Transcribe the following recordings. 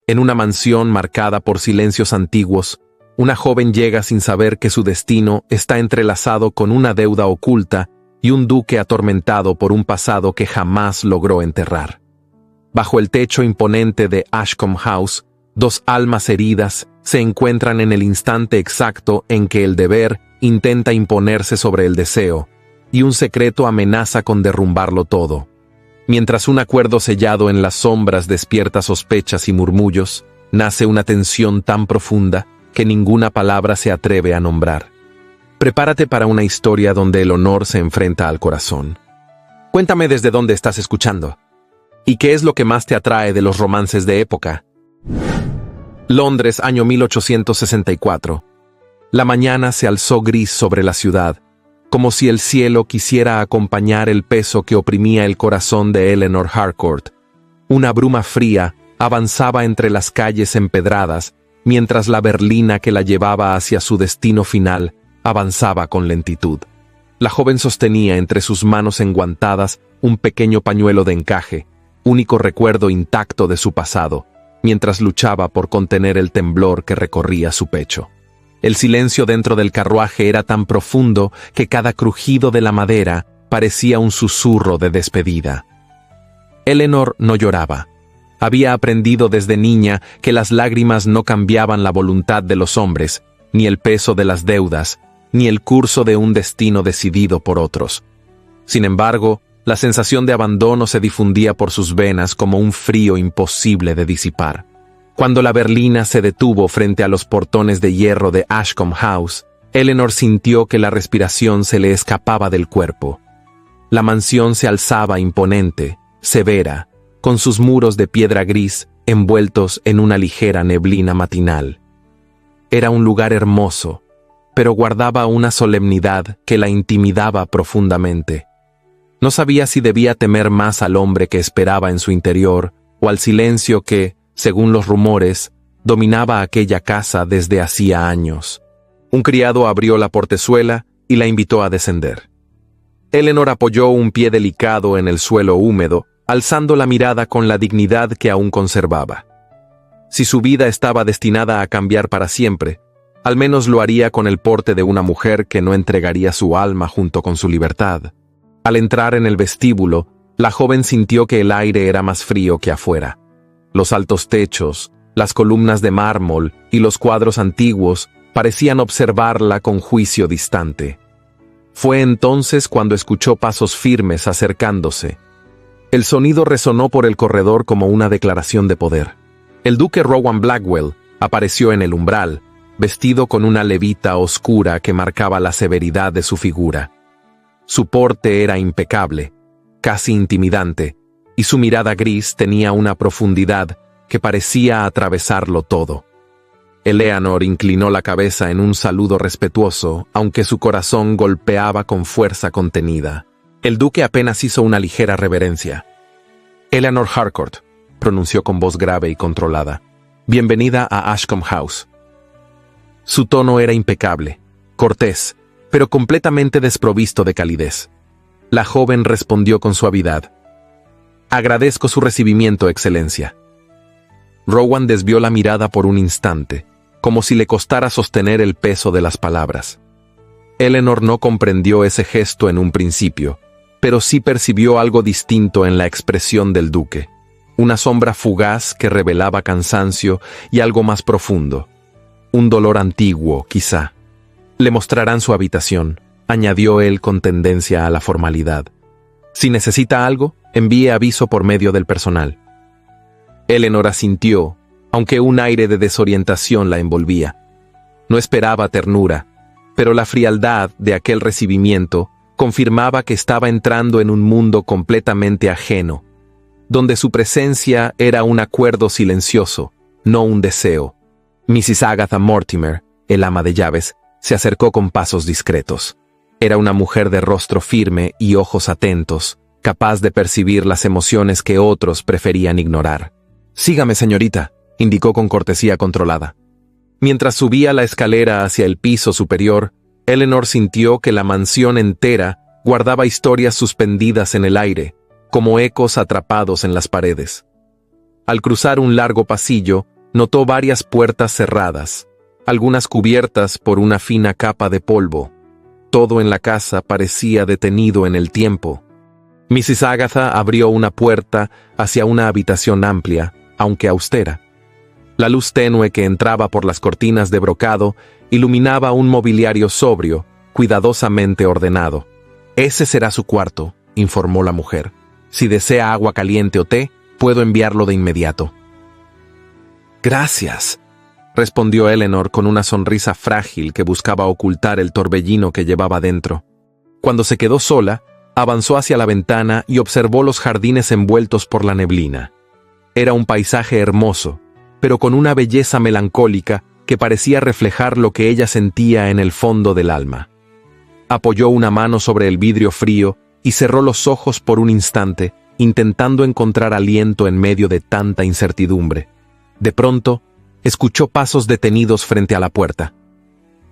En una mansión marcada por silencios antiguos, una joven llega sin saber que su destino está entrelazado con una deuda oculta y un duque atormentado por un pasado que jamás logró enterrar. Bajo el techo imponente de Ashcombe House, dos almas heridas se encuentran en el instante exacto en que el deber intenta imponerse sobre el deseo, y un secreto amenaza con derrumbarlo todo. Mientras un acuerdo sellado en las sombras despierta sospechas y murmullos, nace una tensión tan profunda que ninguna palabra se atreve a nombrar. Prepárate para una historia donde el honor se enfrenta al corazón. Cuéntame desde dónde estás escuchando. ¿Y qué es lo que más te atrae de los romances de época? Londres, año 1864. La mañana se alzó gris sobre la ciudad, como si el cielo quisiera acompañar el peso que oprimía el corazón de Eleanor Harcourt. Una bruma fría avanzaba entre las calles empedradas, mientras la berlina que la llevaba hacia su destino final avanzaba con lentitud. La joven sostenía entre sus manos enguantadas un pequeño pañuelo de encaje, único recuerdo intacto de su pasado, mientras luchaba por contener el temblor que recorría su pecho. El silencio dentro del carruaje era tan profundo que cada crujido de la madera parecía un susurro de despedida. Eleanor no lloraba. Había aprendido desde niña que las lágrimas no cambiaban la voluntad de los hombres, ni el peso de las deudas, ni el curso de un destino decidido por otros. Sin embargo, la sensación de abandono se difundía por sus venas como un frío imposible de disipar. Cuando la berlina se detuvo frente a los portones de hierro de Ashcombe House, Eleanor sintió que la respiración se le escapaba del cuerpo. La mansión se alzaba imponente, severa, con sus muros de piedra gris envueltos en una ligera neblina matinal. Era un lugar hermoso, pero guardaba una solemnidad que la intimidaba profundamente. No sabía si debía temer más al hombre que esperaba en su interior o al silencio que, según los rumores, dominaba aquella casa desde hacía años. Un criado abrió la portezuela y la invitó a descender. Eleanor apoyó un pie delicado en el suelo húmedo, alzando la mirada con la dignidad que aún conservaba. Si su vida estaba destinada a cambiar para siempre, al menos lo haría con el porte de una mujer que no entregaría su alma junto con su libertad. Al entrar en el vestíbulo, la joven sintió que el aire era más frío que afuera. Los altos techos, las columnas de mármol y los cuadros antiguos parecían observarla con juicio distante. Fue entonces cuando escuchó pasos firmes acercándose. El sonido resonó por el corredor como una declaración de poder. El duque Rowan Blackwell apareció en el umbral, vestido con una levita oscura que marcaba la severidad de su figura. Su porte era impecable, casi intimidante, y su mirada gris tenía una profundidad que parecía atravesarlo todo. Eleanor inclinó la cabeza en un saludo respetuoso, aunque su corazón golpeaba con fuerza contenida. El duque apenas hizo una ligera reverencia. «Eleanor Harcourt», pronunció con voz grave y controlada. «Bienvenida a Ashcombe House». Su tono era impecable, cortés, pero completamente desprovisto de calidez. La joven respondió con suavidad. «Agradezco su recibimiento, Excelencia». Rowan desvió la mirada por un instante, como si le costara sostener el peso de las palabras. Eleanor no comprendió ese gesto en un principio, pero sí percibió algo distinto en la expresión del duque, una sombra fugaz que revelaba cansancio y algo más profundo, un dolor antiguo, quizá. «Le mostrarán su habitación», añadió él con tendencia a la formalidad. «Si necesita algo, envíe aviso por medio del personal». Eleanor asintió, aunque un aire de desorientación la envolvía. No esperaba ternura, pero la frialdad de aquel recibimiento confirmaba que estaba entrando en un mundo completamente ajeno, donde su presencia era un acuerdo silencioso, no un deseo. Mrs. Agatha Mortimer, el ama de llaves, se acercó con pasos discretos. Era una mujer de rostro firme y ojos atentos, capaz de percibir las emociones que otros preferían ignorar. «Sígame, señorita», indicó con cortesía controlada. Mientras subía la escalera hacia el piso superior, Eleanor sintió que la mansión entera guardaba historias suspendidas en el aire, como ecos atrapados en las paredes. Al cruzar un largo pasillo, Notó varias puertas cerradas, algunas cubiertas por una fina capa de polvo. Todo en la casa parecía detenido en el tiempo. Mrs. Agatha abrió una puerta hacia una habitación amplia, aunque austera. La luz tenue que entraba por las cortinas de brocado iluminaba un mobiliario sobrio, cuidadosamente ordenado. «Ese será su cuarto», informó la mujer. «Si desea agua caliente o té, puedo enviarlo de inmediato». «Gracias», respondió Eleanor con una sonrisa frágil que buscaba ocultar el torbellino que llevaba dentro. Cuando se quedó sola, avanzó hacia la ventana y observó los jardines envueltos por la neblina. Era un paisaje hermoso, pero con una belleza melancólica que parecía reflejar lo que ella sentía en el fondo del alma. Apoyó una mano sobre el vidrio frío y cerró los ojos por un instante, intentando encontrar aliento en medio de tanta incertidumbre. De pronto, escuchó pasos detenidos frente a la puerta.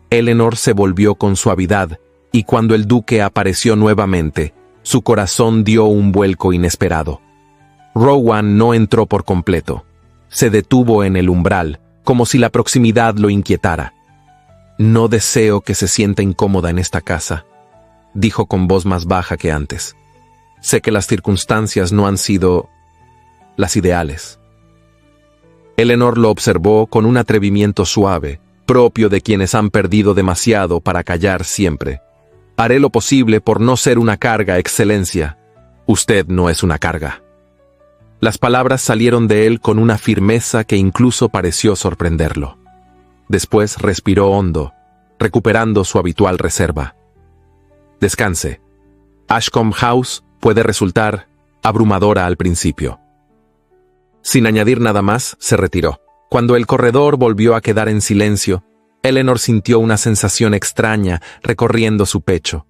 Eleanor se volvió con suavidad, y cuando el duque apareció nuevamente, su corazón dio un vuelco inesperado. Rowan no entró por completo. Se detuvo en el umbral, como si la proximidad lo inquietara. «No deseo que se sienta incómoda en esta casa», dijo con voz más baja que antes. «Sé que las circunstancias no han sido las ideales». Eleanor lo observó con un atrevimiento suave, propio de quienes han perdido demasiado para callar siempre. «Haré lo posible por no ser una carga, Excelencia». «Usted no es una carga». Las palabras salieron de él con una firmeza que incluso pareció sorprenderlo. Después respiró hondo, recuperando su habitual reserva. «Descanse. Ashcombe House puede resultar abrumadora al principio». Sin añadir nada más, se retiró. Cuando el corredor volvió a quedar en silencio, Eleanor sintió una sensación extraña recorriendo su pecho.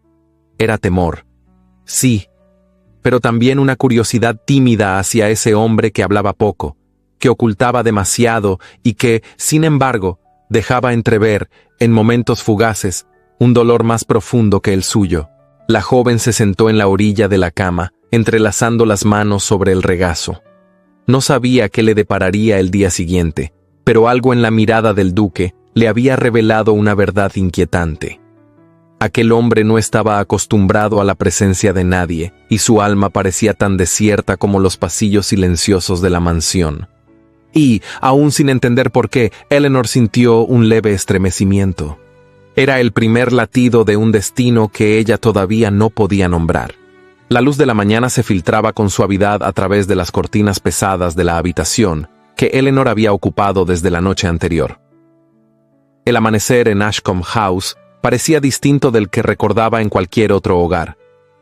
Era temor. Sí, pero también una curiosidad tímida hacia ese hombre que hablaba poco, que ocultaba demasiado y que, sin embargo, dejaba entrever, en momentos fugaces, un dolor más profundo que el suyo. La joven se sentó en la orilla de la cama, entrelazando las manos sobre el regazo. No sabía qué le depararía el día siguiente, pero algo en la mirada del duque le había revelado una verdad inquietante. Aquel hombre no estaba acostumbrado a la presencia de nadie, y su alma parecía tan desierta como los pasillos silenciosos de la mansión. Y, aún sin entender por qué, Eleanor sintió un leve estremecimiento. Era el primer latido de un destino que ella todavía no podía nombrar. La luz de la mañana se filtraba con suavidad a través de las cortinas pesadas de la habitación que Eleanor había ocupado desde la noche anterior. El amanecer en Ashcombe House parecía distinto del que recordaba en cualquier otro hogar.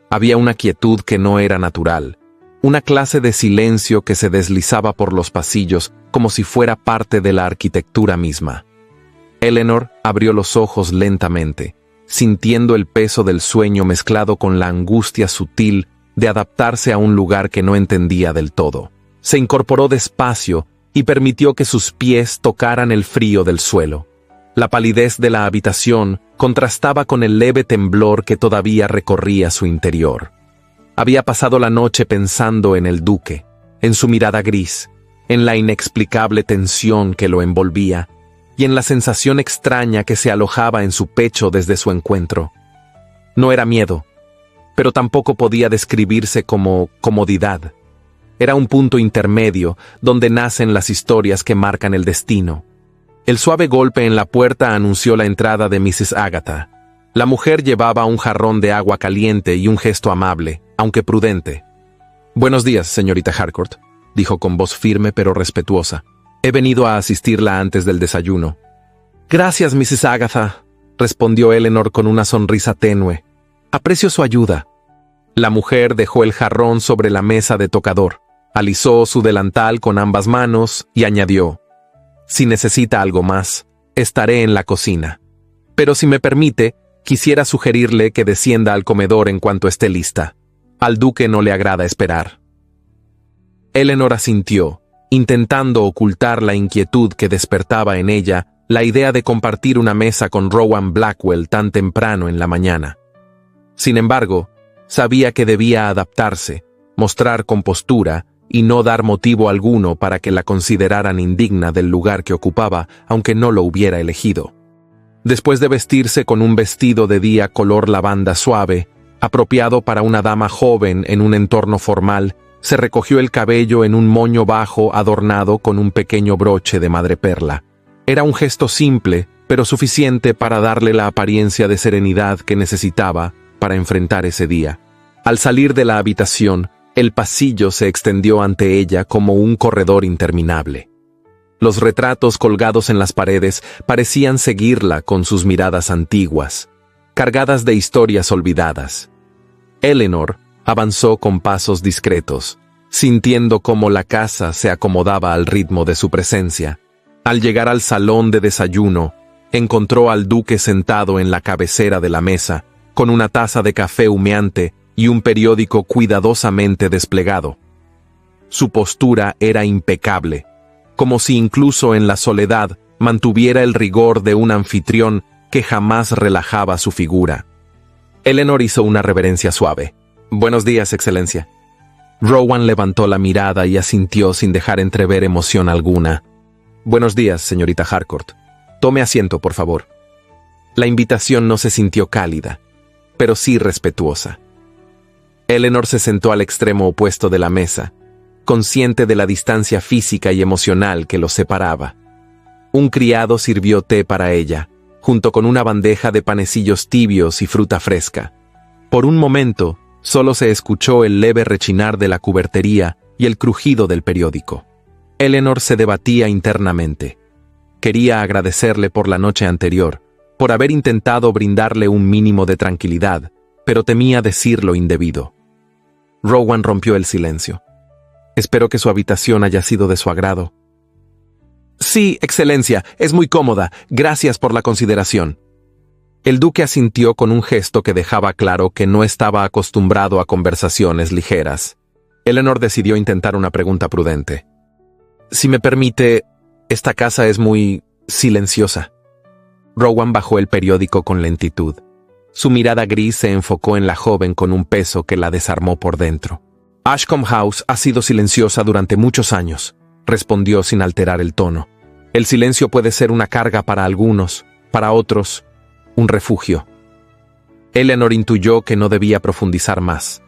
Había una quietud que no era natural, una clase de silencio que se deslizaba por los pasillos como si fuera parte de la arquitectura misma. Eleanor abrió los ojos lentamente, sintiendo el peso del sueño mezclado con la angustia sutil de adaptarse a un lugar que no entendía del todo. Se incorporó despacio y permitió que sus pies tocaran el frío del suelo. La palidez de la habitación contrastaba con el leve temblor que todavía recorría su interior. Había pasado la noche pensando en el duque, en su mirada gris, en la inexplicable tensión que lo envolvía y en la sensación extraña que se alojaba en su pecho desde su encuentro. No era miedo, pero tampoco podía describirse como comodidad. Era un punto intermedio donde nacen las historias que marcan el destino. El suave golpe en la puerta anunció la entrada de Mrs. Agatha. La mujer llevaba un jarrón de agua caliente y un gesto amable, aunque prudente. «Buenos días, señorita Harcourt», dijo con voz firme pero respetuosa. «He venido a asistirla antes del desayuno». «Gracias, Mrs. Agatha», respondió Eleanor con una sonrisa tenue. «Aprecio su ayuda». La mujer dejó el jarrón sobre la mesa de tocador, alisó su delantal con ambas manos y añadió: «Si necesita algo más, estaré en la cocina. Pero si me permite, quisiera sugerirle que descienda al comedor en cuanto esté lista. Al duque no le agrada esperar». Eleanor asintió, intentando ocultar la inquietud que despertaba en ella la idea de compartir una mesa con Rowan Blackwell tan temprano en la mañana. Sin embargo, sabía que debía adaptarse, mostrar compostura y no dar motivo alguno para que la consideraran indigna del lugar que ocupaba, aunque no lo hubiera elegido. Después de vestirse con un vestido de día color lavanda suave, apropiado para una dama joven en un entorno formal, se recogió el cabello en un moño bajo adornado con un pequeño broche de madreperla. Era un gesto simple, pero suficiente para darle la apariencia de serenidad que necesitaba para enfrentar ese día. Al salir de la habitación, el pasillo se extendió ante ella como un corredor interminable. Los retratos colgados en las paredes parecían seguirla con sus miradas antiguas, cargadas de historias olvidadas. Eleanor avanzó con pasos discretos, sintiendo cómo la casa se acomodaba al ritmo de su presencia. Al llegar al salón de desayuno, encontró al duque sentado en la cabecera de la mesa, con una taza de café humeante y un periódico cuidadosamente desplegado. Su postura era impecable, como si incluso en la soledad mantuviera el rigor de un anfitrión que jamás relajaba su figura. Eleanor hizo una reverencia suave. «Buenos días, Excelencia». Rowan levantó la mirada y asintió sin dejar entrever emoción alguna. «Buenos días, señorita Harcourt. Tome asiento, por favor». La invitación no se sintió cálida, pero sí respetuosa. Eleanor se sentó al extremo opuesto de la mesa, consciente de la distancia física y emocional que los separaba. Un criado sirvió té para ella, junto con una bandeja de panecillos tibios y fruta fresca. Por un momento, solo se escuchó el leve rechinar de la cubertería y el crujido del periódico. Eleanor se debatía internamente. Quería agradecerle por la noche anterior, por haber intentado brindarle un mínimo de tranquilidad, pero temía decir lo indebido. Rowan rompió el silencio. «Espero que su habitación haya sido de su agrado». «Sí, Excelencia, es muy cómoda. Gracias por la consideración». El duque asintió con un gesto que dejaba claro que no estaba acostumbrado a conversaciones ligeras. Eleanor decidió intentar una pregunta prudente. «Si me permite, esta casa es muy silenciosa». Rowan bajó el periódico con lentitud. Su mirada gris se enfocó en la joven con un peso que la desarmó por dentro. «Ashcombe House ha sido silenciosa durante muchos años», respondió sin alterar el tono. «El silencio puede ser una carga para algunos, para otros, un refugio». Eleanor intuyó que no debía profundizar más.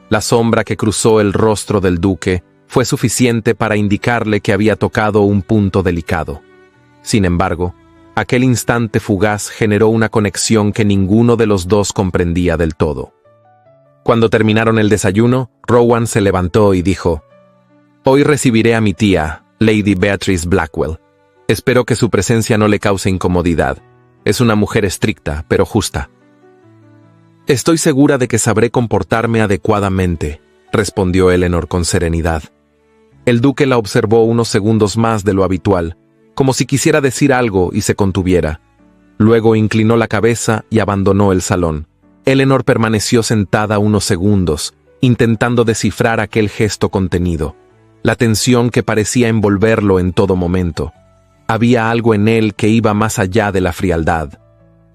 La sombra que cruzó el rostro del duque fue suficiente para indicarle que había tocado un punto delicado. Sin embargo, aquel instante fugaz generó una conexión que ninguno de los dos comprendía del todo. Cuando terminaron el desayuno, Rowan se levantó y dijo: «Hoy recibiré a mi tía, Lady Beatrice Blackwell. Espero que su presencia no le cause incomodidad. Es una mujer estricta, pero justa». «Estoy segura de que sabré comportarme adecuadamente», respondió Eleanor con serenidad. El duque la observó unos segundos más de lo habitual, como si quisiera decir algo y se contuviera. Luego inclinó la cabeza y abandonó el salón. Eleanor permaneció sentada unos segundos, intentando descifrar aquel gesto contenido, la tensión que parecía envolverlo en todo momento. Había algo en él que iba más allá de la frialdad,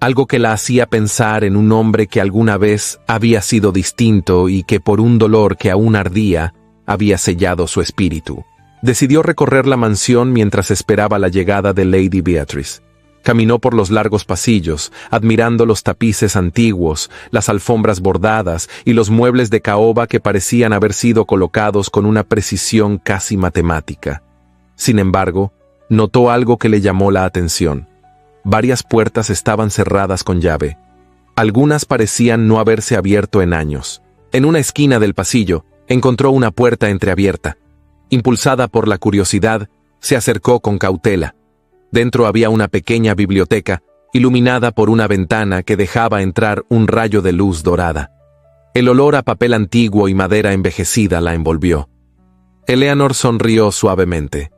algo que la hacía pensar en un hombre que alguna vez había sido distinto y que por un dolor que aún ardía, había sellado su espíritu. Decidió recorrer la mansión mientras esperaba la llegada de Lady Beatrice. Caminó por los largos pasillos, admirando los tapices antiguos, las alfombras bordadas y los muebles de caoba que parecían haber sido colocados con una precisión casi matemática. Sin embargo, notó algo que le llamó la atención. Varias puertas estaban cerradas con llave. Algunas parecían no haberse abierto en años. En una esquina del pasillo, encontró una puerta entreabierta. Impulsada por la curiosidad, se acercó con cautela. Dentro había una pequeña biblioteca, iluminada por una ventana que dejaba entrar un rayo de luz dorada. El olor a papel antiguo y madera envejecida la envolvió. Eleanor sonrió suavemente.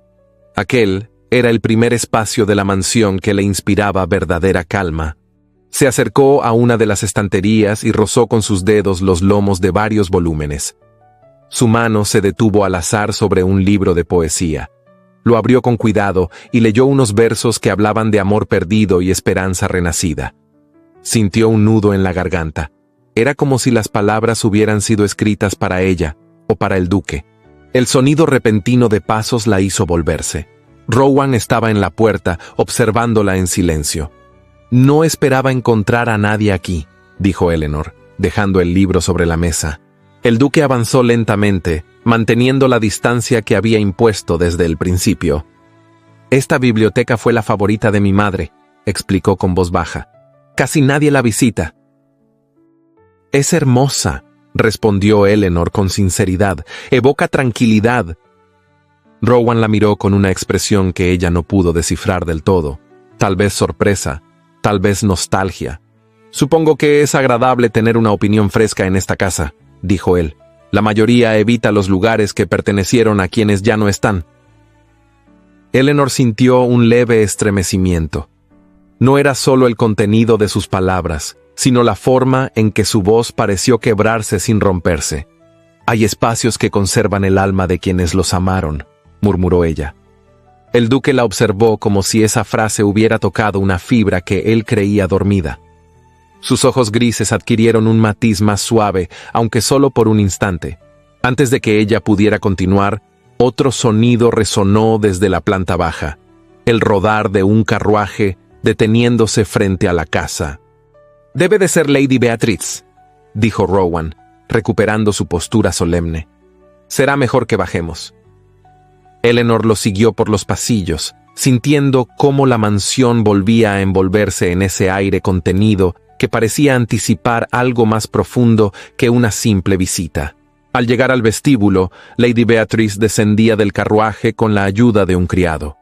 Aquel era el primer espacio de la mansión que le inspiraba verdadera calma. Se acercó a una de las estanterías y rozó con sus dedos los lomos de varios volúmenes. Su mano se detuvo al azar sobre un libro de poesía. Lo abrió con cuidado y leyó unos versos que hablaban de amor perdido y esperanza renacida. Sintió un nudo en la garganta. Era como si las palabras hubieran sido escritas para ella o para el duque. El sonido repentino de pasos la hizo volverse. Rowan estaba en la puerta, observándola en silencio. «No esperaba encontrar a nadie aquí», dijo Eleanor, dejando el libro sobre la mesa. El duque avanzó lentamente, manteniendo la distancia que había impuesto desde el principio. «Esta biblioteca fue la favorita de mi madre», explicó con voz baja. «Casi nadie la visita». «Es hermosa», respondió Eleanor con sinceridad. «Evoca tranquilidad». Rowan la miró con una expresión que ella no pudo descifrar del todo. Tal vez sorpresa, tal vez nostalgia. «Supongo que es agradable tener una opinión fresca en esta casa», dijo él. «La mayoría evita los lugares que pertenecieron a quienes ya no están». Eleanor sintió un leve estremecimiento. No era solo el contenido de sus palabras, sino la forma en que su voz pareció quebrarse sin romperse. «Hay espacios que conservan el alma de quienes los amaron», murmuró ella. El duque la observó como si esa frase hubiera tocado una fibra que él creía dormida. Sus ojos grises adquirieron un matiz más suave, aunque solo por un instante. Antes de que ella pudiera continuar, otro sonido resonó desde la planta baja, el rodar de un carruaje deteniéndose frente a la casa. «Debe de ser Lady Beatrice», dijo Rowan, recuperando su postura solemne. «Será mejor que bajemos». Eleanor lo siguió por los pasillos, sintiendo cómo la mansión volvía a envolverse en ese aire contenido que parecía anticipar algo más profundo que una simple visita. Al llegar al vestíbulo, Lady Beatrice descendía del carruaje con la ayuda de un criado.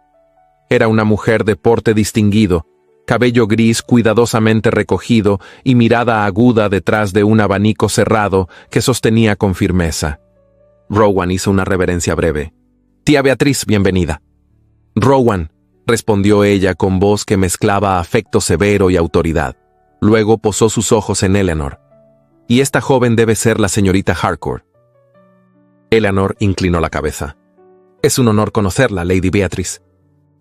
Era una mujer de porte distinguido, cabello gris cuidadosamente recogido y mirada aguda detrás de un abanico cerrado que sostenía con firmeza. Rowan hizo una reverencia breve. «Tía Beatriz, bienvenida». «Rowan», respondió ella con voz que mezclaba afecto severo y autoridad. Luego posó sus ojos en Eleanor. «Y esta joven debe ser la señorita Harcourt». Eleanor inclinó la cabeza. «Es un honor conocerla, Lady Beatrice».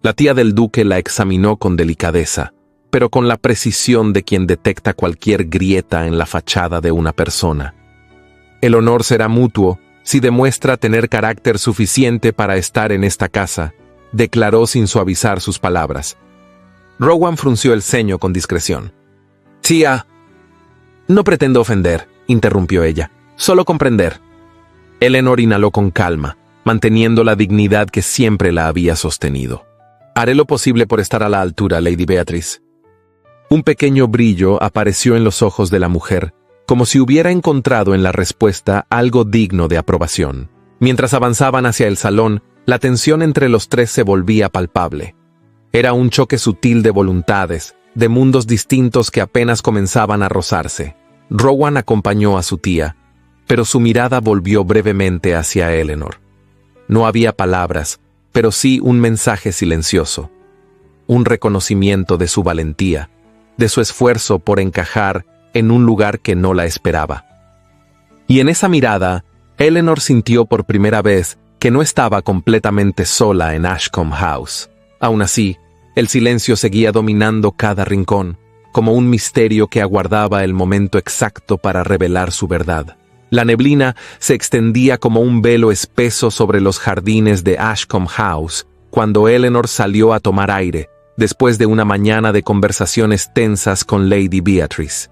La tía del duque la examinó con delicadeza, pero con la precisión de quien detecta cualquier grieta en la fachada de una persona. «El honor será mutuo si demuestra tener carácter suficiente para estar en esta casa», declaró sin suavizar sus palabras. Rowan frunció el ceño con discreción. «Tía». «No pretendo ofender», interrumpió ella, «solo comprender». Eleanor inhaló con calma, manteniendo la dignidad que siempre la había sostenido. «Haré lo posible por estar a la altura, Lady Beatrice». Un pequeño brillo apareció en los ojos de la mujer, como si hubiera encontrado en la respuesta algo digno de aprobación. Mientras avanzaban hacia el salón, la tensión entre los tres se volvía palpable. Era un choque sutil de voluntades, de mundos distintos que apenas comenzaban a rozarse. Rowan acompañó a su tía, pero su mirada volvió brevemente hacia Eleanor. No había palabras, pero sí un mensaje silencioso. Un reconocimiento de su valentía, de su esfuerzo por encajar en un lugar que no la esperaba. Y en esa mirada, Eleanor sintió por primera vez que no estaba completamente sola en Ashcombe House. Aún así, el silencio seguía dominando cada rincón, como un misterio que aguardaba el momento exacto para revelar su verdad. La neblina se extendía como un velo espeso sobre los jardines de Ashcombe House cuando Eleanor salió a tomar aire, después de una mañana de conversaciones tensas con Lady Beatrice.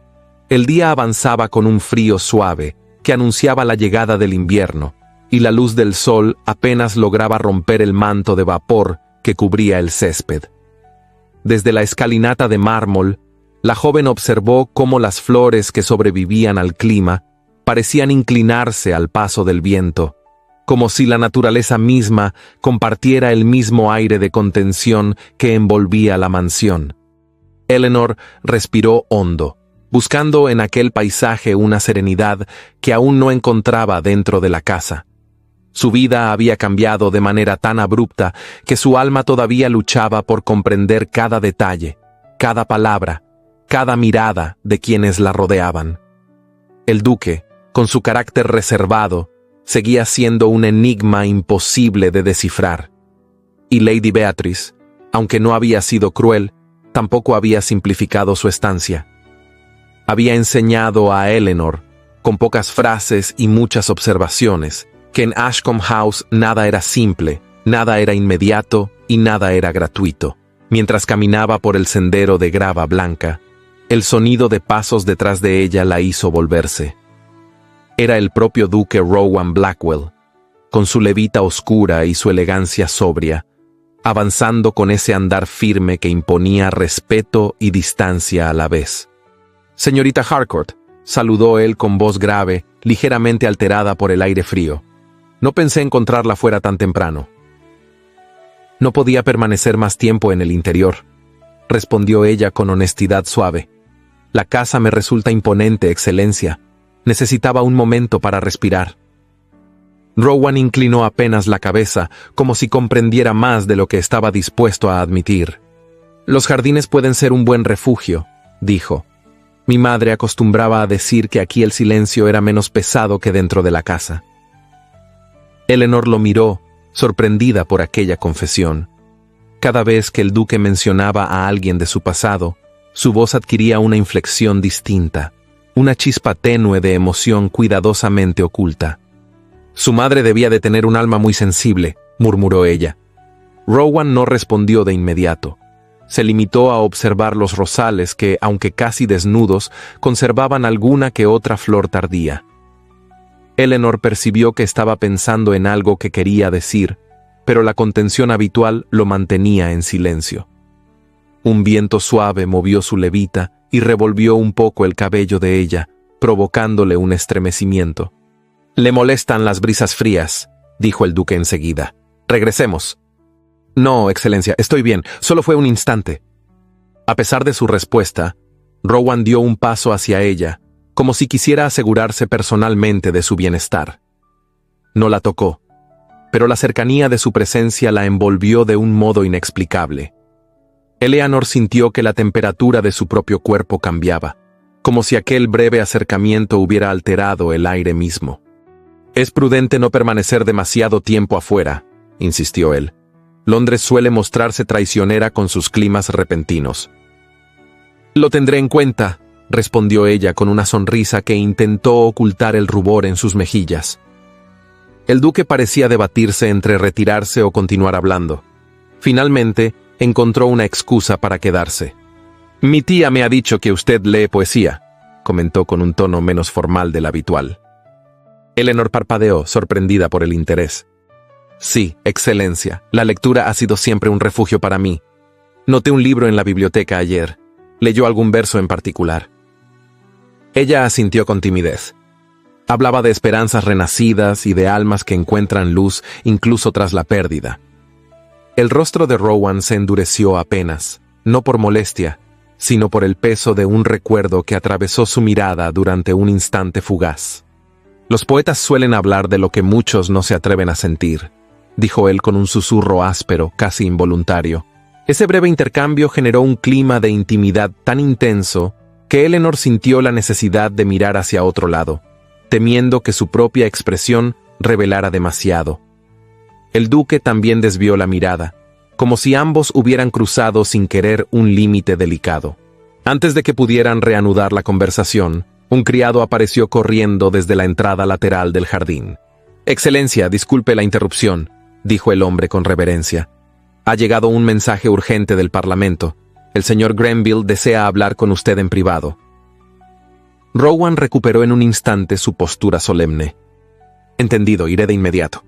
El día avanzaba con un frío suave que anunciaba la llegada del invierno, y la luz del sol apenas lograba romper el manto de vapor que cubría el césped. Desde la escalinata de mármol, la joven observó cómo las flores que sobrevivían al clima parecían inclinarse al paso del viento, como si la naturaleza misma compartiera el mismo aire de contención que envolvía la mansión. Eleanor respiró hondo, buscando en aquel paisaje una serenidad que aún no encontraba dentro de la casa. Su vida había cambiado de manera tan abrupta que su alma todavía luchaba por comprender cada detalle, cada palabra, cada mirada de quienes la rodeaban. El duque, con su carácter reservado, seguía siendo un enigma imposible de descifrar. Y Lady Beatrice, aunque no había sido cruel, tampoco había simplificado su estancia. Había enseñado a Eleanor, con pocas frases y muchas observaciones, que en Ashcombe House nada era simple, nada era inmediato y nada era gratuito. Mientras caminaba por el sendero de grava blanca, el sonido de pasos detrás de ella la hizo volverse. Era el propio duque Rowan Blackwell, con su levita oscura y su elegancia sobria, avanzando con ese andar firme que imponía respeto y distancia a la vez. «Señorita Harcourt», saludó él con voz grave, ligeramente alterada por el aire frío. «No pensé encontrarla fuera tan temprano». «No podía permanecer más tiempo en el interior», respondió ella con honestidad suave. «La casa me resulta imponente, Excelencia. Necesitaba un momento para respirar». Rowan inclinó apenas la cabeza, como si comprendiera más de lo que estaba dispuesto a admitir. «Los jardines pueden ser un buen refugio», dijo. «Mi madre acostumbraba a decir que aquí el silencio era menos pesado que dentro de la casa». Eleanor lo miró, sorprendida por aquella confesión. Cada vez que el duque mencionaba a alguien de su pasado, su voz adquiría una inflexión distinta, una chispa tenue de emoción cuidadosamente oculta. «Su madre debía de tener un alma muy sensible», murmuró ella. Rowan no respondió de inmediato. Se limitó a observar los rosales que, aunque casi desnudos, conservaban alguna que otra flor tardía. Eleanor percibió que estaba pensando en algo que quería decir, pero la contención habitual lo mantenía en silencio. Un viento suave movió su levita y revolvió un poco el cabello de ella, provocándole un estremecimiento. «Le molestan las brisas frías», dijo el duque enseguida. «Regresemos». «No, Excelencia, estoy bien, solo fue un instante». A pesar de su respuesta, Rowan dio un paso hacia ella, como si quisiera asegurarse personalmente de su bienestar. No la tocó, pero la cercanía de su presencia la envolvió de un modo inexplicable. Eleanor sintió que la temperatura de su propio cuerpo cambiaba, como si aquel breve acercamiento hubiera alterado el aire mismo. «Es prudente no permanecer demasiado tiempo afuera», insistió él. «Londres suele mostrarse traicionera con sus climas repentinos». «Lo tendré en cuenta», respondió ella con una sonrisa que intentó ocultar el rubor en sus mejillas. El duque parecía debatirse entre retirarse o continuar hablando. Finalmente, encontró una excusa para quedarse. «Mi tía me ha dicho que usted lee poesía», comentó con un tono menos formal del habitual. Eleanor parpadeó, sorprendida por el interés. «Sí, Excelencia, la lectura ha sido siempre un refugio para mí. Noté un libro en la biblioteca ayer. ¿Leyó algún verso en particular?» Ella asintió con timidez. Hablaba de esperanzas renacidas y de almas que encuentran luz incluso tras la pérdida. El rostro de Rowan se endureció apenas, no por molestia, sino por el peso de un recuerdo que atravesó su mirada durante un instante fugaz. «Los poetas suelen hablar de lo que muchos no se atreven a sentir», dijo él con un susurro áspero, casi involuntario. Ese breve intercambio generó un clima de intimidad tan intenso que Eleanor sintió la necesidad de mirar hacia otro lado, temiendo que su propia expresión revelara demasiado. El duque también desvió la mirada, como si ambos hubieran cruzado sin querer un límite delicado. Antes de que pudieran reanudar la conversación, un criado apareció corriendo desde la entrada lateral del jardín. «Excelencia, disculpe la interrupción», dijo el hombre con reverencia. «Ha llegado un mensaje urgente del Parlamento. El señor Grenville desea hablar con usted en privado». Rowan recuperó en un instante su postura solemne. «Entendido, iré de inmediato».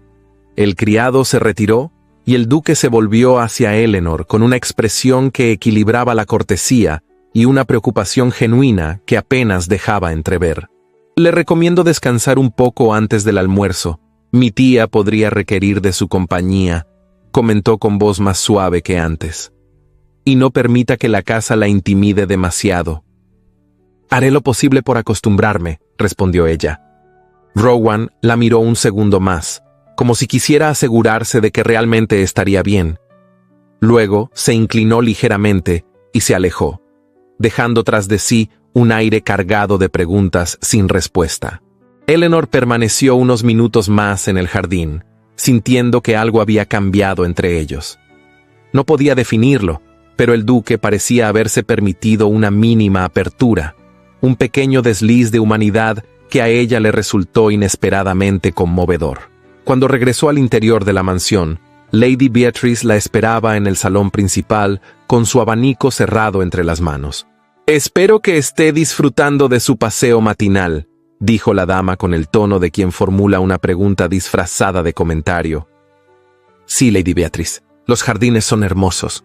El criado se retiró y el duque se volvió hacia Eleanor con una expresión que equilibraba la cortesía y una preocupación genuina que apenas dejaba entrever. «Le recomiendo descansar un poco antes del almuerzo. Mi tía podría requerir de su compañía», comentó con voz más suave que antes. «Y no permita que la casa la intimide demasiado». «Haré lo posible por acostumbrarme», respondió ella. Rowan la miró un segundo más, como si quisiera asegurarse de que realmente estaría bien. Luego se inclinó ligeramente y se alejó, dejando tras de sí un aire cargado de preguntas sin respuesta. Eleanor permaneció unos minutos más en el jardín, sintiendo que algo había cambiado entre ellos. No podía definirlo, pero el duque parecía haberse permitido una mínima apertura, un pequeño desliz de humanidad que a ella le resultó inesperadamente conmovedor. Cuando regresó al interior de la mansión, Lady Beatrice la esperaba en el salón principal con su abanico cerrado entre las manos. «Espero que esté disfrutando de su paseo matinal», dijo la dama con el tono de quien formula una pregunta disfrazada de comentario. «Sí, Lady Beatrice, los jardines son hermosos».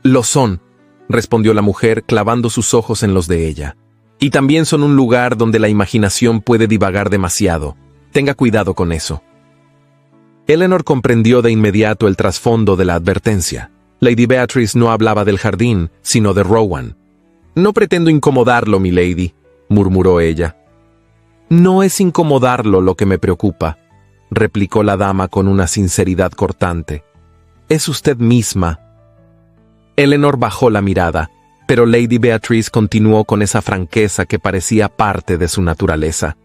«Lo son», respondió la mujer clavando sus ojos en los de ella. «Y también son un lugar donde la imaginación puede divagar demasiado. Tenga cuidado con eso». Eleanor comprendió de inmediato el trasfondo de la advertencia. Lady Beatrice no hablaba del jardín, sino de Rowan. «No pretendo incomodarlo, milady», murmuró ella. «No es incomodarlo lo que me preocupa», replicó la dama con una sinceridad cortante. «Es usted misma». Eleanor bajó la mirada, pero Lady Beatrice continuó con esa franqueza que parecía parte de su naturaleza.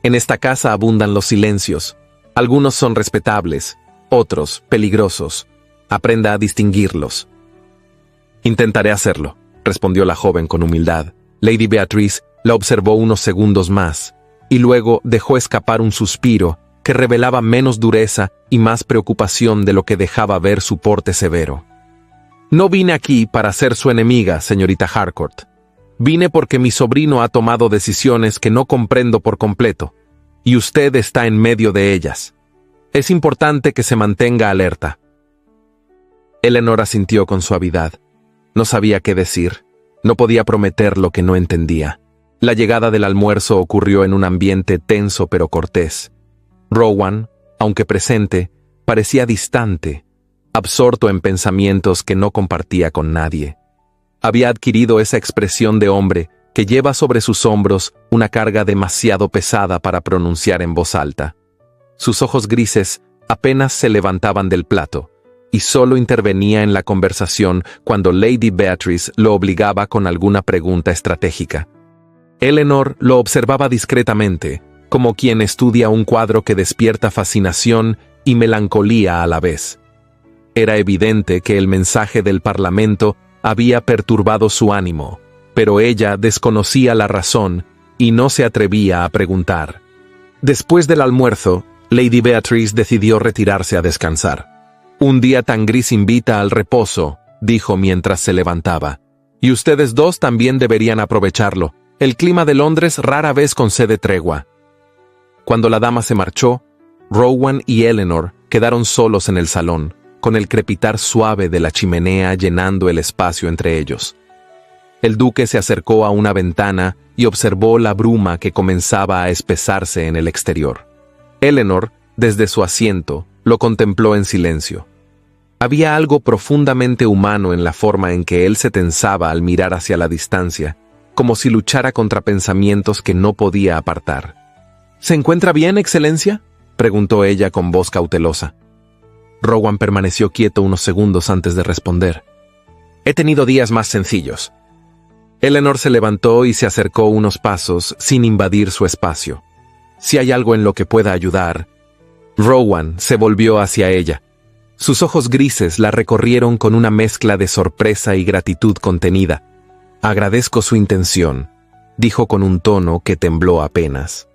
«En esta casa abundan los silencios. Algunos son respetables, otros peligrosos. Aprenda a distinguirlos». «Intentaré hacerlo», respondió la joven con humildad. Lady Beatrice la observó unos segundos más, y luego dejó escapar un suspiro que revelaba menos dureza y más preocupación de lo que dejaba ver su porte severo. «No vine aquí para ser su enemiga, señorita Harcourt. Vine porque mi sobrino ha tomado decisiones que no comprendo por completo, y usted está en medio de ellas. Es importante que se mantenga alerta». Eleanor asintió con suavidad. No sabía qué decir. No podía prometer lo que no entendía. La llegada del almuerzo ocurrió en un ambiente tenso pero cortés. Rowan, aunque presente, parecía distante, absorto en pensamientos que no compartía con nadie. Había adquirido esa expresión de hombre que lleva sobre sus hombros una carga demasiado pesada para pronunciar en voz alta. Sus ojos grises apenas se levantaban del plato, y solo intervenía en la conversación cuando Lady Beatrice lo obligaba con alguna pregunta estratégica. Eleanor lo observaba discretamente, como quien estudia un cuadro que despierta fascinación y melancolía a la vez. Era evidente que el mensaje del Parlamento había perturbado su ánimo, pero ella desconocía la razón y no se atrevía a preguntar. Después del almuerzo, Lady Beatrice decidió retirarse a descansar. «Un día tan gris invita al reposo», dijo mientras se levantaba. «Y ustedes dos también deberían aprovecharlo. El clima de Londres rara vez concede tregua». Cuando la dama se marchó, Rowan y Eleanor quedaron solos en el salón, con el crepitar suave de la chimenea llenando el espacio entre ellos. El duque se acercó a una ventana y observó la bruma que comenzaba a espesarse en el exterior. Eleanor, desde su asiento, lo contempló en silencio. Había algo profundamente humano en la forma en que él se tensaba al mirar hacia la distancia, como si luchara contra pensamientos que no podía apartar. «¿Se encuentra bien, Excelencia?», preguntó ella con voz cautelosa. Rowan permaneció quieto unos segundos antes de responder. «He tenido días más sencillos». Eleanor se levantó y se acercó unos pasos sin invadir su espacio. «Si hay algo en lo que pueda ayudar». Rowan se volvió hacia ella. Sus ojos grises la recorrieron con una mezcla de sorpresa y gratitud contenida. «Agradezco su intención», dijo con un tono que tembló apenas.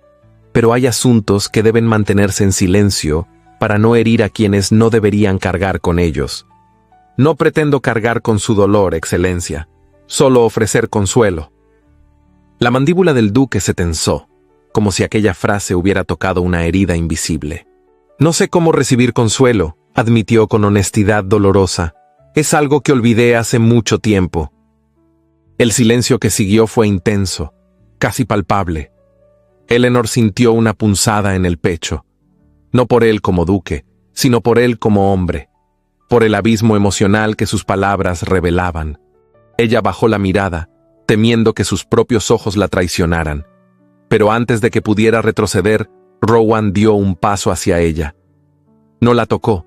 «Pero hay asuntos que deben mantenerse en silencio para no herir a quienes no deberían cargar con ellos. No pretendo cargar con su dolor, Excelencia, solo ofrecer consuelo». La mandíbula del duque se tensó, como si aquella frase hubiera tocado una herida invisible. «No sé cómo recibir consuelo», admitió con honestidad dolorosa. «Es algo que olvidé hace mucho tiempo». El silencio que siguió fue intenso, casi palpable. Eleanor sintió una punzada en el pecho, no por él como duque, sino por él como hombre, por el abismo emocional que sus palabras revelaban. Ella bajó la mirada, temiendo que sus propios ojos la traicionaran. Pero antes de que pudiera retroceder, Rowan dio un paso hacia ella. No la tocó,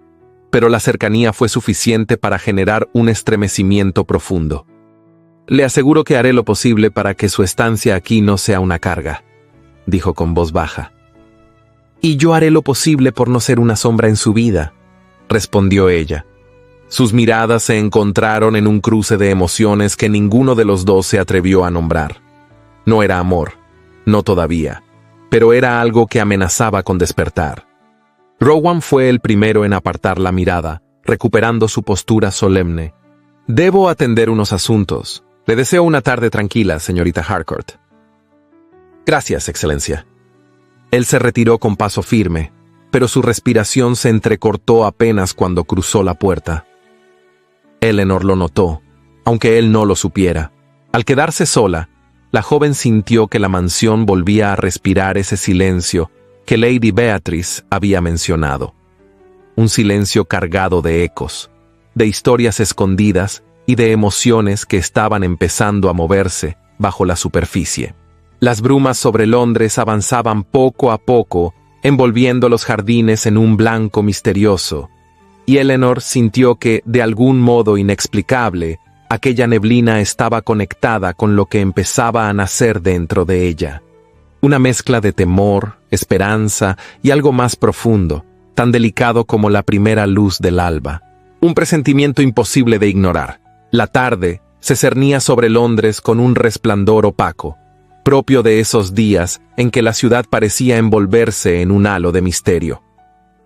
pero la cercanía fue suficiente para generar un estremecimiento profundo. «Le aseguro que haré lo posible para que su estancia aquí no sea una carga», dijo con voz baja. «Y yo haré lo posible por no ser una sombra en su vida», respondió ella. Sus miradas se encontraron en un cruce de emociones que ninguno de los dos se atrevió a nombrar. No era amor, no todavía, pero era algo que amenazaba con despertar. Rowan fue el primero en apartar la mirada, recuperando su postura solemne. «Debo atender unos asuntos. Le deseo una tarde tranquila, señorita Harcourt». «Gracias, Excelencia». Él se retiró con paso firme, pero su respiración se entrecortó apenas cuando cruzó la puerta. Eleanor lo notó, aunque él no lo supiera. Al quedarse sola, la joven sintió que la mansión volvía a respirar ese silencio que Lady Beatrice había mencionado. Un silencio cargado de ecos, de historias escondidas y de emociones que estaban empezando a moverse bajo la superficie. Las brumas sobre Londres avanzaban poco a poco, envolviendo los jardines en un blanco misterioso, y Eleanor sintió que, de algún modo inexplicable, aquella neblina estaba conectada con lo que empezaba a nacer dentro de ella. Una mezcla de temor, esperanza y algo más profundo, tan delicado como la primera luz del alba. Un presentimiento imposible de ignorar. La tarde se cernía sobre Londres con un resplandor opaco, propio de esos días en que la ciudad parecía envolverse en un halo de misterio.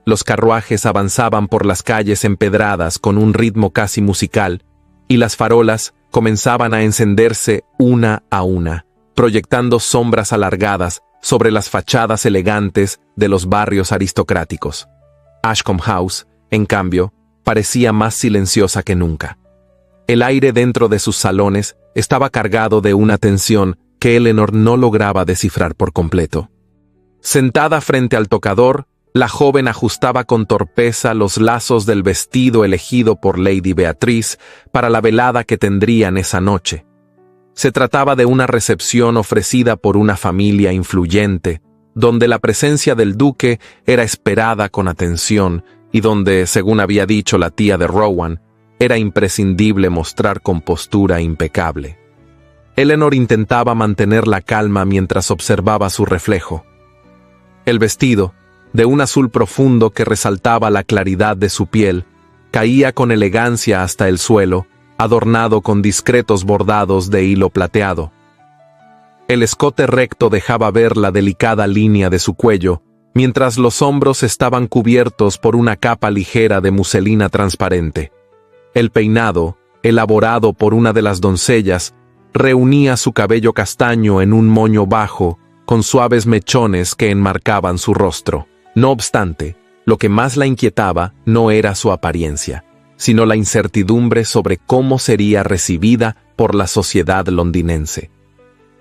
Los carruajes avanzaban por las calles empedradas con un ritmo casi musical, y las farolas comenzaban a encenderse una a una, proyectando sombras alargadas sobre las fachadas elegantes de los barrios aristocráticos. Ashcombe House, en cambio, parecía más silenciosa que nunca. El aire dentro de sus salones estaba cargado de una tensión que Eleanor no lograba descifrar por completo. Sentada frente al tocador, la joven ajustaba con torpeza los lazos del vestido elegido por Lady Beatrice para la velada que tendrían esa noche. Se trataba de una recepción ofrecida por una familia influyente, donde la presencia del duque era esperada con atención y donde, según había dicho la tía de Rowan, era imprescindible mostrar compostura impecable. Eleanor intentaba mantener la calma mientras observaba su reflejo. El vestido, de un azul profundo que resaltaba la claridad de su piel, caía con elegancia hasta el suelo, adornado con discretos bordados de hilo plateado. El escote recto dejaba ver la delicada línea de su cuello, mientras los hombros estaban cubiertos por una capa ligera de muselina transparente. El peinado, elaborado por una de las doncellas, reunía su cabello castaño en un moño bajo, con suaves mechones que enmarcaban su rostro. No obstante, lo que más la inquietaba no era su apariencia, sino la incertidumbre sobre cómo sería recibida por la sociedad londinense.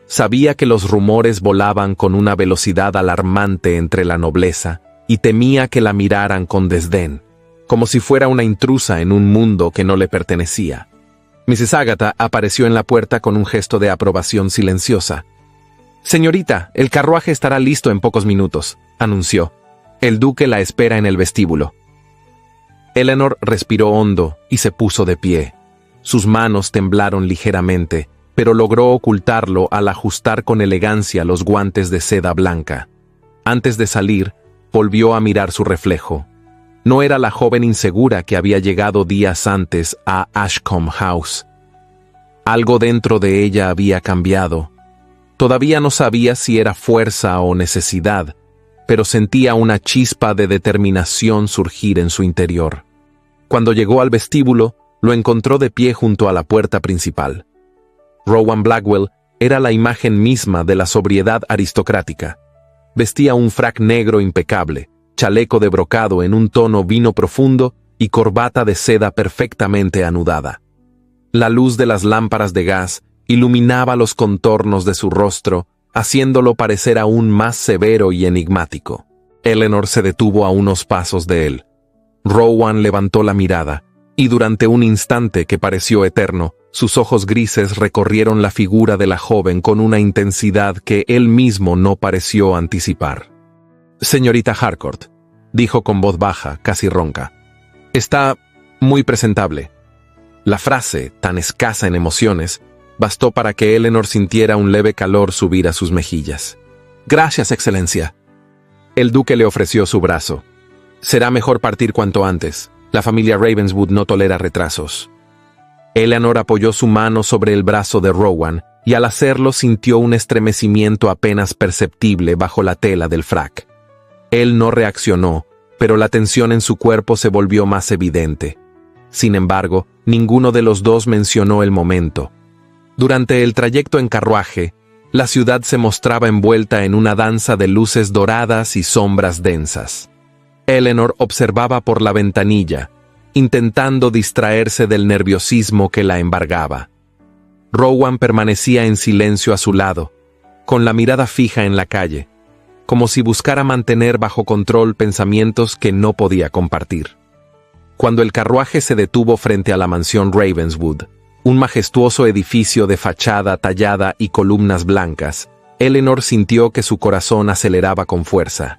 Sabía que los rumores volaban con una velocidad alarmante entre la nobleza y temía que la miraran con desdén, como si fuera una intrusa en un mundo que no le pertenecía. Mrs. Agatha apareció en la puerta con un gesto de aprobación silenciosa. «Señorita, el carruaje estará listo en pocos minutos», anunció. «El duque la espera en el vestíbulo». Eleanor respiró hondo y se puso de pie. Sus manos temblaron ligeramente, pero logró ocultarlo al ajustar con elegancia los guantes de seda blanca. Antes de salir, volvió a mirar su reflejo. No era la joven insegura que había llegado días antes a Ashcombe House. Algo dentro de ella había cambiado. Todavía no sabía si era fuerza o necesidad, pero sentía una chispa de determinación surgir en su interior. Cuando llegó al vestíbulo, lo encontró de pie junto a la puerta principal. Rowan Blackwell era la imagen misma de la sobriedad aristocrática. Vestía un frac negro impecable, chaleco de brocado en un tono vino profundo y corbata de seda perfectamente anudada. La luz de las lámparas de gas iluminaba los contornos de su rostro, haciéndolo parecer aún más severo y enigmático. Eleanor se detuvo a unos pasos de él. Rowan levantó la mirada, y durante un instante que pareció eterno, sus ojos grises recorrieron la figura de la joven con una intensidad que él mismo no pareció anticipar. «Señorita Harcourt», dijo con voz baja, casi ronca, «está muy presentable». La frase, tan escasa en emociones, bastó para que Eleanor sintiera un leve calor subir a sus mejillas. «Gracias, Excelencia». El duque le ofreció su brazo. «Será mejor partir cuanto antes. La familia Ravenswood no tolera retrasos». Eleanor apoyó su mano sobre el brazo de Rowan y al hacerlo sintió un estremecimiento apenas perceptible bajo la tela del frac. Él no reaccionó, pero la tensión en su cuerpo se volvió más evidente. Sin embargo, ninguno de los dos mencionó el momento. Durante el trayecto en carruaje, la ciudad se mostraba envuelta en una danza de luces doradas y sombras densas. Eleanor observaba por la ventanilla, intentando distraerse del nerviosismo que la embargaba. Rowan permanecía en silencio a su lado, con la mirada fija en la calle, como si buscara mantener bajo control pensamientos que no podía compartir. Cuando el carruaje se detuvo frente a la mansión Ravenswood, un majestuoso edificio de fachada tallada y columnas blancas, Eleanor sintió que su corazón aceleraba con fuerza.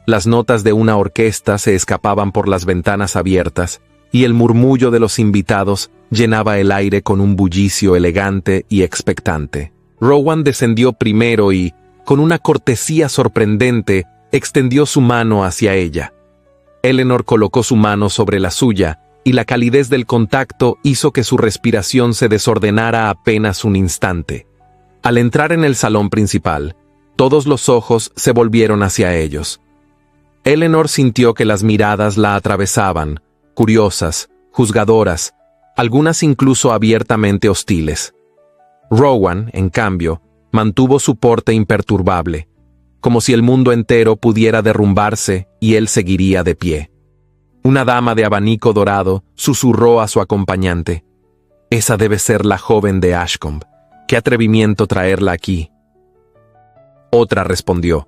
Las notas de una orquesta se escapaban por las ventanas abiertas, y el murmullo de los invitados llenaba el aire con un bullicio elegante y expectante. Rowan descendió primero y, con una cortesía sorprendente, extendió su mano hacia ella. Eleanor colocó su mano sobre la suya, y la calidez del contacto hizo que su respiración se desordenara apenas un instante. Al entrar en el salón principal, todos los ojos se volvieron hacia ellos. Eleanor sintió que las miradas la atravesaban, curiosas, juzgadoras, algunas incluso abiertamente hostiles. Rowan, en cambio, mantuvo su porte imperturbable, como si el mundo entero pudiera derrumbarse y él seguiría de pie. Una dama de abanico dorado susurró a su acompañante: «Esa debe ser la joven de Ashcombe. ¡Qué atrevimiento traerla aquí!». Otra respondió: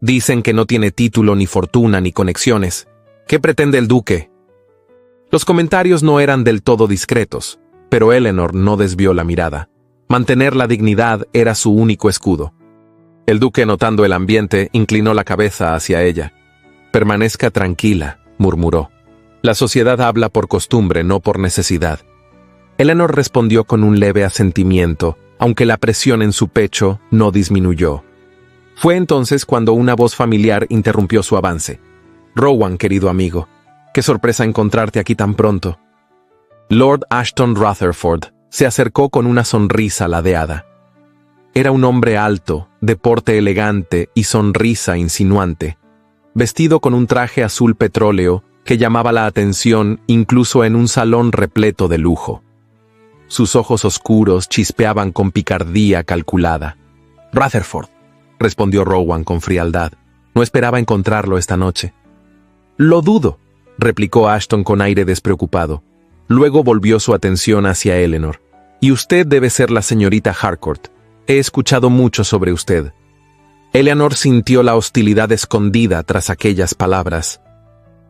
«Dicen que no tiene título, ni fortuna, ni conexiones. ¿Qué pretende el duque?». Los comentarios no eran del todo discretos, pero Eleanor no desvió la mirada. Mantener la dignidad era su único escudo. El duque, notando el ambiente, inclinó la cabeza hacia ella. «Permanezca tranquila», murmuró. «La sociedad habla por costumbre, no por necesidad». Eleanor respondió con un leve asentimiento, aunque la presión en su pecho no disminuyó. Fue entonces cuando una voz familiar interrumpió su avance. «Rowan, querido amigo, qué sorpresa encontrarte aquí tan pronto». Lord Ashton Rutherford se acercó con una sonrisa ladeada. Era un hombre alto, de porte elegante y sonrisa insinuante, vestido con un traje azul petróleo que llamaba la atención incluso en un salón repleto de lujo. Sus ojos oscuros chispeaban con picardía calculada. «Rutherford», respondió Rowan con frialdad. «No esperaba encontrarlo esta noche». «Lo dudo», replicó Ashton con aire despreocupado. Luego volvió su atención hacia Eleanor. «Y usted debe ser la señorita Harcourt. He escuchado mucho sobre usted». Eleanor sintió la hostilidad escondida tras aquellas palabras.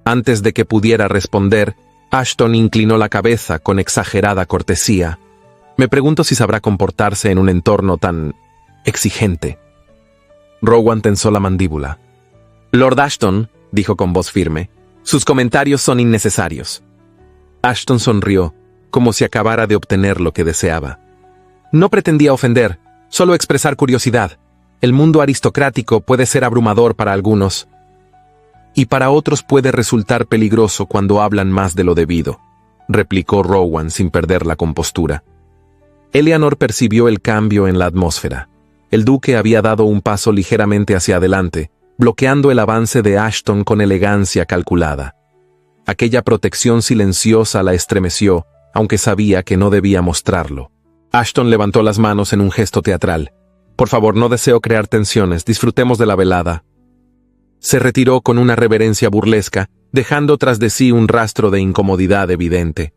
Antes de que pudiera responder, Ashton inclinó la cabeza con exagerada cortesía. «Me pregunto si sabrá comportarse en un entorno tan exigente». Rowan tensó la mandíbula. «Lord Ashton», dijo con voz firme, «sus comentarios son innecesarios». Ashton sonrió, como si acabara de obtener lo que deseaba. «No pretendía ofender, solo expresar curiosidad. El mundo aristocrático puede ser abrumador para algunos, y para otros puede resultar peligroso cuando hablan más de lo debido», replicó Rowan sin perder la compostura. Eleanor percibió el cambio en la atmósfera. El duque había dado un paso ligeramente hacia adelante, bloqueando el avance de Ashton con elegancia calculada. Aquella protección silenciosa la estremeció, aunque sabía que no debía mostrarlo. Ashton levantó las manos en un gesto teatral. «Por favor, no deseo crear tensiones, disfrutemos de la velada». Se retiró con una reverencia burlesca, dejando tras de sí un rastro de incomodidad evidente.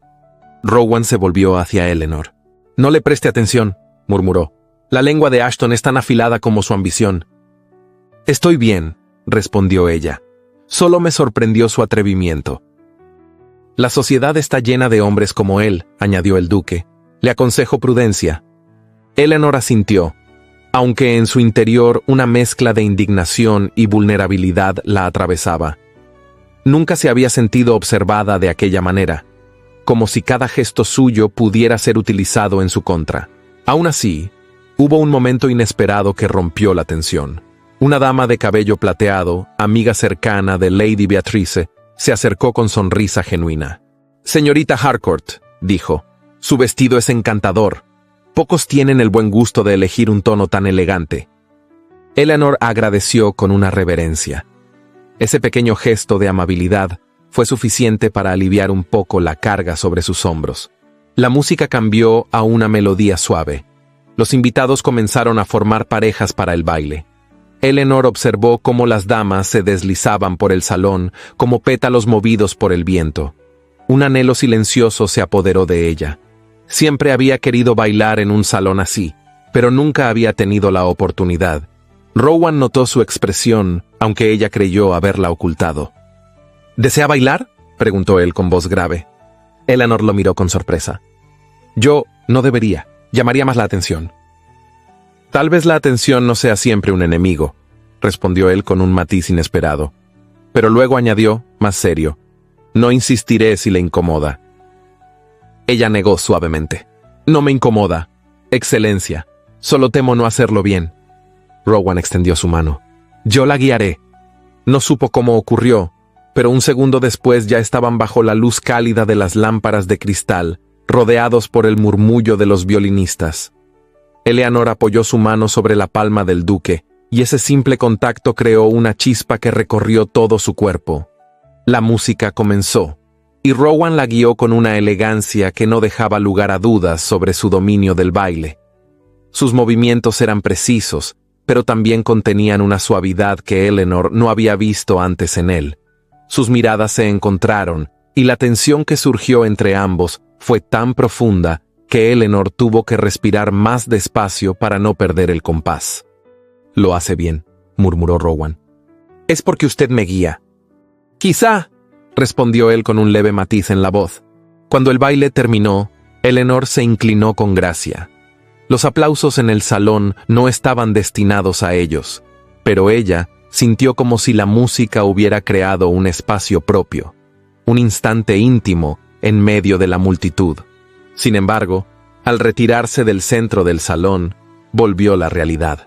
Rowan se volvió hacia Eleanor. «No le preste atención», murmuró. «La lengua de Ashton es tan afilada como su ambición». «Estoy bien», respondió ella. «Solo me sorprendió su atrevimiento». «La sociedad está llena de hombres como él», añadió el duque. «Le aconsejo prudencia». Eleanor asintió, aunque en su interior una mezcla de indignación y vulnerabilidad la atravesaba. Nunca se había sentido observada de aquella manera, como si cada gesto suyo pudiera ser utilizado en su contra. Aún así, hubo un momento inesperado que rompió la tensión. Una dama de cabello plateado, amiga cercana de Lady Beatrice, se acercó con sonrisa genuina. «Señorita Harcourt», dijo, «su vestido es encantador. Pocos tienen el buen gusto de elegir un tono tan elegante». Eleanor agradeció con una reverencia. Ese pequeño gesto de amabilidad fue suficiente para aliviar un poco la carga sobre sus hombros. La música cambió a una melodía suave. Los invitados comenzaron a formar parejas para el baile. Eleanor observó cómo las damas se deslizaban por el salón como pétalos movidos por el viento. Un anhelo silencioso se apoderó de ella. Siempre había querido bailar en un salón así, pero nunca había tenido la oportunidad. Rowan notó su expresión, aunque ella creyó haberla ocultado. ¿Desea bailar?, preguntó él con voz grave. Eleanor lo miró con sorpresa. Yo no debería. Llamaría más la atención. Tal vez la atención no sea siempre un enemigo, respondió él con un matiz inesperado. Pero luego añadió, más serio, no insistiré si le incomoda. Ella negó suavemente. No me incomoda. Excelencia. Solo temo no hacerlo bien. Rowan extendió su mano. Yo la guiaré. No supo cómo ocurrió, pero un segundo después ya estaban bajo la luz cálida de las lámparas de cristal, rodeados por el murmullo de los violinistas. Eleanor apoyó su mano sobre la palma del duque, y ese simple contacto creó una chispa que recorrió todo su cuerpo. La música comenzó, y Rowan la guió con una elegancia que no dejaba lugar a dudas sobre su dominio del baile. Sus movimientos eran precisos, pero también contenían una suavidad que Eleanor no había visto antes en él. Sus miradas se encontraron, y la tensión que surgió entre ambos fue tan profunda que Eleanor tuvo que respirar más despacio para no perder el compás. «Lo hace bien», murmuró Rowan. «Es porque usted me guía». «Quizá», respondió él con un leve matiz en la voz. Cuando el baile terminó, Eleanor se inclinó con gracia. Los aplausos en el salón no estaban destinados a ellos, pero ella sintió como si la música hubiera creado un espacio propio, un instante íntimo en medio de la multitud. Sin embargo, al retirarse del centro del salón, volvió la realidad.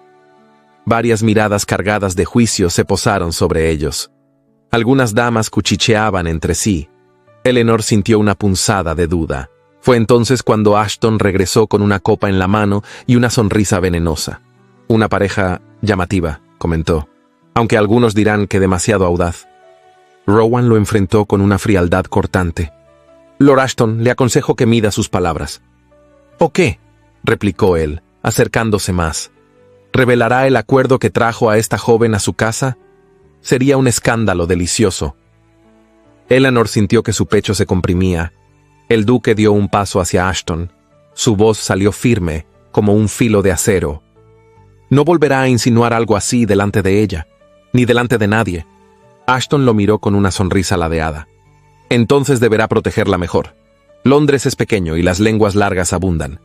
Varias miradas cargadas de juicio se posaron sobre ellos. Algunas damas cuchicheaban entre sí. Eleanor sintió una punzada de duda. Fue entonces cuando Ashton regresó con una copa en la mano y una sonrisa venenosa. «Una pareja llamativa», comentó, aunque algunos dirán que demasiado audaz. Rowan lo enfrentó con una frialdad cortante. «Lord Ashton, le aconsejo que mida sus palabras». «¿O qué?», replicó él, acercándose más. «¿Revelará el acuerdo que trajo a esta joven a su casa? Sería un escándalo delicioso». Eleanor sintió que su pecho se comprimía. El duque dio un paso hacia Ashton. Su voz salió firme, como un filo de acero. «No volverá a insinuar algo así delante de ella, ni delante de nadie». Ashton lo miró con una sonrisa ladeada. «Entonces deberá protegerla mejor. Londres es pequeño y las lenguas largas abundan».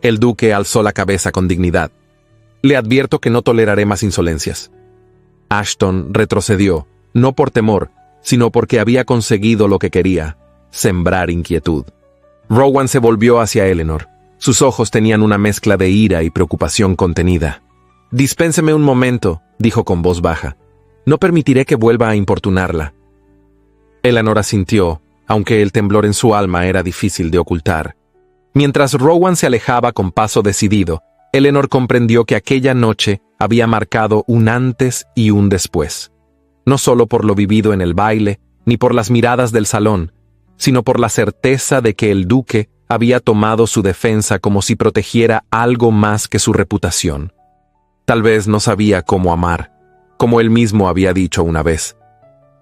El duque alzó la cabeza con dignidad. «Le advierto que no toleraré más insolencias». Ashton retrocedió, no por temor, sino porque había conseguido lo que quería: sembrar inquietud. Rowan se volvió hacia Eleanor. Sus ojos tenían una mezcla de ira y preocupación contenida. «Dispénseme un momento», dijo con voz baja. «No permitiré que vuelva a importunarla». Eleanor asintió, aunque el temblor en su alma era difícil de ocultar. Mientras Rowan se alejaba con paso decidido, Eleanor comprendió que aquella noche había marcado un antes y un después. No solo por lo vivido en el baile, ni por las miradas del salón, sino por la certeza de que el duque había tomado su defensa como si protegiera algo más que su reputación. Tal vez no sabía cómo amar, como él mismo había dicho una vez.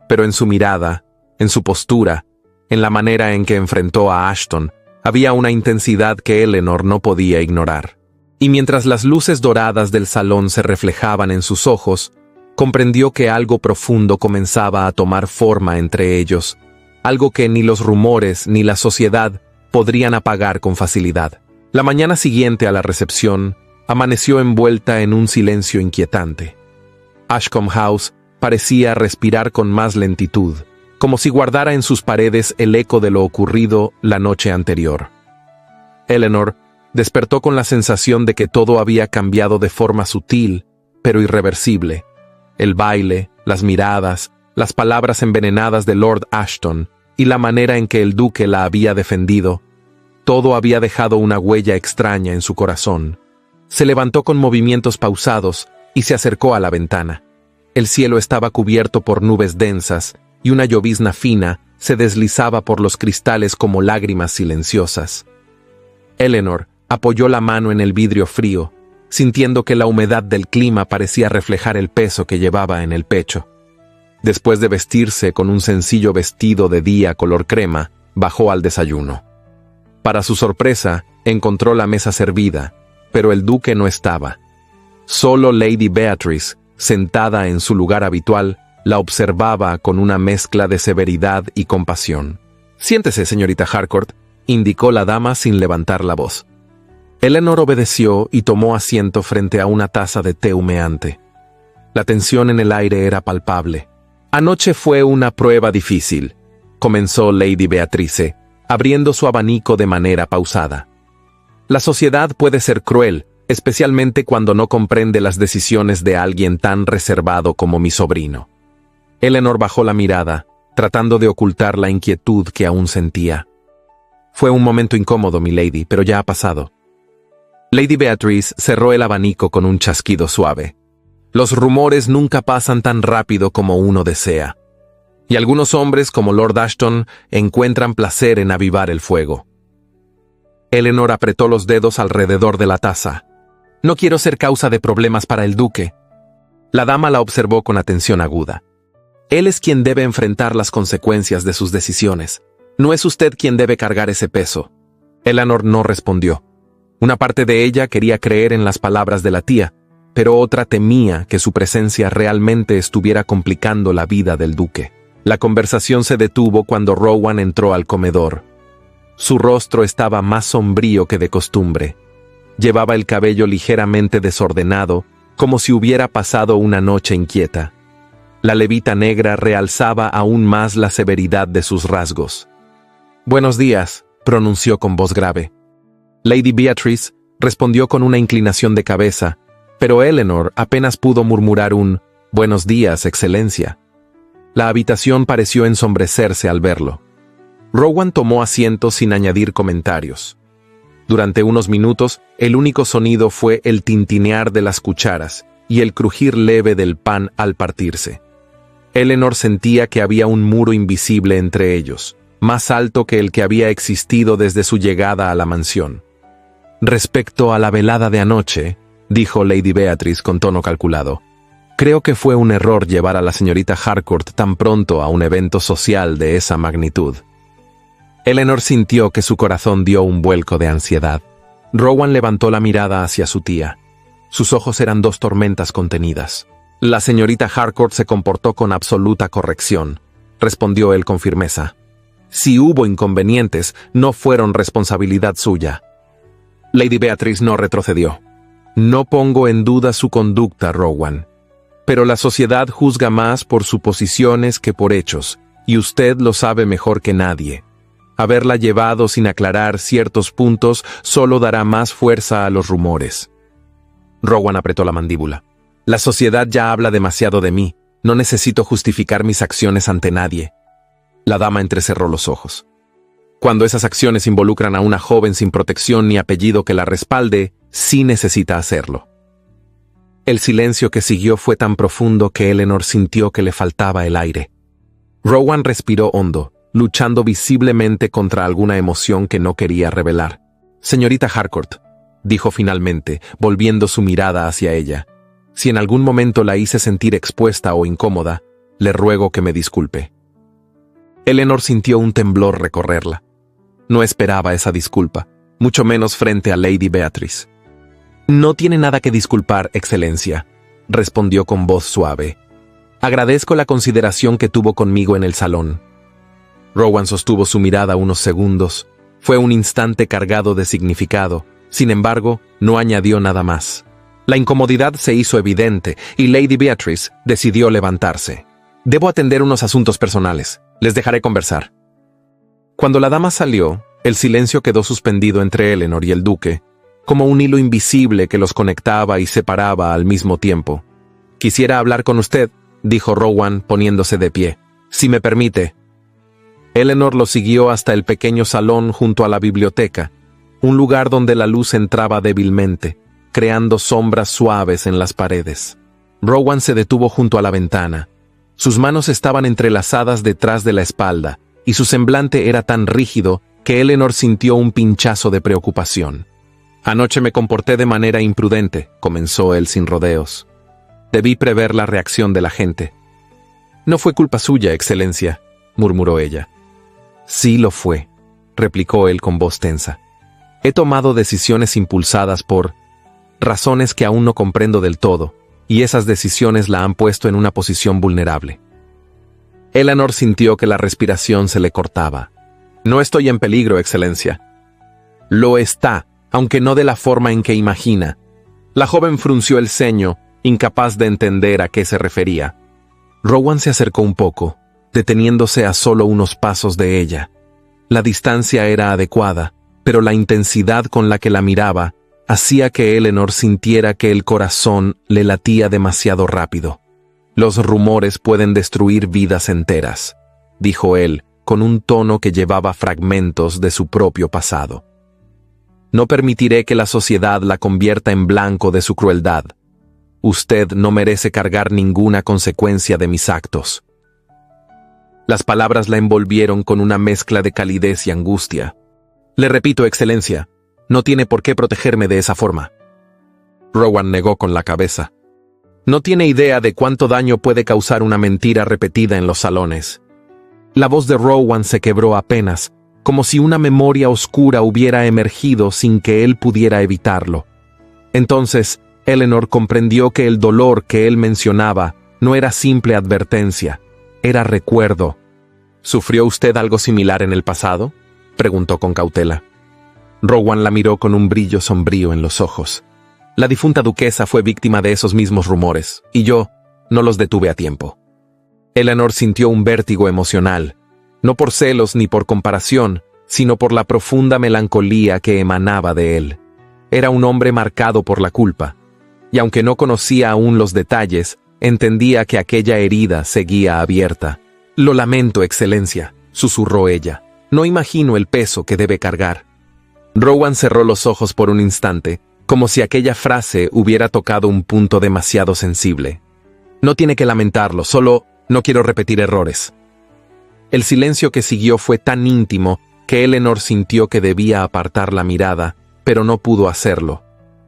Pero en su mirada, en su postura, en la manera en que enfrentó a Ashton, había una intensidad que Eleanor no podía ignorar. Y mientras las luces doradas del salón se reflejaban en sus ojos, comprendió que algo profundo comenzaba a tomar forma entre ellos, algo que ni los rumores ni la sociedad podrían apagar con facilidad. La mañana siguiente a la recepción, amaneció envuelta en un silencio inquietante. Ashcombe House parecía respirar con más lentitud, como si guardara en sus paredes el eco de lo ocurrido la noche anterior. Eleanor despertó con la sensación de que todo había cambiado de forma sutil, pero irreversible. El baile, las miradas, las palabras envenenadas de Lord Ashton y la manera en que el duque la había defendido, todo había dejado una huella extraña en su corazón. Se levantó con movimientos pausados y se acercó a la ventana. El cielo estaba cubierto por nubes densas, y una llovizna fina se deslizaba por los cristales como lágrimas silenciosas. Eleanor apoyó la mano en el vidrio frío, sintiendo que la humedad del clima parecía reflejar el peso que llevaba en el pecho. Después de vestirse con un sencillo vestido de día color crema, bajó al desayuno. Para su sorpresa, encontró la mesa servida, pero el duque no estaba. Solo Lady Beatrice, sentada en su lugar habitual, la observaba con una mezcla de severidad y compasión. «Siéntese, señorita Harcourt», indicó la dama sin levantar la voz. Eleanor obedeció y tomó asiento frente a una taza de té humeante. La tensión en el aire era palpable. «Anoche fue una prueba difícil», comenzó Lady Beatrice, abriendo su abanico de manera pausada. «La sociedad puede ser cruel, especialmente cuando no comprende las decisiones de alguien tan reservado como mi sobrino». Eleanor bajó la mirada, tratando de ocultar la inquietud que aún sentía. «Fue un momento incómodo, milady, pero ya ha pasado». Lady Beatrice cerró el abanico con un chasquido suave. «Los rumores nunca pasan tan rápido como uno desea. Y algunos hombres, como Lord Ashton, encuentran placer en avivar el fuego». Eleanor apretó los dedos alrededor de la taza. «No quiero ser causa de problemas para el duque». La dama la observó con atención aguda. «Él es quien debe enfrentar las consecuencias de sus decisiones. No es usted quien debe cargar ese peso». Eleanor no respondió. Una parte de ella quería creer en las palabras de la tía, pero otra temía que su presencia realmente estuviera complicando la vida del duque. La conversación se detuvo cuando Rowan entró al comedor. Su rostro estaba más sombrío que de costumbre. Llevaba el cabello ligeramente desordenado, como si hubiera pasado una noche inquieta. La levita negra realzaba aún más la severidad de sus rasgos. «Buenos días», pronunció con voz grave. Lady Beatrice respondió con una inclinación de cabeza, pero Eleanor apenas pudo murmurar un «Buenos días, excelencia». La habitación pareció ensombrecerse al verlo. Rowan tomó asiento sin añadir comentarios. Durante unos minutos, el único sonido fue el tintinear de las cucharas y el crujir leve del pan al partirse. Eleanor sentía que había un muro invisible entre ellos, más alto que el que había existido desde su llegada a la mansión. «Respecto a la velada de anoche», dijo Lady Beatrice con tono calculado, «creo que fue un error llevar a la señorita Harcourt tan pronto a un evento social de esa magnitud». Eleanor sintió que su corazón dio un vuelco de ansiedad. Rowan levantó la mirada hacia su tía. Sus ojos eran dos tormentas contenidas. «La señorita Harcourt se comportó con absoluta corrección», respondió él con firmeza. «Si hubo inconvenientes, no fueron responsabilidad suya». Lady Beatrice no retrocedió. «No pongo en duda su conducta, Rowan. Pero la sociedad juzga más por suposiciones que por hechos, y usted lo sabe mejor que nadie. Haberla llevado sin aclarar ciertos puntos solo dará más fuerza a los rumores». Rowan apretó la mandíbula. «La sociedad ya habla demasiado de mí. No necesito justificar mis acciones ante nadie». La dama entrecerró los ojos. «Cuando esas acciones involucran a una joven sin protección ni apellido que la respalde, sí necesita hacerlo». El silencio que siguió fue tan profundo que Eleanor sintió que le faltaba el aire. Rowan respiró hondo, luchando visiblemente contra alguna emoción que no quería revelar. «Señorita Harcourt», dijo finalmente, volviendo su mirada hacia ella, «si en algún momento la hice sentir expuesta o incómoda, le ruego que me disculpe». Eleanor sintió un temblor recorrerla. No esperaba esa disculpa, mucho menos frente a Lady Beatrice. «No tiene nada que disculpar, excelencia», respondió con voz suave. «Agradezco la consideración que tuvo conmigo en el salón». Rowan sostuvo su mirada unos segundos. Fue un instante cargado de significado. Sin embargo, no añadió nada más. La incomodidad se hizo evidente y Lady Beatrice decidió levantarse. «Debo atender unos asuntos personales. Les dejaré conversar». Cuando la dama salió, el silencio quedó suspendido entre Eleanor y el duque, como un hilo invisible que los conectaba y separaba al mismo tiempo. «Quisiera hablar con usted», dijo Rowan poniéndose de pie. «Si me permite». Eleanor lo siguió hasta el pequeño salón junto a la biblioteca, un lugar donde la luz entraba débilmente, creando sombras suaves en las paredes. Rowan se detuvo junto a la ventana. Sus manos estaban entrelazadas detrás de la espalda, y su semblante era tan rígido que Eleanor sintió un pinchazo de preocupación. «Anoche me comporté de manera imprudente», comenzó él sin rodeos. «Debí prever la reacción de la gente». «No fue culpa suya, Excelencia», murmuró ella. «Sí lo fue», replicó él con voz tensa. «He tomado decisiones impulsadas por razones que aún no comprendo del todo, y esas decisiones la han puesto en una posición vulnerable». Eleanor sintió que la respiración se le cortaba. «No estoy en peligro, Excelencia». «Lo está, aunque no de la forma en que imagina». La joven frunció el ceño, incapaz de entender a qué se refería. Rowan se acercó un poco, deteniéndose a solo unos pasos de ella. La distancia era adecuada, pero la intensidad con la que la miraba hacía que Eleanor sintiera que el corazón le latía demasiado rápido. «Los rumores pueden destruir vidas enteras», dijo él, con un tono que llevaba fragmentos de su propio pasado. «No permitiré que la sociedad la convierta en blanco de su crueldad. Usted no merece cargar ninguna consecuencia de mis actos». Las palabras la envolvieron con una mezcla de calidez y angustia. «Le repito, Excelencia, no tiene por qué protegerme de esa forma». Rowan negó con la cabeza. «No tiene idea de cuánto daño puede causar una mentira repetida en los salones». La voz de Rowan se quebró apenas, como si una memoria oscura hubiera emergido sin que él pudiera evitarlo. Entonces, Eleanor comprendió que el dolor que él mencionaba no era simple advertencia, era recuerdo. «¿Sufrió usted algo similar en el pasado?», preguntó con cautela. Rowan la miró con un brillo sombrío en los ojos. «La difunta duquesa fue víctima de esos mismos rumores, y yo no los detuve a tiempo». Eleanor sintió un vértigo emocional, no por celos ni por comparación, sino por la profunda melancolía que emanaba de él. Era un hombre marcado por la culpa, y aunque no conocía aún los detalles, entendía que aquella herida seguía abierta. «Lo lamento, Excelencia», susurró ella. «No imagino el peso que debe cargar». Rowan cerró los ojos por un instante, como si aquella frase hubiera tocado un punto demasiado sensible. «No tiene que lamentarlo, solo no quiero repetir errores». El silencio que siguió fue tan íntimo que Eleanor sintió que debía apartar la mirada, pero no pudo hacerlo.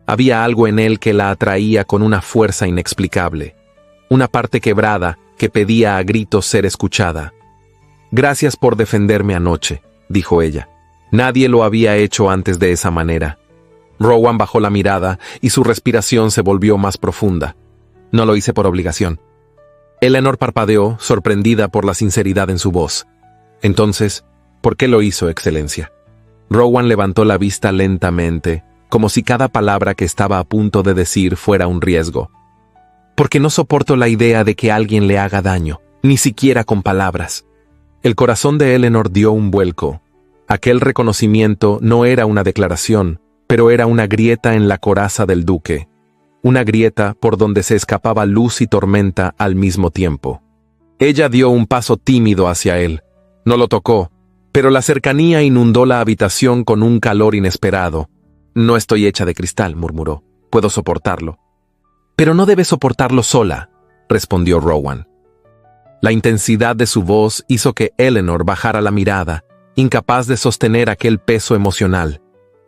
Había algo en él que la atraía con una fuerza inexplicable. Una parte quebrada que pedía a gritos ser escuchada. «Gracias por defenderme anoche», dijo ella. Nadie lo había hecho antes de esa manera. Rowan bajó la mirada y su respiración se volvió más profunda. «No lo hice por obligación». Eleanor parpadeó, sorprendida por la sinceridad en su voz. «Entonces, ¿por qué lo hizo, Excelencia?». Rowan levantó la vista lentamente, como si cada palabra que estaba a punto de decir fuera un riesgo. «Porque no soporto la idea de que alguien le haga daño, ni siquiera con palabras». El corazón de Eleanor dio un vuelco. Aquel reconocimiento no era una declaración, pero era una grieta en la coraza del duque. Una grieta por donde se escapaba luz y tormenta al mismo tiempo. Ella dio un paso tímido hacia él. No lo tocó, pero la cercanía inundó la habitación con un calor inesperado. «No estoy hecha de cristal», murmuró. «Puedo soportarlo». «Pero no debe soportarlo sola», respondió Rowan. La intensidad de su voz hizo que Eleanor bajara la mirada, incapaz de sostener aquel peso emocional.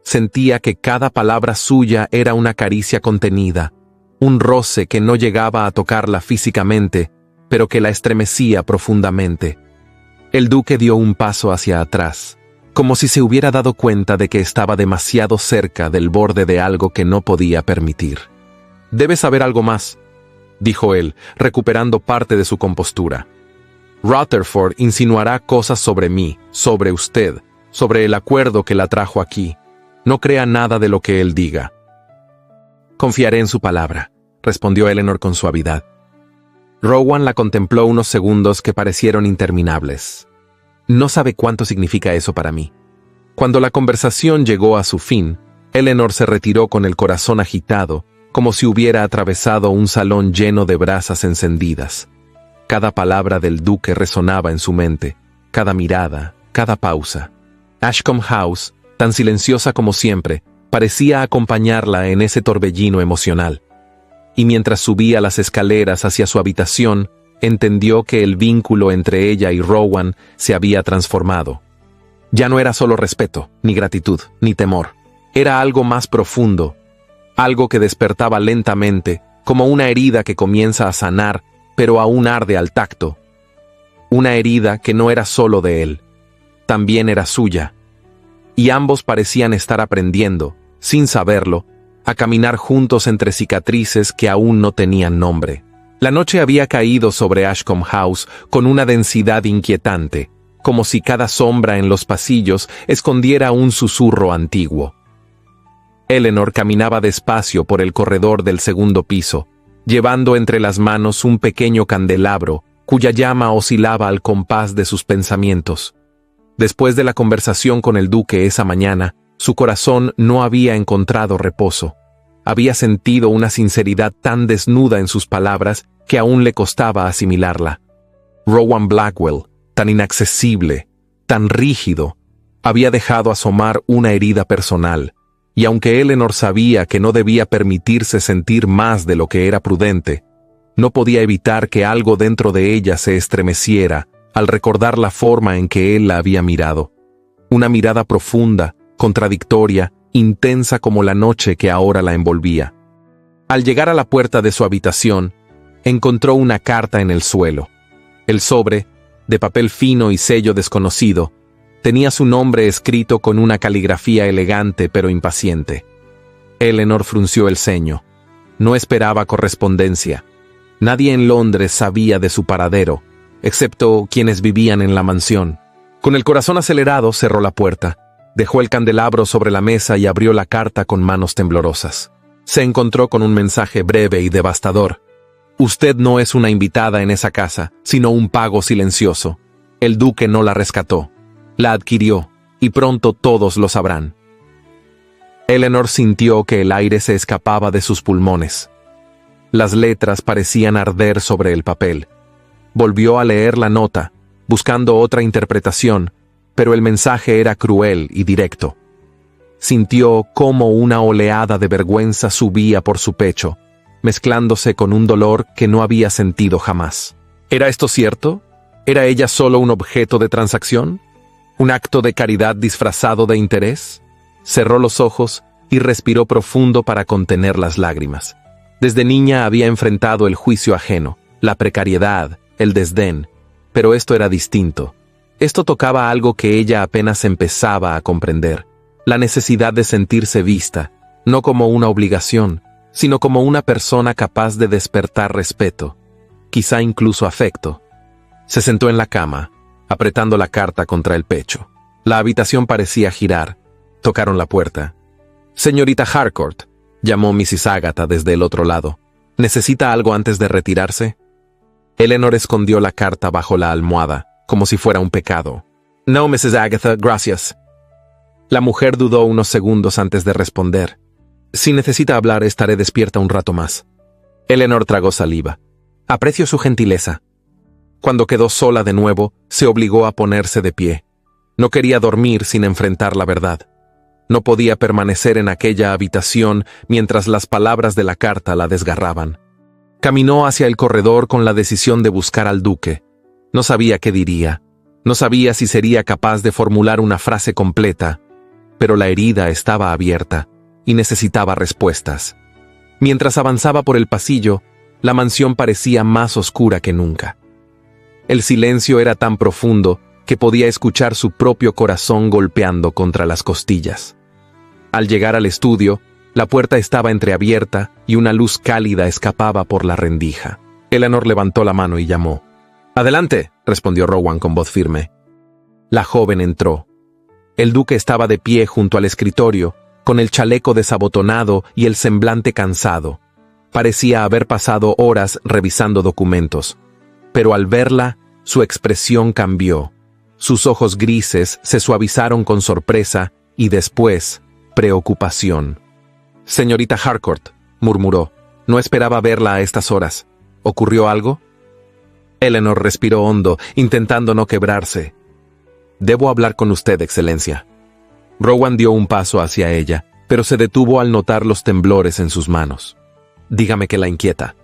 Sentía que cada palabra suya era una caricia contenida, un roce que no llegaba a tocarla físicamente, pero que la estremecía profundamente. El duque dio un paso hacia atrás, como si se hubiera dado cuenta de que estaba demasiado cerca del borde de algo que no podía permitir. «Debe saber algo más», dijo él, recuperando parte de su compostura. «Rutherford insinuará cosas sobre mí, sobre usted, sobre el acuerdo que la trajo aquí. No crea nada de lo que él diga». «Confiaré en su palabra», respondió Eleanor con suavidad. Rowan la contempló unos segundos que parecieron interminables. «No sabe cuánto significa eso para mí». Cuando la conversación llegó a su fin, Eleanor se retiró con el corazón agitado, como si hubiera atravesado un salón lleno de brasas encendidas. Cada palabra del duque resonaba en su mente, cada mirada, cada pausa. Ashcombe House, tan silenciosa como siempre, parecía acompañarla en ese torbellino emocional. y mientras subía las escaleras hacia su habitación, entendió que el vínculo entre ella y Rowan se había transformado. Ya no era solo respeto, ni gratitud, ni temor. Era algo más profundo, algo que despertaba lentamente, como una herida que comienza a sanar, pero aún arde al tacto. Una herida que no era solo de él, también era suya. Y ambos parecían estar aprendiendo, sin saberlo, a caminar juntos entre cicatrices que aún no tenían nombre. La noche había caído sobre Ashcombe House con una densidad inquietante, como si cada sombra en los pasillos escondiera un susurro antiguo. Eleanor caminaba despacio por el corredor del segundo piso, llevando entre las manos un pequeño candelabro, cuya llama oscilaba al compás de sus pensamientos. Después de la conversación con el duque esa mañana, su corazón no había encontrado reposo. Había sentido una sinceridad tan desnuda en sus palabras que aún le costaba asimilarla. Rowan Blackwell, tan inaccesible, tan rígido, había dejado asomar una herida personal, y aunque Eleanor sabía que no debía permitirse sentir más de lo que era prudente, no podía evitar que algo dentro de ella se estremeciera al recordar la forma en que él la había mirado. Una mirada profunda, contradictoria, intensa como la noche que ahora la envolvía. Al llegar a la puerta de su habitación, encontró una carta en el suelo. El sobre, de papel fino y sello desconocido, tenía su nombre escrito con una caligrafía elegante pero impaciente. Eleanor frunció el ceño. No esperaba correspondencia. Nadie en Londres sabía de su paradero, excepto quienes vivían en la mansión. Con el corazón acelerado cerró la puerta, dejó el candelabro sobre la mesa y abrió la carta con manos temblorosas. Se encontró con un mensaje breve y devastador. Usted no es una invitada en esa casa, sino un pago silencioso. El duque no la rescató. La adquirió, y pronto todos lo sabrán. Eleanor sintió que el aire se escapaba de sus pulmones. Las letras parecían arder sobre el papel. Volvió a leer la nota, buscando otra interpretación, pero el mensaje era cruel y directo. Sintió cómo una oleada de vergüenza subía por su pecho, mezclándose con un dolor que no había sentido jamás. ¿Era esto cierto? ¿Era ella solo un objeto de transacción? ¿Un acto de caridad disfrazado de interés? Cerró los ojos y respiró profundo para contener las lágrimas. Desde niña había enfrentado el juicio ajeno, la precariedad, el desdén, pero esto era distinto. Esto tocaba algo que ella apenas empezaba a comprender, la necesidad de sentirse vista, no como una obligación, sino como una persona capaz de despertar respeto, quizá incluso afecto. Se sentó en la cama, apretando la carta contra el pecho. La habitación parecía girar. Tocaron la puerta. «Señorita Harcourt», llamó Mrs. Agatha desde el otro lado. «¿Necesita algo antes de retirarse?» Eleanor escondió la carta bajo la almohada, como si fuera un pecado. «No, Mrs. Agatha, gracias». La mujer dudó unos segundos antes de responder. «Si necesita hablar, estaré despierta un rato más». Eleanor tragó saliva. «Aprecio su gentileza». Cuando quedó sola de nuevo, se obligó a ponerse de pie. No quería dormir sin enfrentar la verdad. No podía permanecer en aquella habitación mientras las palabras de la carta la desgarraban. Caminó hacia el corredor con la decisión de buscar al duque. No sabía qué diría. No sabía si sería capaz de formular una frase completa, pero la herida estaba abierta y necesitaba respuestas. Mientras avanzaba por el pasillo, la mansión parecía más oscura que nunca. El silencio era tan profundo que podía escuchar su propio corazón golpeando contra las costillas. Al llegar al estudio, la puerta estaba entreabierta y una luz cálida escapaba por la rendija. Eleanor levantó la mano y llamó. «Adelante», respondió Rowan con voz firme. La joven entró. El duque estaba de pie junto al escritorio, con el chaleco desabotonado y el semblante cansado. Parecía haber pasado horas revisando documentos. Pero al verla, su expresión cambió. Sus ojos grises se suavizaron con sorpresa y después, preocupación. «Señorita Harcourt», murmuró, «no esperaba verla a estas horas. ¿Ocurrió algo?» Eleanor respiró hondo, intentando no quebrarse. «Debo hablar con usted, Excelencia». Rowan dio un paso hacia ella, pero se detuvo al notar los temblores en sus manos. dígame qué la inquieta.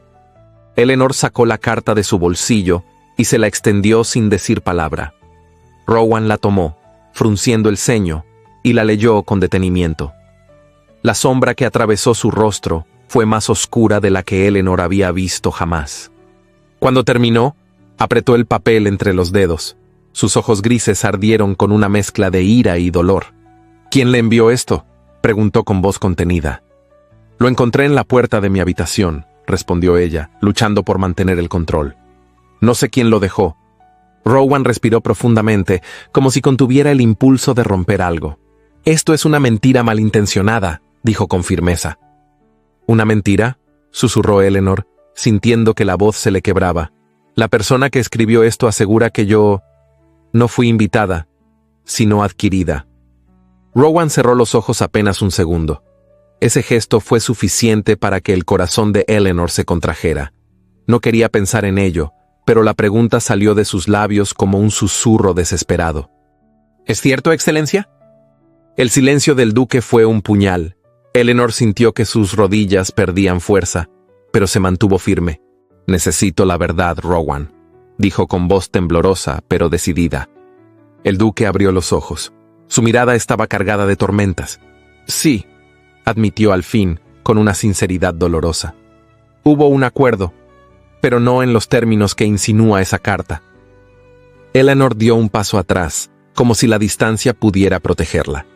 Eleanor sacó la carta de su bolsillo y se la extendió sin decir palabra. Rowan la tomó, frunciendo el ceño, y la leyó con detenimiento. La sombra que atravesó su rostro fue más oscura de la que Eleanor había visto jamás. Cuando terminó, apretó el papel entre los dedos. Sus ojos grises ardieron con una mezcla de ira y dolor. «¿Quién le envió esto?», preguntó con voz contenida. «Lo encontré en la puerta de mi habitación», respondió ella, luchando por mantener el control. «No sé quién lo dejó». Rowan respiró profundamente, como si contuviera el impulso de romper algo. «Esto es una mentira malintencionada», dijo con firmeza. «¿Una mentira?», susurró Eleanor, sintiendo que la voz se le quebraba. «La persona que escribió esto asegura que yo no fui invitada, sino adquirida». Rowan cerró los ojos apenas un segundo. Ese gesto fue suficiente para que el corazón de Eleanor se contrajera. No quería pensar en ello, pero la pregunta salió de sus labios como un susurro desesperado. «¿Es cierto, Excelencia?». El silencio del duque fue un puñal. Eleanor sintió que sus rodillas perdían fuerza, pero se mantuvo firme. «Necesito la verdad, Rowan», dijo con voz temblorosa, pero decidida. El duque abrió los ojos. Su mirada estaba cargada de tormentas. «Sí», admitió al fin, con una sinceridad dolorosa. «Hubo un acuerdo, pero no en los términos que insinúa esa carta». Eleanor dio un paso atrás, como si la distancia pudiera protegerla.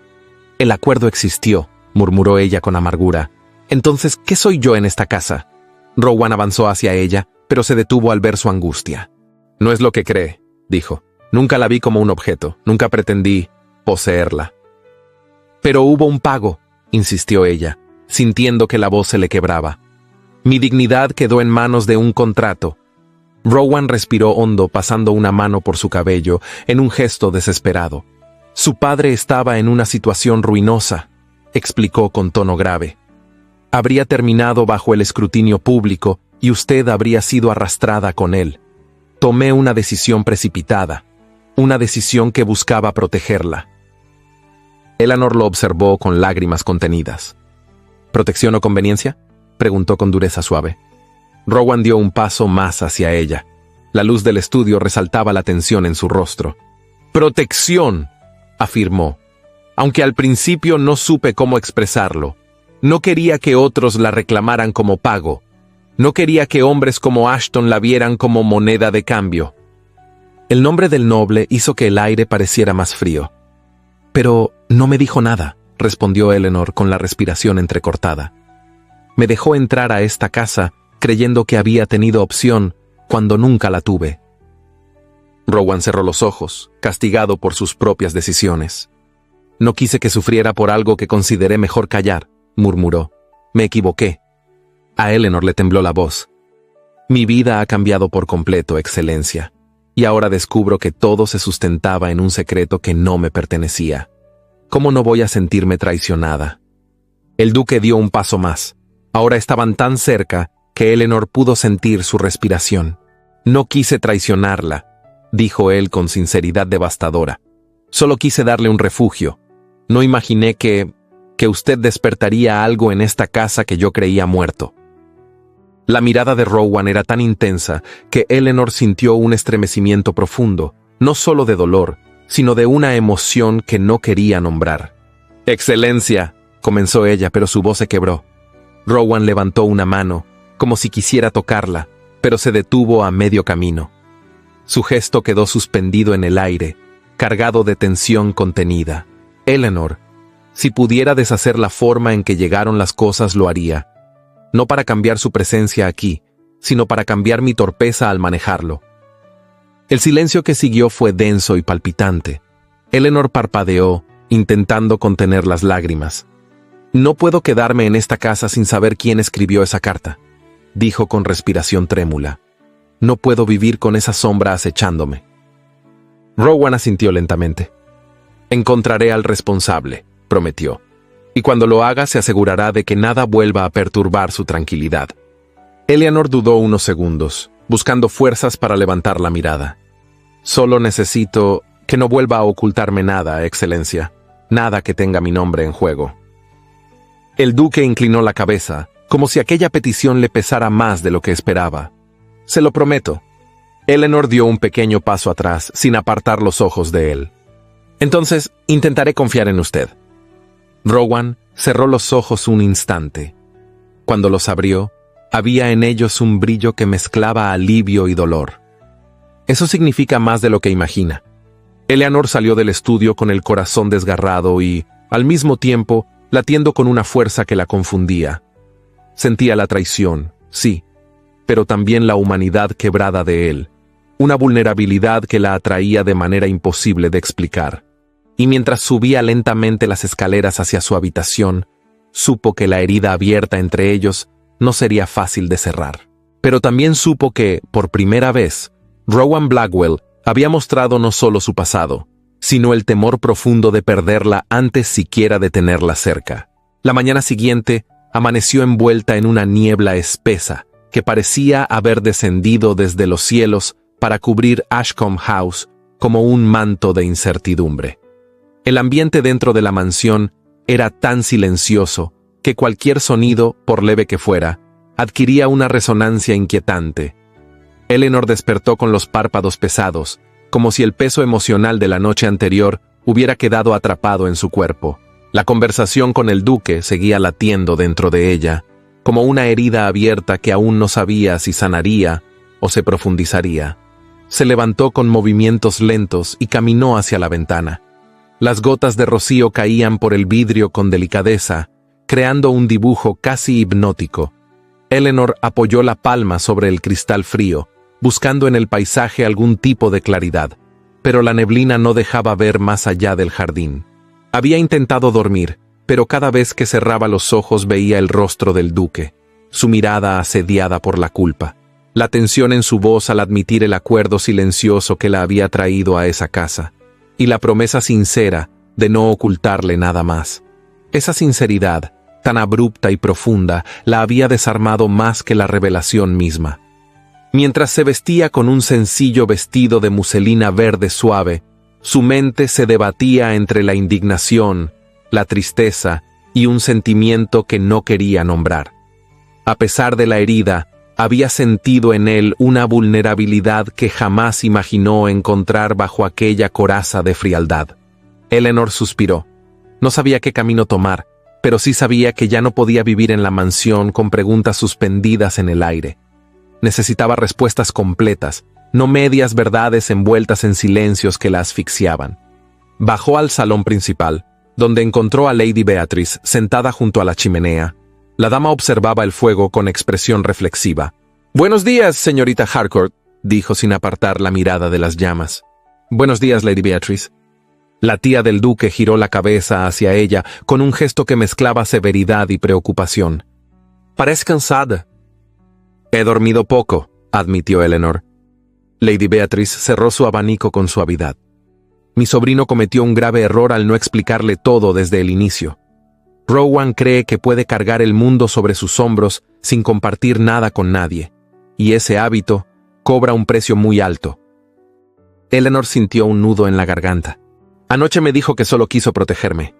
«El acuerdo existió», murmuró ella con amargura. «Entonces, ¿qué soy yo en esta casa?». Rowan avanzó hacia ella, pero se detuvo al ver su angustia. «No es lo que cree», dijo. «Nunca la vi como un objeto, nunca pretendí poseerla». «Pero hubo un pago», insistió ella, sintiendo que la voz se le quebraba. «Mi dignidad quedó en manos de un contrato». Rowan respiró hondo, pasando una mano por su cabello, en un gesto desesperado. «Su padre estaba en una situación ruinosa», explicó con tono grave. «Habría terminado bajo el escrutinio público y usted habría sido arrastrada con él. Tomé una decisión precipitada, una decisión que buscaba protegerla». Eleanor lo observó con lágrimas contenidas. «¿Protección o conveniencia?», preguntó con dureza suave. Rowan dio un paso más hacia ella. La luz del estudio resaltaba la tensión en su rostro. «Protección», afirmó, aunque al principio no supe cómo expresarlo. No quería que otros la reclamaran como pago. No quería que hombres como Ashton la vieran como moneda de cambio. El nombre del noble hizo que el aire pareciera más frío. «Pero no me dijo nada», respondió Eleanor con la respiración entrecortada. «Me dejó entrar a esta casa creyendo que había tenido opción cuando nunca la tuve». Rowan cerró los ojos, castigado por sus propias decisiones. «No quise que sufriera por algo que consideré mejor callar», murmuró. «Me equivoqué». A Eleanor le tembló la voz. «Mi vida ha cambiado por completo, Excelencia, y ahora descubro que todo se sustentaba en un secreto que no me pertenecía. ¿Cómo no voy a sentirme traicionada?». El duque dio un paso más. Ahora estaban tan cerca que Eleanor pudo sentir su respiración. «No quise traicionarla», dijo él con sinceridad devastadora. «Solo quise darle un refugio. No imaginé que usted despertaría algo en esta casa que yo creía muerto». La mirada de Rowan era tan intensa que Eleanor sintió un estremecimiento profundo, no solo de dolor, sino de una emoción que no quería nombrar. «Excelencia», comenzó ella, pero su voz se quebró. Rowan levantó una mano, como si quisiera tocarla, pero se detuvo a medio camino. Su gesto quedó suspendido en el aire, cargado de tensión contenida. Eleanor, si pudiera deshacer la forma en que llegaron las cosas, lo haría. No para cambiar su presencia aquí, sino para cambiar mi torpeza al manejarlo. El silencio que siguió fue denso y palpitante. Eleanor parpadeó, intentando contener las lágrimas. «No puedo quedarme en esta casa sin saber quién escribió esa carta», dijo con respiración trémula. «No puedo vivir con esa sombra acechándome». Rowan asintió lentamente. «Encontraré al responsable», prometió, «y cuando lo haga se asegurará de que nada vuelva a perturbar su tranquilidad». Eleanor dudó unos segundos, buscando fuerzas para levantar la mirada. «Solo necesito que no vuelva a ocultarme nada, Excelencia. Nada que tenga mi nombre en juego». El duque inclinó la cabeza, como si aquella petición le pesara más de lo que esperaba. «Se lo prometo». Eleanor dio un pequeño paso atrás, sin apartar los ojos de él. «Entonces, intentaré confiar en usted». Rowan cerró los ojos un instante. Cuando los abrió, había en ellos un brillo que mezclaba alivio y dolor. Eso significa más de lo que imagina. Eleanor salió del estudio con el corazón desgarrado y, al mismo tiempo, latiendo con una fuerza que la confundía. Sentía la traición, sí, pero también la humanidad quebrada de él, una vulnerabilidad que la atraía de manera imposible de explicar. Y mientras subía lentamente las escaleras hacia su habitación, supo que la herida abierta entre ellos no sería fácil de cerrar. Pero también supo que, por primera vez, Rowan Blackwell había mostrado no solo su pasado, sino el temor profundo de perderla antes siquiera de tenerla cerca. La mañana siguiente, amaneció envuelta en una niebla espesa que parecía haber descendido desde los cielos para cubrir Ashcombe House como un manto de incertidumbre. El ambiente dentro de la mansión era tan silencioso que cualquier sonido, por leve que fuera, adquiría una resonancia inquietante. Eleanor despertó con los párpados pesados, como si el peso emocional de la noche anterior hubiera quedado atrapado en su cuerpo. La conversación con el duque seguía latiendo dentro de ella, como una herida abierta que aún no sabía si sanaría o se profundizaría. Se levantó con movimientos lentos y caminó hacia la ventana. Las gotas de rocío caían por el vidrio con delicadeza, creando un dibujo casi hipnótico. Eleanor apoyó la palma sobre el cristal frío, buscando en el paisaje algún tipo de claridad, pero la neblina no dejaba ver más allá del jardín. Había intentado dormir, pero cada vez que cerraba los ojos veía el rostro del duque, su mirada asediada por la culpa, la tensión en su voz al admitir el acuerdo silencioso que la había traído a esa casa, y la promesa sincera de no ocultarle nada más. Esa sinceridad, tan abrupta y profunda, la había desarmado más que la revelación misma. Mientras se vestía con un sencillo vestido de muselina verde suave, su mente se debatía entre la indignación, la tristeza y un sentimiento que no quería nombrar. A pesar de la herida, había sentido en él una vulnerabilidad que jamás imaginó encontrar bajo aquella coraza de frialdad. Eleanor suspiró. No sabía qué camino tomar, pero sí sabía que ya no podía vivir en la mansión con preguntas suspendidas en el aire. Necesitaba respuestas completas, no medias verdades envueltas en silencios que la asfixiaban. Bajó al salón principal, donde encontró a Lady Beatrice sentada junto a la chimenea. La dama observaba el fuego con expresión reflexiva. «Buenos días, señorita Harcourt», dijo sin apartar la mirada de las llamas. «Buenos días, Lady Beatrice». La tía del duque giró la cabeza hacia ella con un gesto que mezclaba severidad y preocupación. «Parece cansada». «He dormido poco», admitió Eleanor. Lady Beatrice cerró su abanico con suavidad. «Mi sobrino cometió un grave error al no explicarle todo desde el inicio. Rowan cree que puede cargar el mundo sobre sus hombros sin compartir nada con nadie, y ese hábito cobra un precio muy alto». Eleanor sintió un nudo en la garganta. «Anoche me dijo que solo quiso protegerme».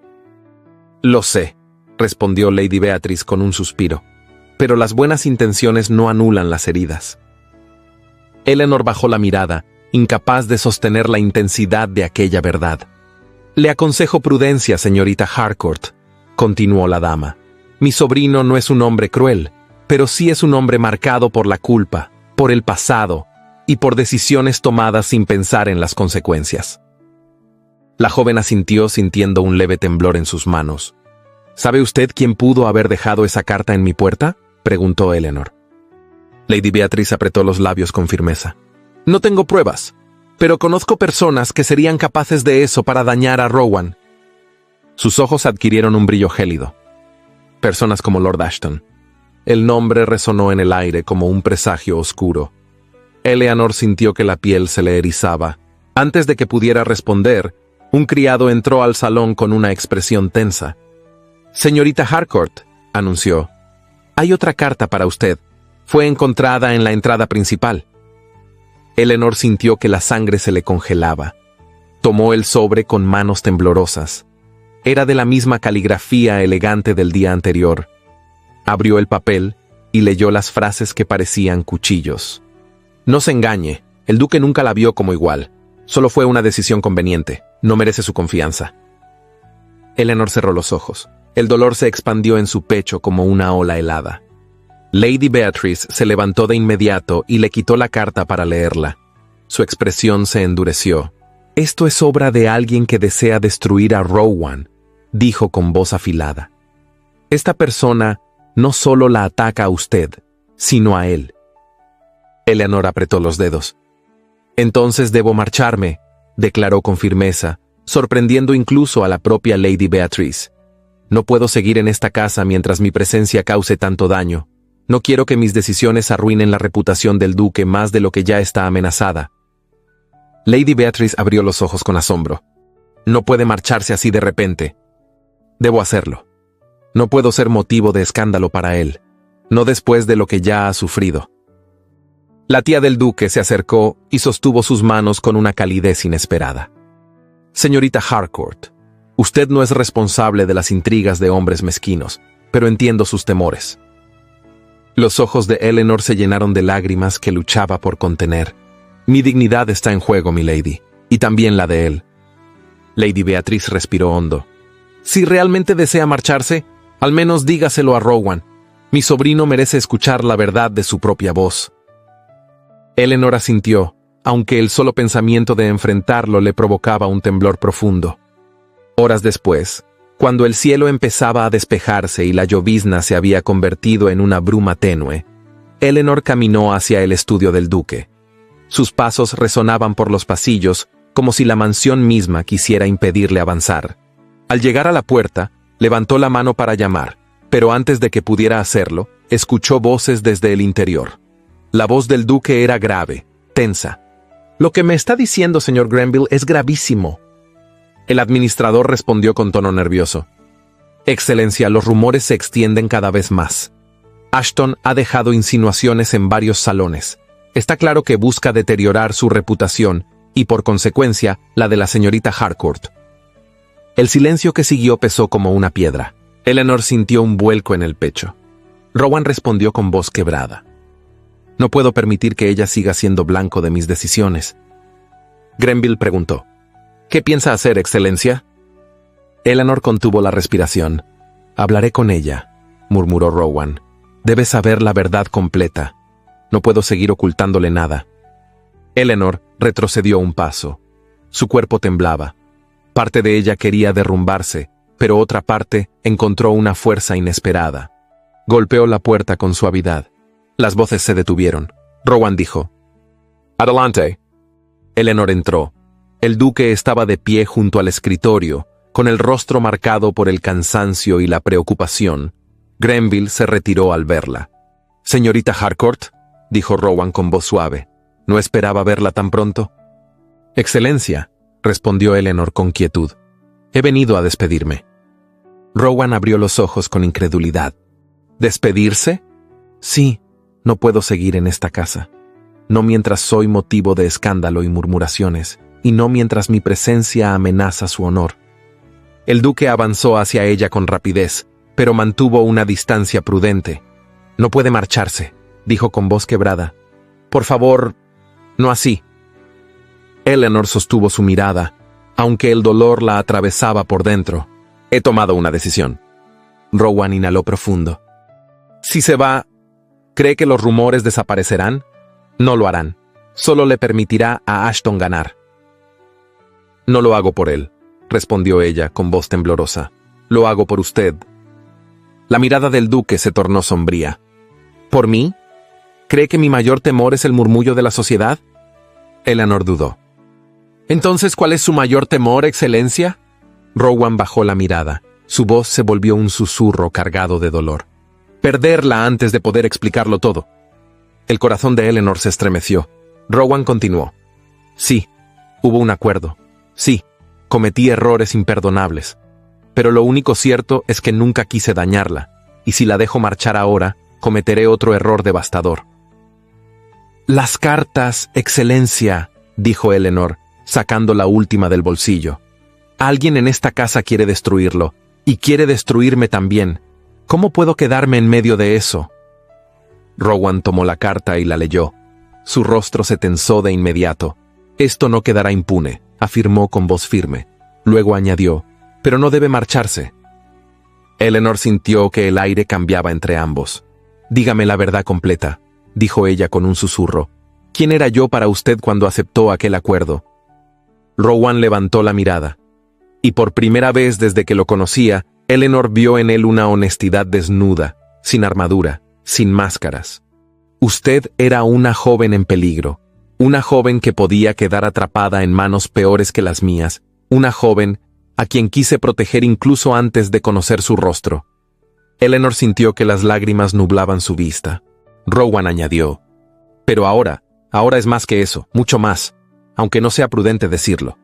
«Lo sé», respondió Lady Beatrice con un suspiro, «pero las buenas intenciones no anulan las heridas». Eleanor bajó la mirada, incapaz de sostener la intensidad de aquella verdad. «Le aconsejo prudencia, señorita Harcourt», continuó la dama. «Mi sobrino no es un hombre cruel, pero sí es un hombre marcado por la culpa, por el pasado y por decisiones tomadas sin pensar en las consecuencias». La joven asintió sintiendo un leve temblor en sus manos. «¿Sabe usted quién pudo haber dejado esa carta en mi puerta?», preguntó Eleanor. Lady Beatrice apretó los labios con firmeza. «No tengo pruebas, pero conozco personas que serían capaces de eso para dañar a Rowan». Sus ojos adquirieron un brillo gélido. «Personas como Lord Ashton». El nombre resonó en el aire como un presagio oscuro. Eleanor sintió que la piel se le erizaba. Antes de que pudiera responder, un criado entró al salón con una expresión tensa. «Señorita Harcourt», anunció, «hay otra carta para usted. Fue encontrada en la entrada principal». Eleanor sintió que la sangre se le congelaba. Tomó el sobre con manos temblorosas. Era de la misma caligrafía elegante del día anterior. Abrió el papel y leyó las frases que parecían cuchillos. No se engañe, el duque nunca la vio como igual. Solo fue una decisión conveniente. No merece su confianza. Eleanor cerró los ojos. El dolor se expandió en su pecho como una ola helada. Lady Beatrice se levantó de inmediato y le quitó la carta para leerla. Su expresión se endureció. «Esto es obra de alguien que desea destruir a Rowan», dijo con voz afilada. «Esta persona no solo la ataca a usted, sino a él». Eleanor apretó los dedos. «Entonces debo marcharme», declaró con firmeza, sorprendiendo incluso a la propia Lady Beatrice. «No puedo seguir en esta casa mientras mi presencia cause tanto daño. No quiero que mis decisiones arruinen la reputación del duque más de lo que ya está amenazada». Lady Beatrice abrió los ojos con asombro. «No puede marcharse así de repente. Debo hacerlo. No puedo ser motivo de escándalo para él, no después de lo que ya ha sufrido». La tía del duque se acercó y sostuvo sus manos con una calidez inesperada. «Señorita Harcourt, usted no es responsable de las intrigas de hombres mezquinos, pero entiendo sus temores». Los ojos de Eleanor se llenaron de lágrimas que luchaba por contener. «Mi dignidad está en juego, milady, y también la de él». Lady Beatrice respiró hondo. «Si realmente desea marcharse, al menos dígaselo a Rowan. Mi sobrino merece escuchar la verdad de su propia voz». Eleanor asintió, aunque el solo pensamiento de enfrentarlo le provocaba un temblor profundo. Horas después, cuando el cielo empezaba a despejarse y la llovizna se había convertido en una bruma tenue, Eleanor caminó hacia el estudio del duque. Sus pasos resonaban por los pasillos como si la mansión misma quisiera impedirle avanzar. Al llegar a la puerta, levantó la mano para llamar, pero antes de que pudiera hacerlo, escuchó voces desde el interior. La voz del duque era grave, tensa. «Lo que me está diciendo, señor Grenville, es gravísimo». El administrador respondió con tono nervioso. «Excelencia, los rumores se extienden cada vez más. Ashton ha dejado insinuaciones en varios salones. Está claro que busca deteriorar su reputación y, por consecuencia, la de la señorita Harcourt». El silencio que siguió pesó como una piedra. Eleanor sintió un vuelco en el pecho. Rowan respondió con voz quebrada. «No puedo permitir que ella siga siendo blanco de mis decisiones». Grenville preguntó. «¿Qué piensa hacer, excelencia?» Eleanor contuvo la respiración. «Hablaré con ella», murmuró Rowan. «Debe saber la verdad completa. No puedo seguir ocultándole nada». Eleanor retrocedió un paso. Su cuerpo temblaba. Parte de ella quería derrumbarse, pero otra parte encontró una fuerza inesperada. Golpeó la puerta con suavidad. Las voces se detuvieron. Rowan dijo: «Adelante». Eleanor entró. El duque estaba de pie junto al escritorio, con el rostro marcado por el cansancio y la preocupación. Grenville se retiró al verla. «Señorita Harcourt», dijo Rowan con voz suave, «¿no esperaba verla tan pronto?» «Excelencia», respondió Eleanor con quietud. «He venido a despedirme». Rowan abrió los ojos con incredulidad. «¿Despedirse?» «Sí, no puedo seguir en esta casa. No mientras soy motivo de escándalo y murmuraciones, y no mientras mi presencia amenaza su honor». El duque avanzó hacia ella con rapidez, pero mantuvo una distancia prudente. «No puede marcharse», dijo con voz quebrada. «Por favor, no así». Eleanor sostuvo su mirada, aunque el dolor la atravesaba por dentro. «He tomado una decisión». Rowan inhaló profundo. «Si se va, ¿cree que los rumores desaparecerán? No lo harán. Solo le permitirá a Ashton ganar». «No lo hago por él», respondió ella con voz temblorosa. «Lo hago por usted». La mirada del duque se tornó sombría. «¿Por mí? ¿Cree que mi mayor temor es el murmullo de la sociedad?» Eleanor dudó. «Entonces, ¿cuál es su mayor temor, excelencia?» Rowan bajó la mirada. Su voz se volvió un susurro cargado de dolor. «Perderla antes de poder explicarlo todo». El corazón de Eleanor se estremeció. Rowan continuó. «Sí, hubo un acuerdo. Sí, cometí errores imperdonables. Pero lo único cierto es que nunca quise dañarla, y si la dejo marchar ahora, cometeré otro error devastador». «Las cartas, excelencia», dijo Eleanor, sacando la última del bolsillo. «Alguien en esta casa quiere destruirlo, y quiere destruirme también. ¿Cómo puedo quedarme en medio de eso? Rowan tomó la carta y la leyó. Su rostro se tensó de inmediato. Esto no quedará impune, afirmó con voz firme. Luego añadió, pero no debe marcharse. Eleanor sintió que el aire cambiaba entre ambos. Dígame la verdad completa, dijo ella con un susurro. ¿Quién era yo para usted cuando aceptó aquel acuerdo? Rowan levantó la mirada. Y por primera vez desde que lo conocía, Eleanor vio en él una honestidad desnuda, sin armadura, sin máscaras. Usted era una joven en peligro, una joven que podía quedar atrapada en manos peores que las mías, una joven a quien quise proteger incluso antes de conocer su rostro. Eleanor sintió que las lágrimas nublaban su vista. Rowan añadió, pero ahora es más que eso, mucho más, aunque no sea prudente decirlo.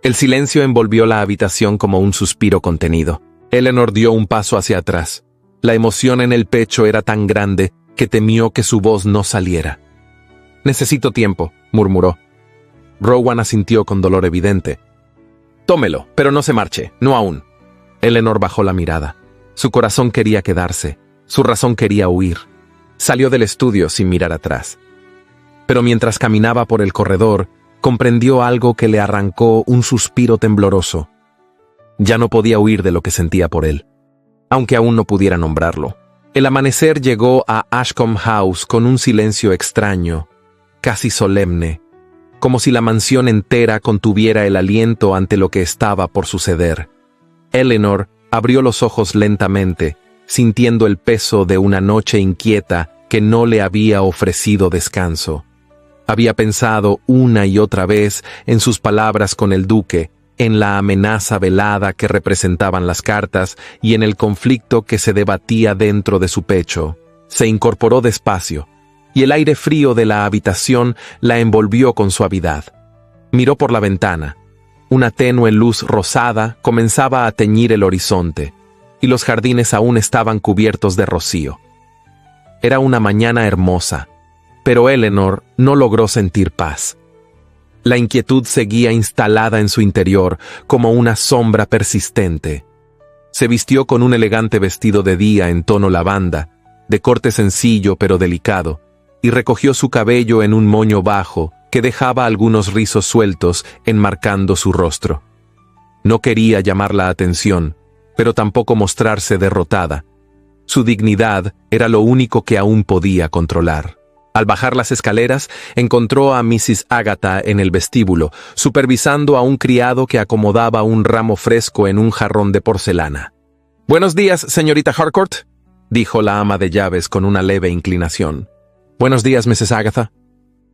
El silencio envolvió la habitación como un suspiro contenido. Eleanor dio un paso hacia atrás. La emoción en el pecho era tan grande que temió que su voz no saliera. Necesito tiempo, murmuró. Rowan asintió con dolor evidente. Tómelo, pero no se marche, no aún. Eleanor bajó la mirada. Su corazón quería quedarse, su razón quería huir. Salió del estudio sin mirar atrás. Pero mientras caminaba por el corredor, comprendió algo que le arrancó un suspiro tembloroso. Ya no podía huir de lo que sentía por él, aunque aún no pudiera nombrarlo. El amanecer llegó a Ashcombe House con un silencio extraño, casi solemne, como si la mansión entera contuviera el aliento ante lo que estaba por suceder. Eleanor abrió los ojos lentamente, sintiendo el peso de una noche inquieta que no le había ofrecido descanso. Había pensado una y otra vez en sus palabras con el duque, en la amenaza velada que representaban las cartas y en el conflicto que se debatía dentro de su pecho. Se incorporó despacio, y el aire frío de la habitación la envolvió con suavidad. Miró por la ventana. Una tenue luz rosada comenzaba a teñir el horizonte, y los jardines aún estaban cubiertos de rocío. Era una mañana hermosa, pero Eleanor no logró sentir paz. La inquietud seguía instalada en su interior como una sombra persistente. Se vistió con un elegante vestido de día en tono lavanda, de corte sencillo pero delicado, y recogió su cabello en un moño bajo que dejaba algunos rizos sueltos enmarcando su rostro. No quería llamar la atención, pero tampoco mostrarse derrotada. Su dignidad era lo único que aún podía controlar. Al bajar las escaleras, encontró a Mrs. Agatha en el vestíbulo, supervisando a un criado que acomodaba un ramo fresco en un jarrón de porcelana. «Buenos días, señorita Harcourt», dijo la ama de llaves con una leve inclinación. «Buenos días, Mrs. Agatha».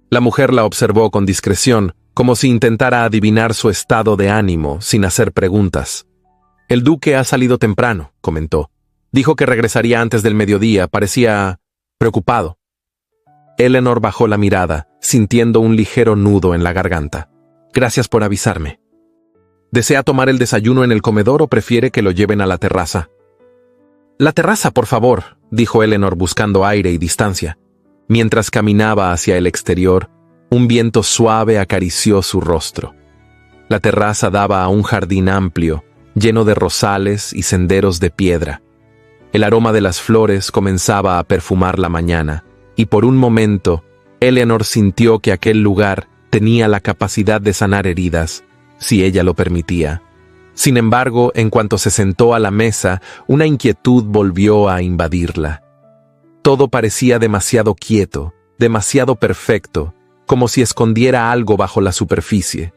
La mujer la observó con discreción, como si intentara adivinar su estado de ánimo, sin hacer preguntas. «El duque ha salido temprano», comentó. «Dijo que regresaría antes del mediodía, parecía preocupado». Eleanor bajó la mirada, sintiendo un ligero nudo en la garganta. «Gracias por avisarme. ¿Desea tomar el desayuno en el comedor o prefiere que lo lleven a la terraza?» «La terraza, por favor», dijo Eleanor buscando aire y distancia. Mientras caminaba hacia el exterior, un viento suave acarició su rostro. La terraza daba a un jardín amplio, lleno de rosales y senderos de piedra. El aroma de las flores comenzaba a perfumar la mañana, y por un momento, Eleanor sintió que aquel lugar tenía la capacidad de sanar heridas, si ella lo permitía. Sin embargo, en cuanto se sentó a la mesa, una inquietud volvió a invadirla. Todo parecía demasiado quieto, demasiado perfecto, como si escondiera algo bajo la superficie.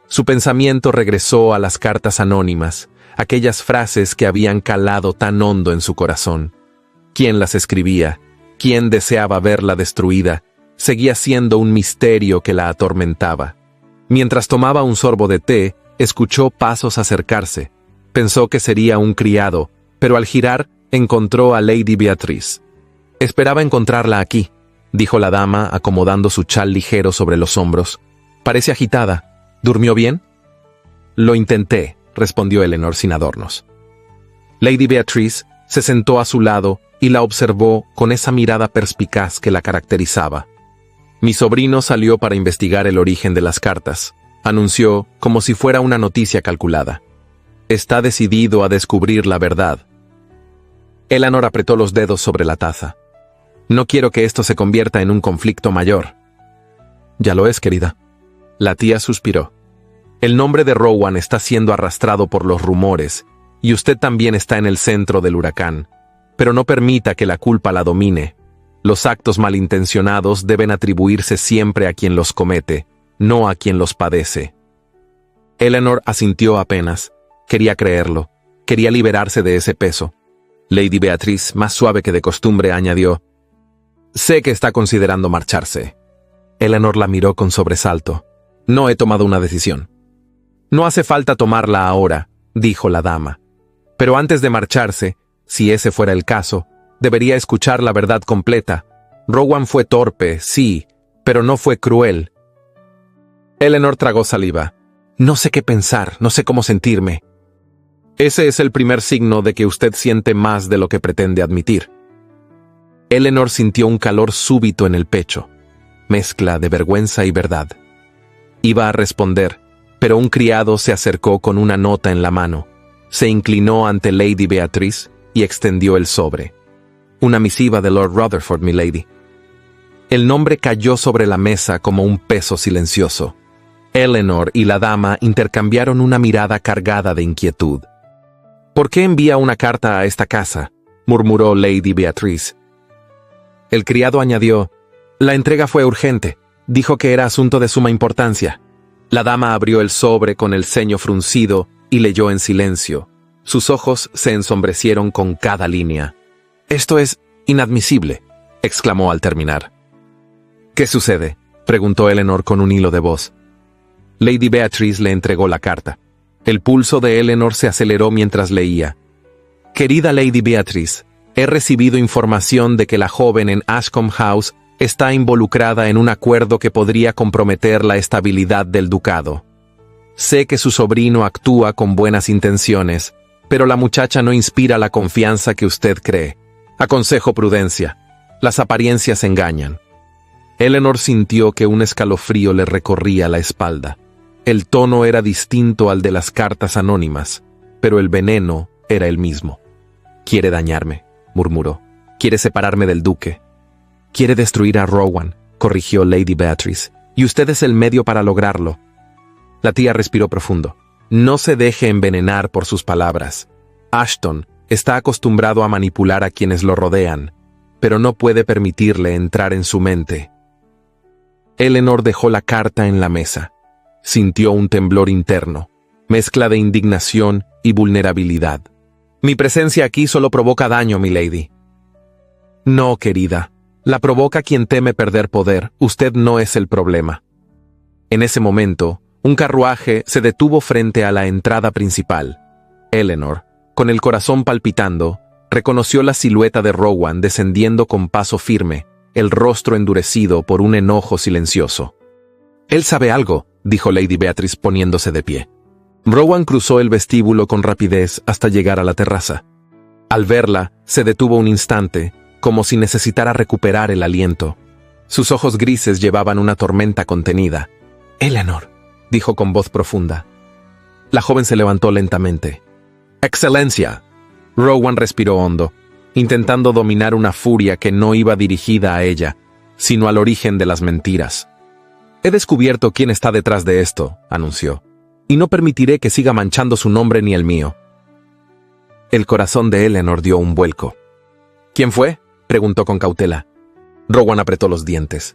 Su pensamiento regresó a las cartas anónimas, aquellas frases que habían calado tan hondo en su corazón. ¿Quién las escribía? ¿Quién deseaba verla destruida? Seguía siendo un misterio que la atormentaba. Mientras tomaba un sorbo de té, escuchó pasos acercarse. Pensó que sería un criado, pero al girar, encontró a Lady Beatrice. «Esperaba encontrarla aquí», dijo la dama, acomodando su chal ligero sobre los hombros. «Parece agitada. ¿Durmió bien?» «Lo intenté», respondió Eleanor sin adornos. Lady Beatrice se sentó a su lado y la observó con esa mirada perspicaz que la caracterizaba. «Mi sobrino salió para investigar el origen de las cartas», anunció como si fuera una noticia calculada. «Está decidido a descubrir la verdad». Eleanor apretó los dedos sobre la taza. No quiero que esto se convierta en un conflicto mayor. Ya lo es, querida. La tía suspiró. El nombre de Rowan está siendo arrastrado por los rumores, y usted también está en el centro del huracán. Pero no permita que la culpa la domine. Los actos malintencionados deben atribuirse siempre a quien los comete, no a quien los padece. Eleanor asintió apenas. Quería creerlo. Quería liberarse de ese peso. Lady Beatrice, más suave que de costumbre, añadió: «Sé que está considerando marcharse». Eleanor la miró con sobresalto. «No he tomado una decisión». «No hace falta tomarla ahora», dijo la dama. «Pero antes de marcharse, si ese fuera el caso, debería escuchar la verdad completa. Rowan fue torpe, sí, pero no fue cruel». Eleanor tragó saliva. «No sé qué pensar, no sé cómo sentirme». «Ese es el primer signo de que usted siente más de lo que pretende admitir». Eleanor sintió un calor súbito en el pecho, mezcla de vergüenza y verdad. Iba a responder, pero un criado se acercó con una nota en la mano, se inclinó ante Lady Beatrice y extendió el sobre. «Una misiva de Lord Rutherford, milady». El nombre cayó sobre la mesa como un peso silencioso. Eleanor y la dama intercambiaron una mirada cargada de inquietud. «¿Por qué envía una carta a esta casa?», murmuró Lady Beatrice. El criado añadió: «La entrega fue urgente. Dijo que era asunto de suma importancia». La dama abrió el sobre con el ceño fruncido y leyó en silencio. Sus ojos se ensombrecieron con cada línea. «Esto es inadmisible», exclamó al terminar. «¿Qué sucede?», preguntó Eleanor con un hilo de voz. Lady Beatrice le entregó la carta. El pulso de Eleanor se aceleró mientras leía. «Querida Lady Beatrice, he recibido información de que la joven en Ashcombe House está involucrada en un acuerdo que podría comprometer la estabilidad del ducado. Sé que su sobrino actúa con buenas intenciones, pero la muchacha no inspira la confianza que usted cree. Aconsejo prudencia. Las apariencias engañan». Eleanor sintió que un escalofrío le recorría la espalda. El tono era distinto al de las cartas anónimas, pero el veneno era el mismo. «Quiere dañarme», murmuró. «Quiere separarme del duque». «Quiere destruir a Rowan», corrigió Lady Beatrice, «y usted es el medio para lograrlo». La tía respiró profundo. «No se deje envenenar por sus palabras. Ashton está acostumbrado a manipular a quienes lo rodean, pero no puede permitirle entrar en su mente». Eleanor dejó la carta en la mesa. Sintió un temblor interno, mezcla de indignación y vulnerabilidad. «Mi presencia aquí solo provoca daño, milady». «No, querida. La provoca quien teme perder poder. Usted no es el problema». En ese momento, un carruaje se detuvo frente a la entrada principal. Eleanor, con el corazón palpitando, reconoció la silueta de Rowan descendiendo con paso firme, el rostro endurecido por un enojo silencioso. «Él sabe algo», dijo Lady Beatrice poniéndose de pie. Rowan cruzó el vestíbulo con rapidez hasta llegar a la terraza. Al verla, se detuvo un instante, como si necesitara recuperar el aliento. Sus ojos grises llevaban una tormenta contenida. «Eleanor», dijo con voz profunda. La joven se levantó lentamente. «Excelencia». Rowan respiró hondo, intentando dominar una furia que no iba dirigida a ella, sino al origen de las mentiras. «He descubierto quién está detrás de esto», anunció, «y no permitiré que siga manchando su nombre ni el mío». El corazón de Eleanor dio un vuelco. «¿Quién fue?», preguntó con cautela. Rowan apretó los dientes.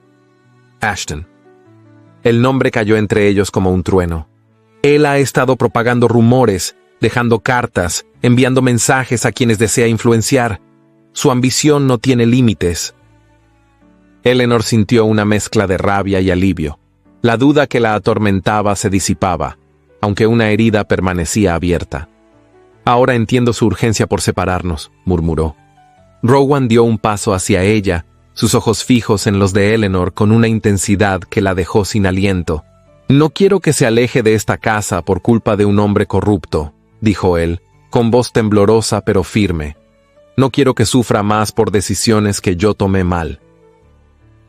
«Ashton». El nombre cayó entre ellos como un trueno. Él ha estado propagando rumores, dejando cartas, enviando mensajes a quienes desea influenciar. Su ambición no tiene límites. Eleanor sintió una mezcla de rabia y alivio. La duda que la atormentaba se disipaba, aunque una herida permanecía abierta. «Ahora entiendo su urgencia por separarnos», murmuró. Rowan dio un paso hacia ella, sus ojos fijos en los de Eleanor con una intensidad que la dejó sin aliento. «No quiero que se aleje de esta casa por culpa de un hombre corrupto», dijo él, con voz temblorosa pero firme. «No quiero que sufra más por decisiones que yo tomé mal».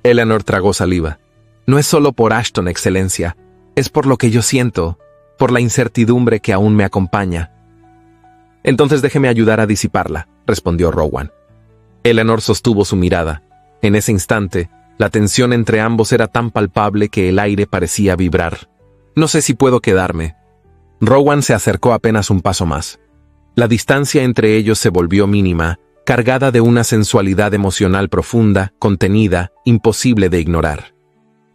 Eleanor tragó saliva. «No es solo por Ashton, excelencia. Es por lo que yo siento, por la incertidumbre que aún me acompaña». «Entonces déjeme ayudar a disiparla», respondió Rowan. Eleanor sostuvo su mirada. En ese instante, la tensión entre ambos era tan palpable que el aire parecía vibrar. No sé si puedo quedarme. Rowan se acercó apenas un paso más. La distancia entre ellos se volvió mínima, cargada de una sensualidad emocional profunda, contenida, imposible de ignorar.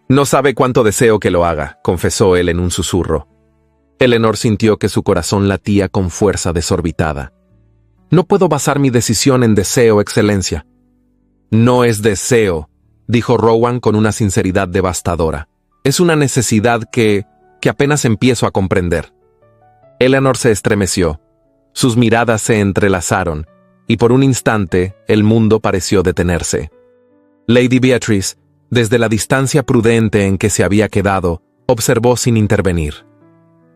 No sabe cuánto deseo que lo haga, confesó él en un susurro. Eleanor sintió que su corazón latía con fuerza desorbitada. No puedo basar mi decisión en deseo, Excelencia. No es deseo, dijo Rowan con una sinceridad devastadora. Es una necesidad que apenas empiezo a comprender. Eleanor se estremeció. Sus miradas se entrelazaron, y por un instante el mundo pareció detenerse. Lady Beatrice, desde la distancia prudente en que se había quedado, observó sin intervenir.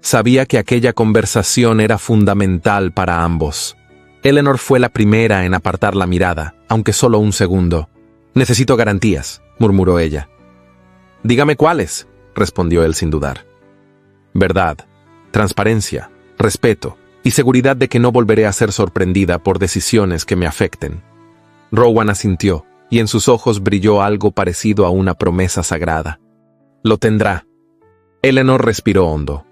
Sabía que aquella conversación era fundamental para ambos. Eleanor fue la primera en apartar la mirada, aunque solo un segundo. «Necesito garantías», murmuró ella. «Dígame cuáles», respondió él sin dudar. «Verdad, transparencia, respeto y seguridad de que no volveré a ser sorprendida por decisiones que me afecten». Rowan asintió, y en sus ojos brilló algo parecido a una promesa sagrada. «Lo tendrá». Eleanor respiró hondo.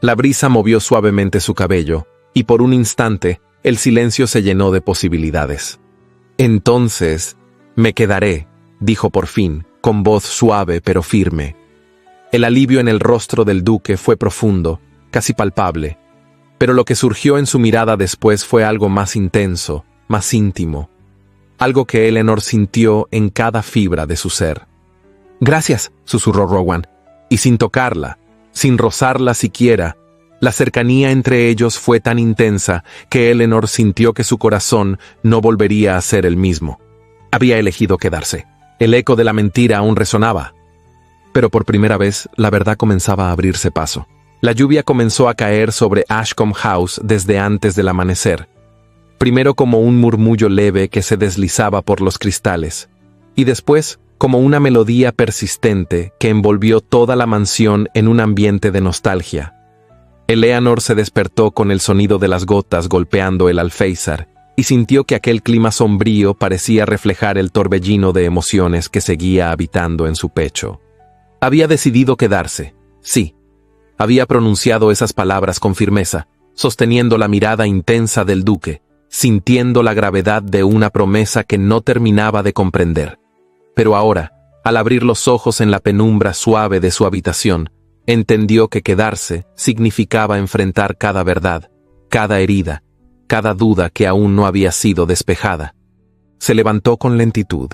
La brisa movió suavemente su cabello, y por un instante, el silencio se llenó de posibilidades. «Entonces, me quedaré», dijo por fin, con voz suave pero firme. El alivio en el rostro del duque fue profundo, casi palpable, pero lo que surgió en su mirada después fue algo más intenso, más íntimo, algo que Eleanor sintió en cada fibra de su ser. «Gracias», susurró Rowan, y sin tocarla, sin rozarla siquiera, la cercanía entre ellos fue tan intensa que Eleanor sintió que su corazón no volvería a ser el mismo. Había elegido quedarse. El eco de la mentira aún resonaba. Pero por primera vez, la verdad comenzaba a abrirse paso. La lluvia comenzó a caer sobre Ashcombe House desde antes del amanecer. Primero como un murmullo leve que se deslizaba por los cristales, y después como una melodía persistente que envolvió toda la mansión en un ambiente de nostalgia. Eleanor se despertó con el sonido de las gotas golpeando el alféizar y sintió que aquel clima sombrío parecía reflejar el torbellino de emociones que seguía habitando en su pecho. Había decidido quedarse, sí. Había pronunciado esas palabras con firmeza, sosteniendo la mirada intensa del duque, sintiendo la gravedad de una promesa que no terminaba de comprender. Pero ahora, al abrir los ojos en la penumbra suave de su habitación, entendió que quedarse significaba enfrentar cada verdad, cada herida, cada duda que aún no había sido despejada. Se levantó con lentitud.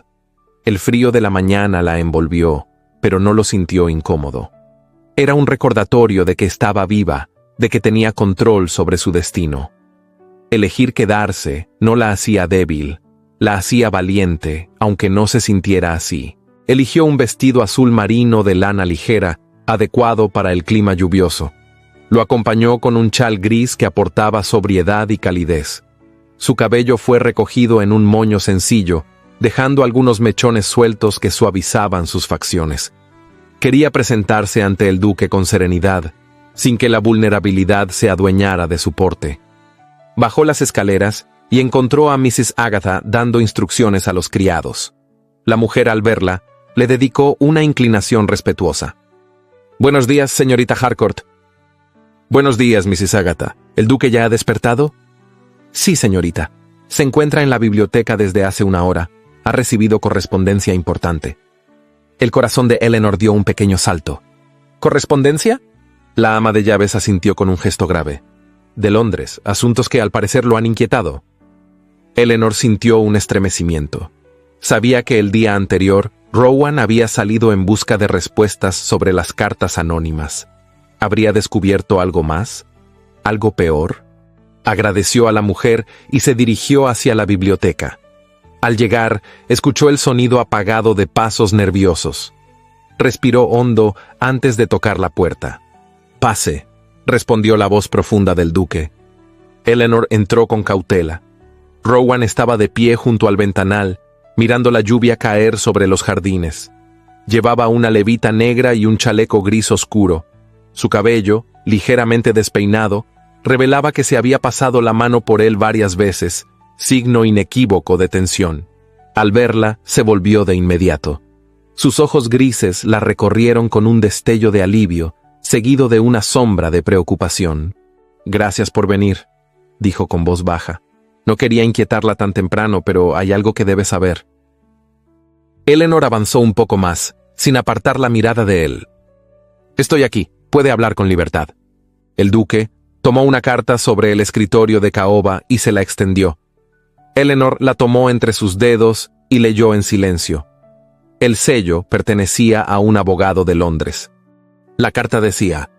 El frío de la mañana la envolvió, pero no lo sintió incómodo. Era un recordatorio de que estaba viva, de que tenía control sobre su destino. Elegir quedarse no la hacía débil, la hacía valiente, aunque no se sintiera así. Eligió un vestido azul marino de lana ligera, adecuado para el clima lluvioso. Lo acompañó con un chal gris que aportaba sobriedad y calidez. Su cabello fue recogido en un moño sencillo, dejando algunos mechones sueltos que suavizaban sus facciones. Quería presentarse ante el duque con serenidad, sin que la vulnerabilidad se adueñara de su porte. Bajó las escaleras y encontró a Mrs. Agatha dando instrucciones a los criados. La mujer, al verla, le dedicó una inclinación respetuosa. «Buenos días, señorita Harcourt». «Buenos días, Mrs. Agatha. ¿El duque ya ha despertado?» «Sí, señorita. Se encuentra en la biblioteca desde hace una hora. Ha recibido correspondencia importante». El corazón de Eleanor dio un pequeño salto. «¿Correspondencia?» La ama de llaves asintió con un gesto grave. «De Londres, asuntos que al parecer lo han inquietado». Eleanor sintió un estremecimiento. Sabía que el día anterior, Rowan había salido en busca de respuestas sobre las cartas anónimas. ¿Habría descubierto algo más? ¿Algo peor? Agradeció a la mujer y se dirigió hacia la biblioteca. Al llegar, escuchó el sonido apagado de pasos nerviosos. Respiró hondo antes de tocar la puerta. «Pase», respondió la voz profunda del duque. Eleanor entró con cautela. Rowan estaba de pie junto al ventanal, mirando la lluvia caer sobre los jardines. Llevaba una levita negra y un chaleco gris oscuro. Su cabello, ligeramente despeinado, revelaba que se había pasado la mano por él varias veces, signo inequívoco de tensión. Al verla, se volvió de inmediato. Sus ojos grises la recorrieron con un destello de alivio, seguido de una sombra de preocupación. «Gracias por venir», dijo con voz baja. «No quería inquietarla tan temprano, pero hay algo que debe saber». Eleanor avanzó un poco más, sin apartar la mirada de él. «Estoy aquí, puede hablar con libertad». El duque tomó una carta sobre el escritorio de caoba y se la extendió. Eleanor la tomó entre sus dedos y leyó en silencio. El sello pertenecía a un abogado de Londres. La carta decía: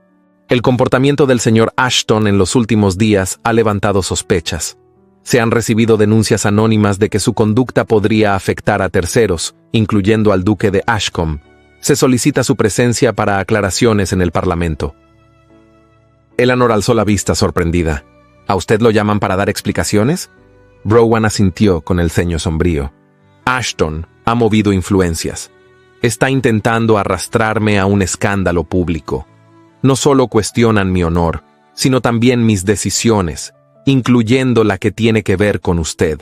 «El comportamiento del señor Ashton en los últimos días ha levantado sospechas. Se han recibido denuncias anónimas de que su conducta podría afectar a terceros, incluyendo al duque de Ashcombe. Se solicita su presencia para aclaraciones en el Parlamento». Eleanor alzó la vista sorprendida. «¿A usted lo llaman para dar explicaciones?» Rowan asintió con el ceño sombrío. «Ashton ha movido influencias. Está intentando arrastrarme a un escándalo público. No solo cuestionan mi honor, sino también mis decisiones, incluyendo la que tiene que ver con usted».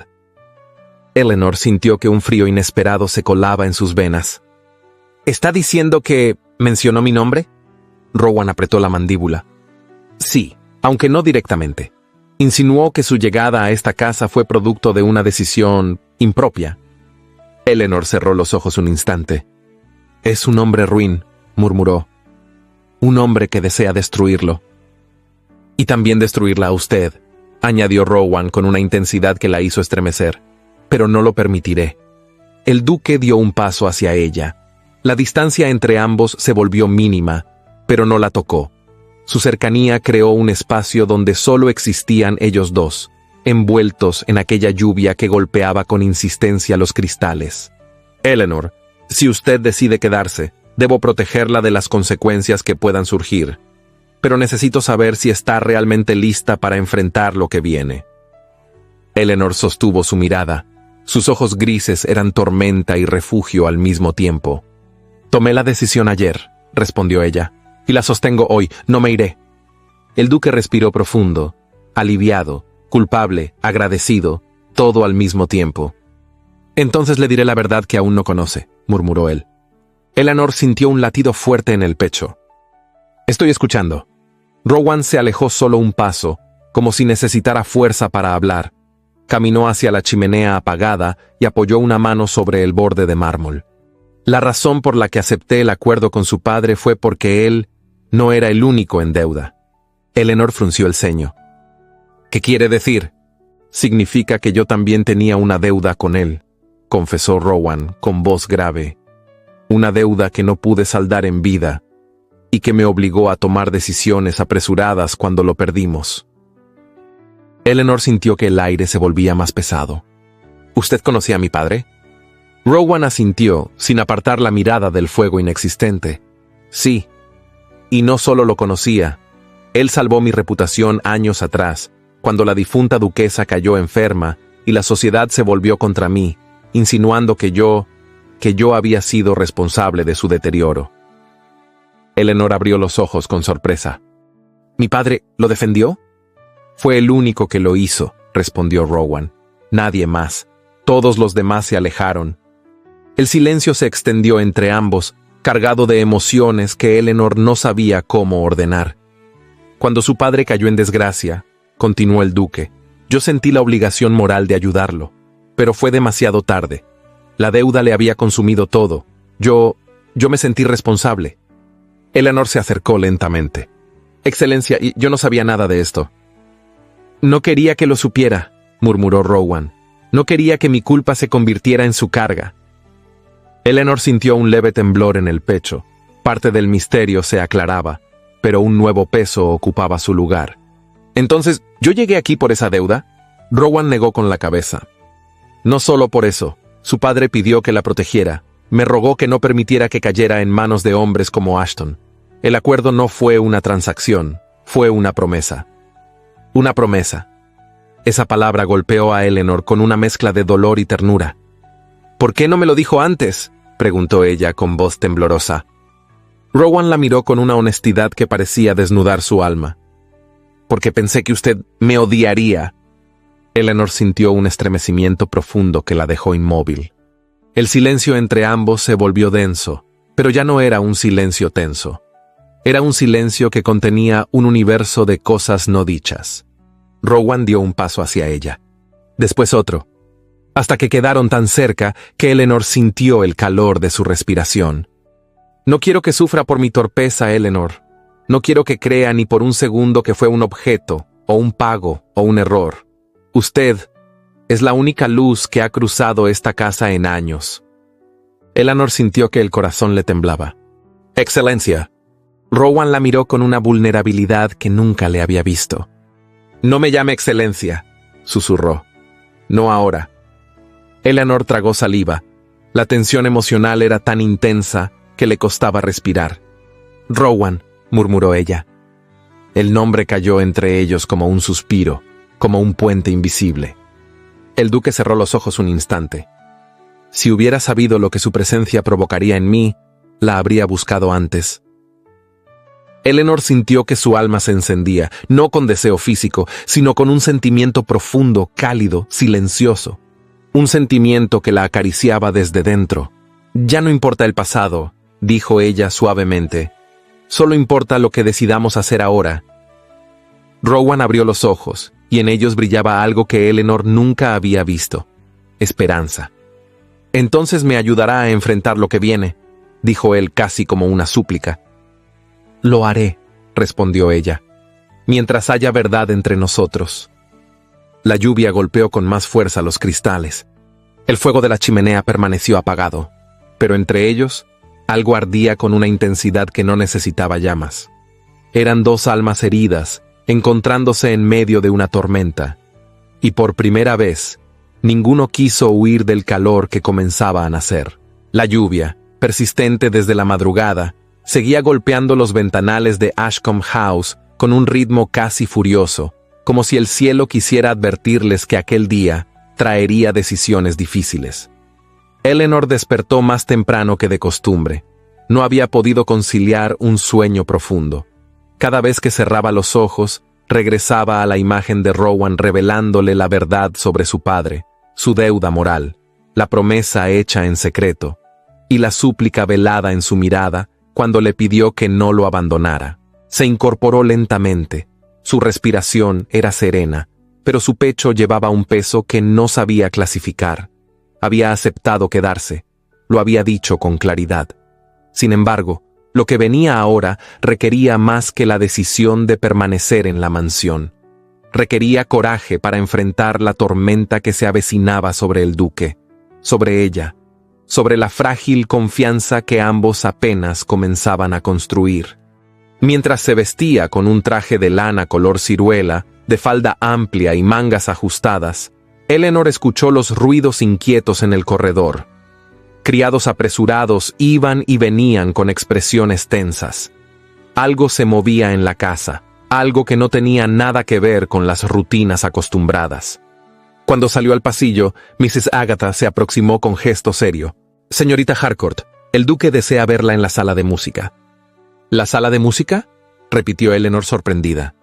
Eleanor sintió que un frío inesperado se colaba en sus venas. «¿Está diciendo que mencionó mi nombre?» Rowan apretó la mandíbula. «Sí, aunque no directamente. Insinuó que su llegada a esta casa fue producto de una decisión impropia». Eleanor cerró los ojos un instante. «Es un hombre ruin», murmuró. «Un hombre que desea destruirlo». «Y también destruirla a usted», añadió Rowan con una intensidad que la hizo estremecer. «Pero no lo permitiré». El duque dio un paso hacia ella. La distancia entre ambos se volvió mínima, pero no la tocó. Su cercanía creó un espacio donde solo existían ellos dos, envueltos en aquella lluvia que golpeaba con insistencia los cristales. «Eleanor, si usted decide quedarse, debo protegerla de las consecuencias que puedan surgir. Pero necesito saber si está realmente lista para enfrentar lo que viene». Eleanor sostuvo su mirada. Sus ojos grises eran tormenta y refugio al mismo tiempo. «Tomé la decisión ayer», respondió ella, «y la sostengo hoy, no me iré». El duque respiró profundo, aliviado, culpable, agradecido, todo al mismo tiempo. «Entonces le diré la verdad que aún no conoce», murmuró él. Eleanor sintió un latido fuerte en el pecho. «Estoy escuchando». Rowan se alejó solo un paso, como si necesitara fuerza para hablar. Caminó hacia la chimenea apagada y apoyó una mano sobre el borde de mármol. «La razón por la que acepté el acuerdo con su padre fue porque él no era el único en deuda». Eleanor frunció el ceño. «¿Qué quiere decir?» «Significa que yo también tenía una deuda con él», confesó Rowan con voz grave. «Una deuda que no pude saldar en vida y que me obligó a tomar decisiones apresuradas cuando lo perdimos». Eleanor sintió que el aire se volvía más pesado. «¿Usted conocía a mi padre?» Rowan asintió, sin apartar la mirada del fuego inexistente. «Sí, y no solo lo conocía. Él salvó mi reputación años atrás, cuando la difunta duquesa cayó enferma y la sociedad se volvió contra mí, insinuando que yo había sido responsable de su deterioro». Eleanor abrió los ojos con sorpresa. «¿Mi padre lo defendió?» «Fue el único que lo hizo», respondió Rowan. «Nadie más. Todos los demás se alejaron». El silencio se extendió entre ambos, cargado de emociones que Eleanor no sabía cómo ordenar. «Cuando su padre cayó en desgracia», continuó el duque, «yo sentí la obligación moral de ayudarlo, pero fue demasiado tarde. La deuda le había consumido todo. Yo me sentí responsable». Eleanor se acercó lentamente. «Excelencia, yo no sabía nada de esto». «No quería que lo supiera», murmuró Rowan. «No quería que mi culpa se convirtiera en su carga». Eleanor sintió un leve temblor en el pecho. Parte del misterio se aclaraba, pero un nuevo peso ocupaba su lugar. «Entonces, ¿yo llegué aquí por esa deuda?» Rowan negó con la cabeza. «No solo por eso. Su padre pidió que la protegiera. Me rogó que no permitiera que cayera en manos de hombres como Ashton. El acuerdo no fue una transacción, fue una promesa». «Una promesa». Esa palabra golpeó a Eleanor con una mezcla de dolor y ternura. «¿Por qué no me lo dijo antes?», preguntó ella con voz temblorosa. Rowan la miró con una honestidad que parecía desnudar su alma. «Porque pensé que usted me odiaría». Eleanor sintió un estremecimiento profundo que la dejó inmóvil. El silencio entre ambos se volvió denso, pero ya no era un silencio tenso. Era un silencio que contenía un universo de cosas no dichas. Rowan dio un paso hacia ella, después otro, hasta que quedaron tan cerca que Eleanor sintió el calor de su respiración. No quiero que sufra por mi torpeza, Eleanor. No quiero que crea ni por un segundo que fue un objeto, o un pago, o un error. Usted es la única luz que ha cruzado esta casa en años. Eleanor sintió que el corazón le temblaba. Excelencia. Rowan la miró con una vulnerabilidad que nunca le había visto. No me llame Excelencia, susurró. No ahora. Eleanor tragó saliva. La tensión emocional era tan intensa que le costaba respirar. Rowan, murmuró ella. El nombre cayó entre ellos como un suspiro, como un puente invisible. El duque cerró los ojos un instante. Si hubiera sabido lo que su presencia provocaría en mí, la habría buscado antes. Eleanor sintió que su alma se encendía, no con deseo físico, sino con un sentimiento profundo, cálido, silencioso. Un sentimiento que la acariciaba desde dentro. Ya no importa el pasado, dijo ella suavemente. Solo importa lo que decidamos hacer ahora. Rowan abrió los ojos, y en ellos brillaba algo que Eleanor nunca había visto. Esperanza. Entonces me ayudará a enfrentar lo que viene, dijo él casi como una súplica. Lo haré, respondió ella, mientras haya verdad entre nosotros. La lluvia golpeó con más fuerza los cristales. El fuego de la chimenea permaneció apagado, pero entre ellos, algo ardía con una intensidad que no necesitaba llamas. Eran dos almas heridas, encontrándose en medio de una tormenta, y por primera vez, ninguno quiso huir del calor que comenzaba a nacer. La lluvia, persistente desde la madrugada, seguía golpeando los ventanales de Ashcombe House con un ritmo casi furioso, como si el cielo quisiera advertirles que aquel día traería decisiones difíciles. Eleanor despertó más temprano que de costumbre. No había podido conciliar un sueño profundo. Cada vez que cerraba los ojos, regresaba a la imagen de Rowan revelándole la verdad sobre su padre, su deuda moral, la promesa hecha en secreto, y la súplica velada en su mirada cuando le pidió que no lo abandonara. Se incorporó lentamente. Su respiración era serena, pero su pecho llevaba un peso que no sabía clasificar. Había aceptado quedarse. Lo había dicho con claridad. Sin embargo, lo que venía ahora requería más que la decisión de permanecer en la mansión. Requería coraje para enfrentar la tormenta que se avecinaba sobre el duque, sobre ella, sobre la frágil confianza que ambos apenas comenzaban a construir. Mientras se vestía con un traje de lana color ciruela, de falda amplia y mangas ajustadas, Eleanor escuchó los ruidos inquietos en el corredor. Criados apresurados iban y venían con expresiones tensas. Algo se movía en la casa, algo que no tenía nada que ver con las rutinas acostumbradas. Cuando salió al pasillo, Mrs. Agatha se aproximó con gesto serio. «Señorita Harcourt, el duque desea verla en la sala de música». «¿La sala de música?», repitió Eleanor sorprendida.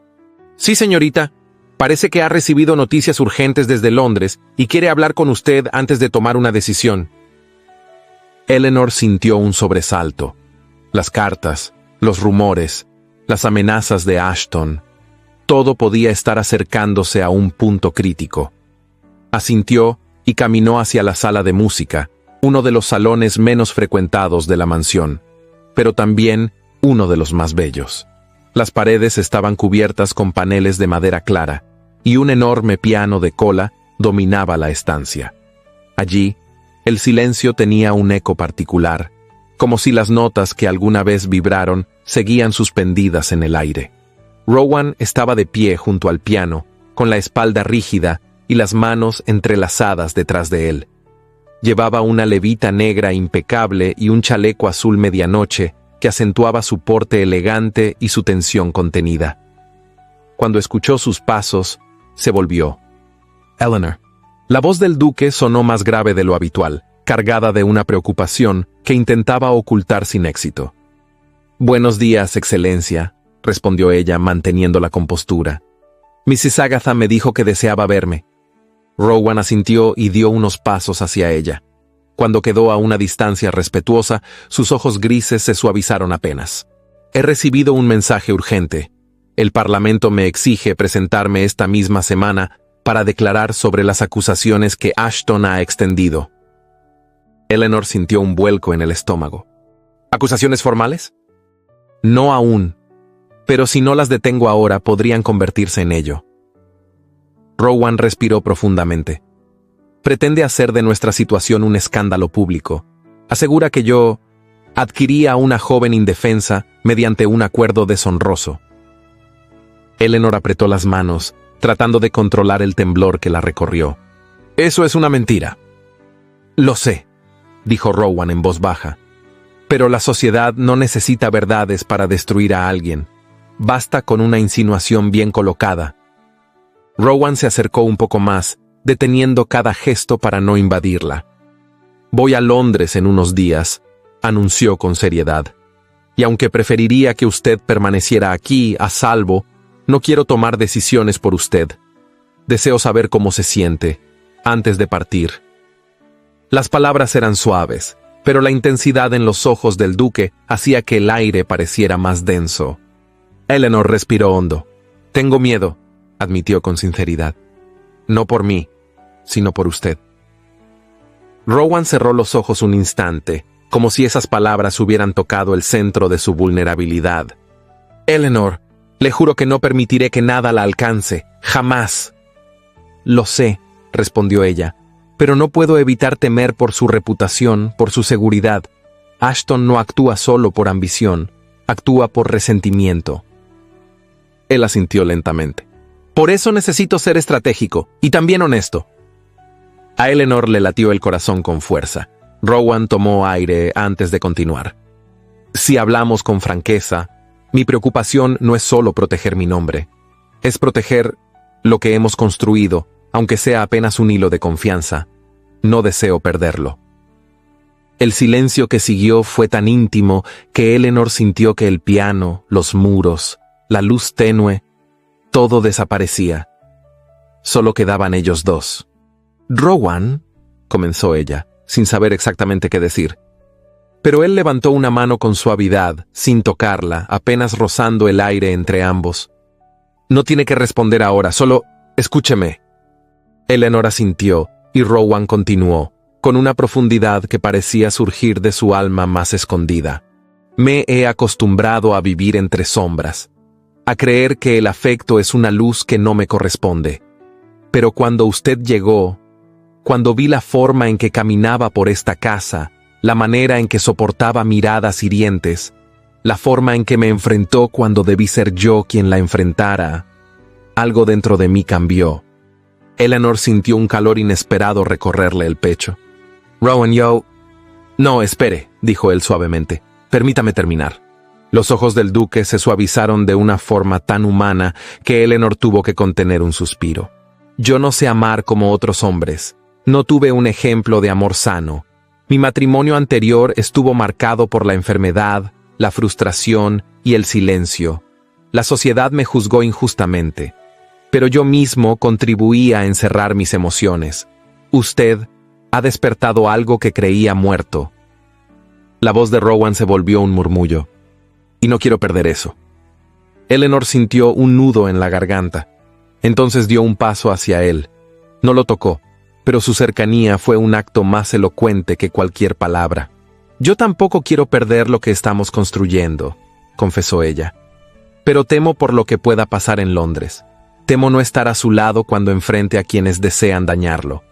«Sí, señorita. Parece que ha recibido noticias urgentes desde Londres y quiere hablar con usted antes de tomar una decisión». Eleanor sintió un sobresalto. Las cartas, los rumores, las amenazas de Ashton. Todo podía estar acercándose a un punto crítico. Asintió y caminó hacia la sala de música, uno de los salones menos frecuentados de la mansión, pero también uno de los más bellos. Las paredes estaban cubiertas con paneles de madera clara, y un enorme piano de cola dominaba la estancia. Allí, el silencio tenía un eco particular, como si las notas que alguna vez vibraron seguían suspendidas en el aire. Rowan estaba de pie junto al piano, con la espalda rígida y las manos entrelazadas detrás de él. Llevaba una levita negra impecable y un chaleco azul medianoche que acentuaba su porte elegante y su tensión contenida. Cuando escuchó sus pasos, se volvió. «Eleanor». La voz del duque sonó más grave de lo habitual, cargada de una preocupación que intentaba ocultar sin éxito. «Buenos días, Excelencia», respondió ella manteniendo la compostura. «Mrs. Agatha me dijo que deseaba verme». Rowan asintió y dio unos pasos hacia ella. Cuando quedó a una distancia respetuosa, sus ojos grises se suavizaron apenas. He recibido un mensaje urgente. El Parlamento me exige presentarme esta misma semana para declarar sobre las acusaciones que Ashton ha extendido. Eleanor sintió un vuelco en el estómago. ¿Acusaciones formales? No aún, pero si no las detengo ahora podrían convertirse en ello. Rowan respiró profundamente. Pretende hacer de nuestra situación un escándalo público. Asegura que yo adquirí a una joven indefensa mediante un acuerdo deshonroso. Eleanor apretó las manos, tratando de controlar el temblor que la recorrió. Eso es una mentira. Lo sé, dijo Rowan en voz baja. Pero la sociedad no necesita verdades para destruir a alguien. Basta con una insinuación bien colocada. Rowan se acercó un poco más, deteniendo cada gesto para no invadirla. Voy a Londres en unos días, anunció con seriedad. Y aunque preferiría que usted permaneciera aquí, a salvo, no quiero tomar decisiones por usted. Deseo saber cómo se siente, antes de partir. Las palabras eran suaves, pero la intensidad en los ojos del duque hacía que el aire pareciera más denso. Eleanor respiró hondo. Tengo miedo, admitió con sinceridad. No por mí, sino por usted. Rowan cerró los ojos un instante, como si esas palabras hubieran tocado el centro de su vulnerabilidad. Eleanor, le juro que no permitiré que nada la alcance, jamás. Lo sé, respondió ella, pero no puedo evitar temer por su reputación, por su seguridad. Ashton no actúa solo por ambición, actúa por resentimiento. Él asintió lentamente. Por eso necesito ser estratégico y también honesto. A Eleanor le latió el corazón con fuerza. Rowan tomó aire antes de continuar. Si hablamos con franqueza, mi preocupación no es solo proteger mi nombre. Es proteger lo que hemos construido, aunque sea apenas un hilo de confianza. No deseo perderlo. El silencio que siguió fue tan íntimo que Eleanor sintió que el piano, los muros, la luz tenue, todo desaparecía. Solo quedaban ellos dos. «Rowan», comenzó ella, sin saber exactamente qué decir. Pero él levantó una mano con suavidad, sin tocarla, apenas rozando el aire entre ambos. «No tiene que responder ahora, solo escúcheme». Eleanor asintió, y Rowan continuó, con una profundidad que parecía surgir de su alma más escondida. «Me he acostumbrado a vivir entre sombras, a creer que el afecto es una luz que no me corresponde. Pero cuando usted llegó, cuando vi la forma en que caminaba por esta casa, la manera en que soportaba miradas hirientes, la forma en que me enfrentó cuando debí ser yo quien la enfrentara, algo dentro de mí cambió». Eleanor sintió un calor inesperado recorrerle el pecho. «Rowan, yo...» «No, espere», dijo él suavemente. «Permítame terminar». Los ojos del duque se suavizaron de una forma tan humana que Eleanor tuvo que contener un suspiro. «Yo no sé amar como otros hombres. No tuve un ejemplo de amor sano. Mi matrimonio anterior estuvo marcado por la enfermedad, la frustración y el silencio. La sociedad me juzgó injustamente. Pero yo mismo contribuí a encerrar mis emociones. Usted ha despertado algo que creía muerto». La voz de Rowan se volvió un murmullo. «Y no quiero perder eso». Eleanor sintió un nudo en la garganta. Entonces dio un paso hacia él. No lo tocó, pero su cercanía fue un acto más elocuente que cualquier palabra. «Yo tampoco quiero perder lo que estamos construyendo», confesó ella. «Pero temo por lo que pueda pasar en Londres. Temo no estar a su lado cuando enfrente a quienes desean dañarlo».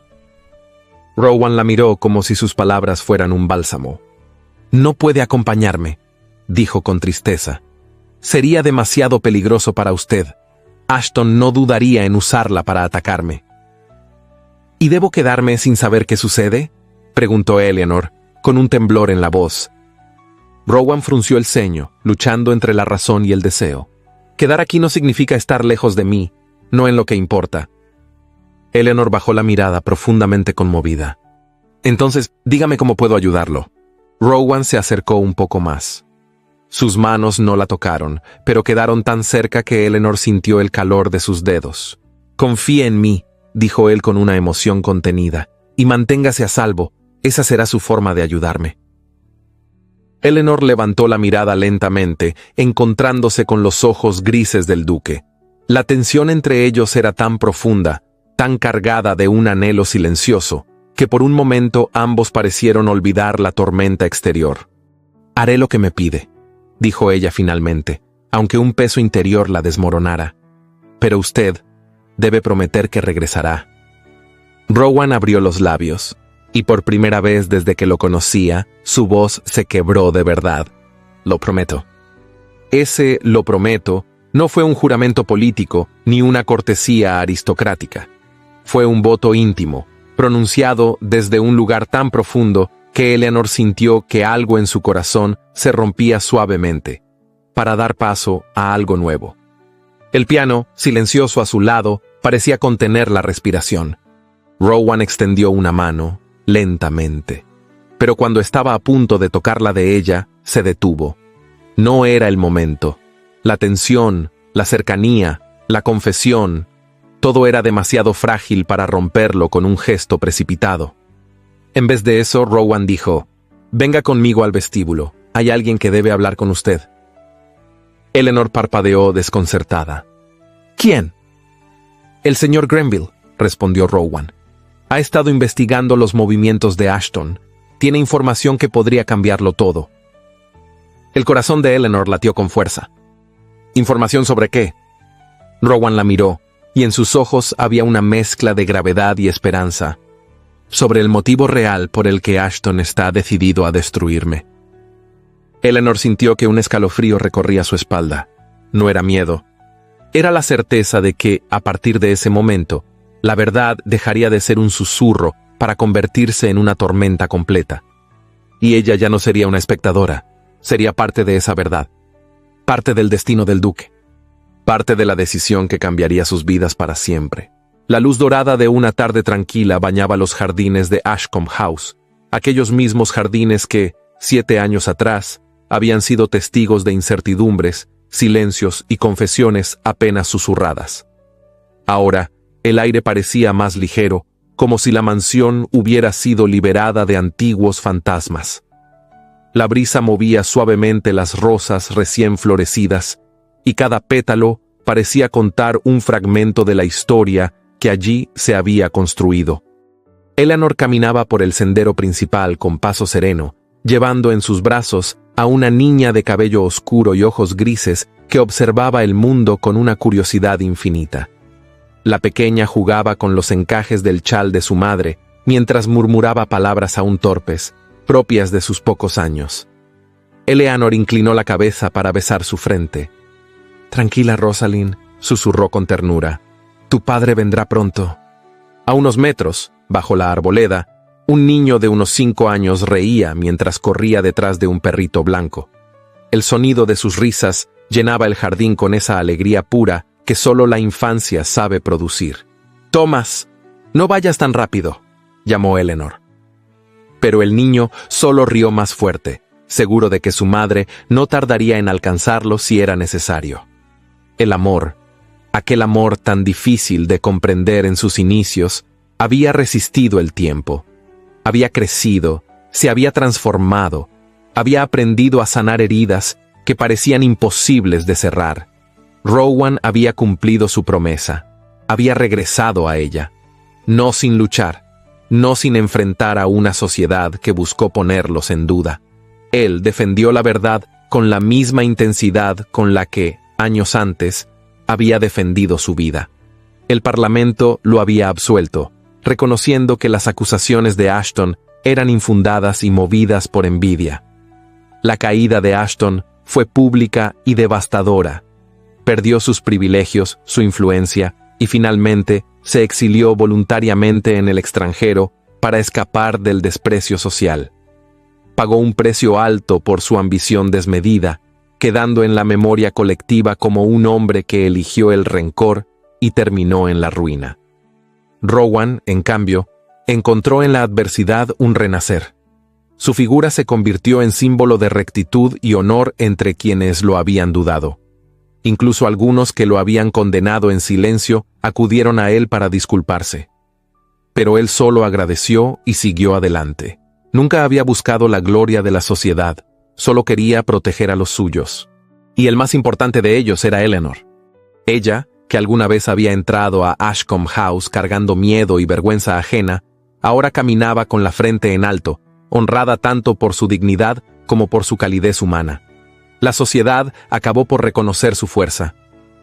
Rowan la miró como si sus palabras fueran un bálsamo. «No puede acompañarme», dijo con tristeza. «Sería demasiado peligroso para usted. Ashton no dudaría en usarla para atacarme». «¿Y debo quedarme sin saber qué sucede?», preguntó Eleanor, con un temblor en la voz. Rowan frunció el ceño, luchando entre la razón y el deseo. «Quedar aquí no significa estar lejos de mí, no en lo que importa». Eleanor bajó la mirada profundamente conmovida. «Entonces, dígame cómo puedo ayudarlo». Rowan se acercó un poco más. Sus manos no la tocaron, pero quedaron tan cerca que Eleanor sintió el calor de sus dedos. «Confíe en mí», dijo él con una emoción contenida, y manténgase a salvo, esa será su forma de ayudarme. Eleanor levantó la mirada lentamente, encontrándose con los ojos grises del duque. La tensión entre ellos era tan profunda, tan cargada de un anhelo silencioso, que por un momento ambos parecieron olvidar la tormenta exterior. «Haré lo que me pide», dijo ella finalmente, aunque un peso interior la desmoronara. «Pero usted debe prometer que regresará». Rowan abrió los labios, y por primera vez desde que lo conocía, su voz se quebró de verdad. «Lo prometo». Ese «lo prometo» no fue un juramento político ni una cortesía aristocrática. Fue un voto íntimo, pronunciado desde un lugar tan profundo que Eleanor sintió que algo en su corazón se rompía suavemente, para dar paso a algo nuevo. El piano, silencioso a su lado, parecía contener la respiración. Rowan extendió una mano, lentamente, pero cuando estaba a punto de tocar la de ella, se detuvo. No era el momento. La tensión, la cercanía, la confesión, todo era demasiado frágil para romperlo con un gesto precipitado. En vez de eso, Rowan dijo, «Venga conmigo al vestíbulo. Hay alguien que debe hablar con usted». Eleanor parpadeó desconcertada. «¿Quién?» «El señor Grenville», respondió Rowan. «Ha estado investigando los movimientos de Ashton. Tiene información que podría cambiarlo todo». El corazón de Eleanor latió con fuerza. «¿Información sobre qué?» Rowan la miró, y en sus ojos había una mezcla de gravedad y esperanza. «Sobre el motivo real por el que Ashton está decidido a destruirme». Eleanor sintió que un escalofrío recorría su espalda. No era miedo. Era la certeza de que, a partir de ese momento, la verdad dejaría de ser un susurro para convertirse en una tormenta completa. Y ella ya no sería una espectadora, sería parte de esa verdad. Parte del destino del duque. Parte de la decisión que cambiaría sus vidas para siempre. La luz dorada de una tarde tranquila bañaba los jardines de Ashcombe House, aquellos mismos jardines que, 7 años atrás, habían sido testigos de incertidumbres, silencios y confesiones apenas susurradas. Ahora, el aire parecía más ligero, como si la mansión hubiera sido liberada de antiguos fantasmas. La brisa movía suavemente las rosas recién florecidas, y cada pétalo parecía contar un fragmento de la historia que allí se había construido. Eleanor caminaba por el sendero principal con paso sereno, llevando en sus brazos a una niña de cabello oscuro y ojos grises que observaba el mundo con una curiosidad infinita. La pequeña jugaba con los encajes del chal de su madre, mientras murmuraba palabras aún torpes, propias de sus pocos años. Eleanor inclinó la cabeza para besar su frente. «Tranquila, Rosalind», susurró con ternura. «Tu padre vendrá pronto». A unos metros, bajo la arboleda, un niño de unos 5 años reía mientras corría detrás de un perrito blanco. El sonido de sus risas llenaba el jardín con esa alegría pura que solo la infancia sabe producir. «Thomas, no vayas tan rápido», llamó Eleanor. Pero el niño solo rió más fuerte, seguro de que su madre no tardaría en alcanzarlo si era necesario. El amor, aquel amor tan difícil de comprender en sus inicios, había resistido el tiempo. Había crecido, se había transformado, había aprendido a sanar heridas que parecían imposibles de cerrar. Rowan había cumplido su promesa, había regresado a ella, no sin luchar, no sin enfrentar a una sociedad que buscó ponerlos en duda. Él defendió la verdad con la misma intensidad con la que, años antes, había defendido su vida. El Parlamento lo había absuelto, reconociendo que las acusaciones de Ashton eran infundadas y movidas por envidia. La caída de Ashton fue pública y devastadora. Perdió sus privilegios, su influencia, y finalmente se exilió voluntariamente en el extranjero para escapar del desprecio social. Pagó un precio alto por su ambición desmedida, quedando en la memoria colectiva como un hombre que eligió el rencor y terminó en la ruina. Rowan, en cambio, encontró en la adversidad un renacer. Su figura se convirtió en símbolo de rectitud y honor entre quienes lo habían dudado. Incluso algunos que lo habían condenado en silencio acudieron a él para disculparse. Pero él solo agradeció y siguió adelante. Nunca había buscado la gloria de la sociedad, solo quería proteger a los suyos. Y el más importante de ellos era Eleanor. Ella, que alguna vez había entrado a Ashcombe House cargando miedo y vergüenza ajena, ahora caminaba con la frente en alto, honrada tanto por su dignidad como por su calidez humana. La sociedad acabó por reconocer su fuerza.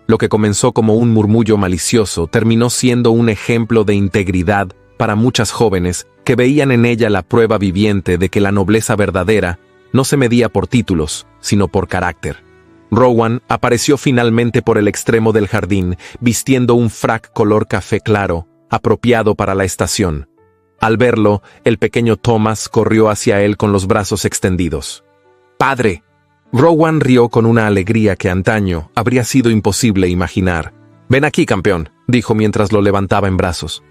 Lo que comenzó como un murmullo malicioso terminó siendo un ejemplo de integridad para muchas jóvenes que veían en ella la prueba viviente de que la nobleza verdadera no se medía por títulos, sino por carácter. Rowan apareció finalmente por el extremo del jardín, vistiendo un frac color café claro, apropiado para la estación. Al verlo, el pequeño Thomas corrió hacia él con los brazos extendidos. ¡Padre! Rowan rió con una alegría que antaño habría sido imposible imaginar. «Ven aquí, campeón», dijo mientras lo levantaba en brazos.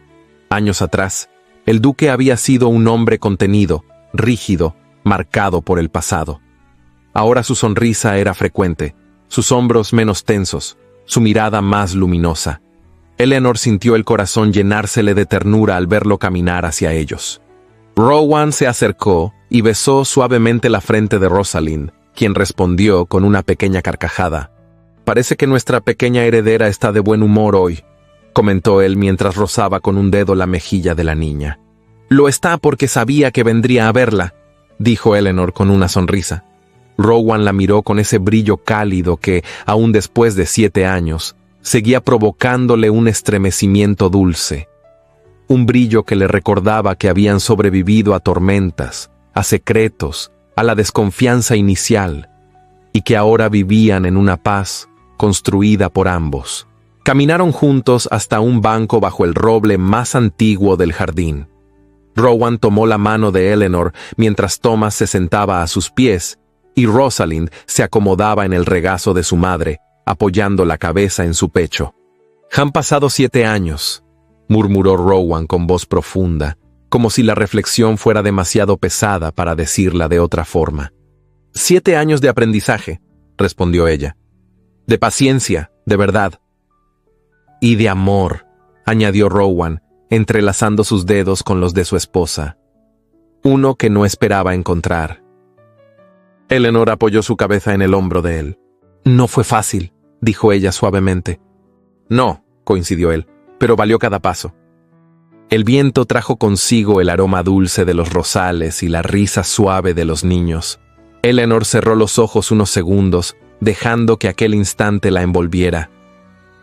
Años atrás, el duque había sido un hombre contenido, rígido, marcado por el pasado. Ahora su sonrisa era frecuente, sus hombros menos tensos, su mirada más luminosa. Eleanor sintió el corazón llenársele de ternura al verlo caminar hacia ellos. Rowan se acercó y besó suavemente la frente de Rosalind, quien respondió con una pequeña carcajada. «Parece que nuestra pequeña heredera está de buen humor hoy», comentó él mientras rozaba con un dedo la mejilla de la niña. «Lo está porque sabía que vendría a verla», dijo Eleanor con una sonrisa. Rowan la miró con ese brillo cálido que, aún después de 7 años, seguía provocándole un estremecimiento dulce. Un brillo que le recordaba que habían sobrevivido a tormentas, a secretos, a la desconfianza inicial, y que ahora vivían en una paz construida por ambos. Caminaron juntos hasta un banco bajo el roble más antiguo del jardín. Rowan tomó la mano de Eleanor mientras Thomas se sentaba a sus pies y Rosalind se acomodaba en el regazo de su madre, apoyando la cabeza en su pecho. «Han pasado 7 años», murmuró Rowan con voz profunda, como si la reflexión fuera demasiado pesada para decirla de otra forma. «7 años de aprendizaje», respondió ella. «De paciencia, de verdad». «Y de amor», añadió Rowan, entrelazando sus dedos con los de su esposa. Uno que no esperaba encontrar. Eleanor apoyó su cabeza en el hombro de él. «No fue fácil», dijo ella suavemente. «No», coincidió él, «pero valió cada paso». El viento trajo consigo el aroma dulce de los rosales y la risa suave de los niños. Eleanor cerró los ojos unos segundos, dejando que aquel instante la envolviera.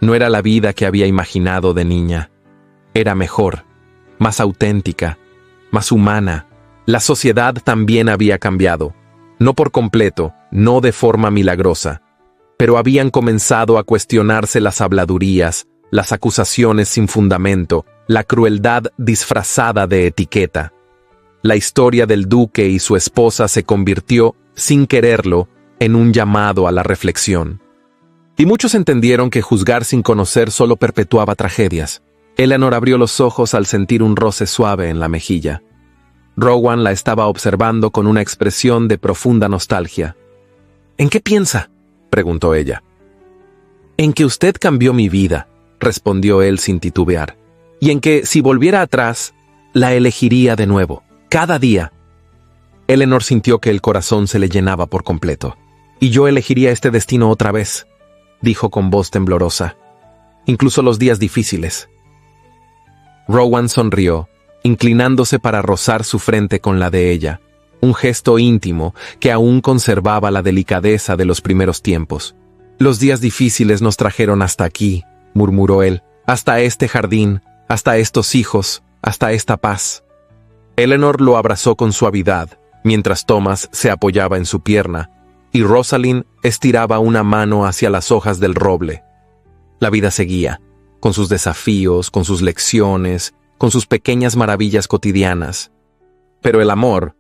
No era la vida que había imaginado de niña. Era mejor, más auténtica, más humana. La sociedad también había cambiado. No por completo, no de forma milagrosa. Pero habían comenzado a cuestionarse las habladurías, las acusaciones sin fundamento, la crueldad disfrazada de etiqueta. La historia del duque y su esposa se convirtió, sin quererlo, en un llamado a la reflexión. Y muchos entendieron que juzgar sin conocer solo perpetuaba tragedias. Eleanor abrió los ojos al sentir un roce suave en la mejilla. Rowan la estaba observando con una expresión de profunda nostalgia. «¿En qué piensa?», preguntó ella. «En que usted cambió mi vida», respondió él sin titubear. «Y en que, si volviera atrás, la elegiría de nuevo, cada día». Eleanor sintió que el corazón se le llenaba por completo. «Y yo elegiría este destino otra vez», dijo con voz temblorosa. «Incluso los días difíciles». Rowan sonrió, inclinándose para rozar su frente con la de ella, un gesto íntimo que aún conservaba la delicadeza de los primeros tiempos. «Los días difíciles nos trajeron hasta aquí», murmuró él, «hasta este jardín, hasta estos hijos, hasta esta paz». Eleanor lo abrazó con suavidad, mientras Thomas se apoyaba en su pierna, y Rosalind estiraba una mano hacia las hojas del roble. La vida seguía, con sus desafíos, con sus lecciones, con sus pequeñas maravillas cotidianas. Pero el amor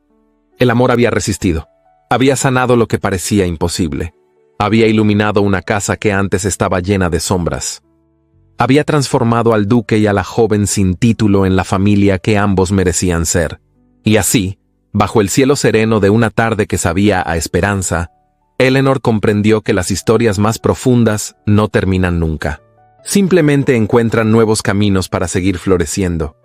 había resistido. Había sanado lo que parecía imposible. Había iluminado una casa que antes estaba llena de sombras. Había transformado al duque y a la joven sin título en la familia que ambos merecían ser. Y así, bajo el cielo sereno de una tarde que sabía a esperanza, Eleanor comprendió que las historias más profundas no terminan nunca. Simplemente encuentran nuevos caminos para seguir floreciendo.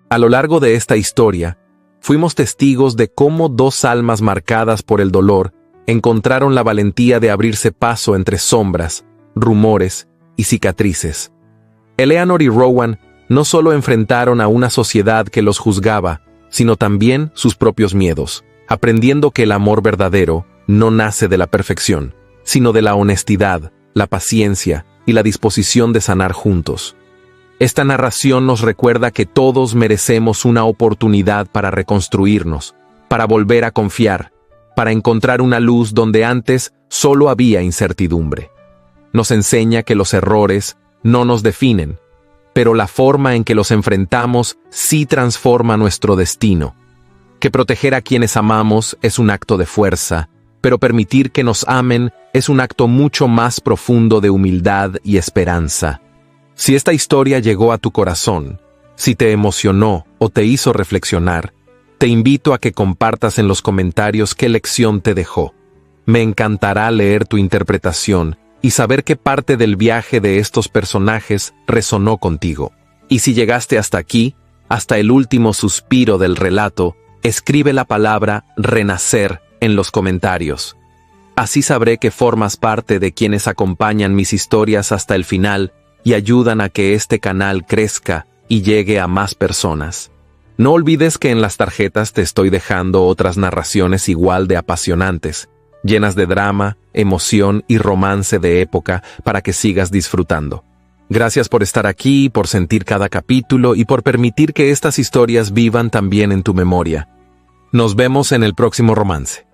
A lo largo de esta historia, fuimos testigos de cómo dos almas marcadas por el dolor encontraron la valentía de abrirse paso entre sombras, rumores y cicatrices. Eleanor y Rowan no solo enfrentaron a una sociedad que los juzgaba, sino también sus propios miedos, aprendiendo que el amor verdadero no nace de la perfección, sino de la honestidad, la paciencia y la disposición de sanar juntos. Esta narración nos recuerda que todos merecemos una oportunidad para reconstruirnos, para volver a confiar, para encontrar una luz donde antes solo había incertidumbre. Nos enseña que los errores no nos definen, pero la forma en que los enfrentamos sí transforma nuestro destino. Que proteger a quienes amamos es un acto de fuerza, pero permitir que nos amen es un acto mucho más profundo de humildad y esperanza. Si esta historia llegó a tu corazón, si te emocionó o te hizo reflexionar, te invito a que compartas en los comentarios qué lección te dejó. Me encantará leer tu interpretación y saber qué parte del viaje de estos personajes resonó contigo. Y si llegaste hasta aquí, hasta el último suspiro del relato, escribe la palabra renacer en los comentarios. Así sabré que formas parte de quienes acompañan mis historias hasta el final y ayudan a que este canal crezca y llegue a más personas. No olvides que en las tarjetas te estoy dejando otras narraciones igual de apasionantes, llenas de drama, emoción y romance de época para que sigas disfrutando. Gracias por estar aquí, por sentir cada capítulo y por permitir que estas historias vivan también en tu memoria. Nos vemos en el próximo romance.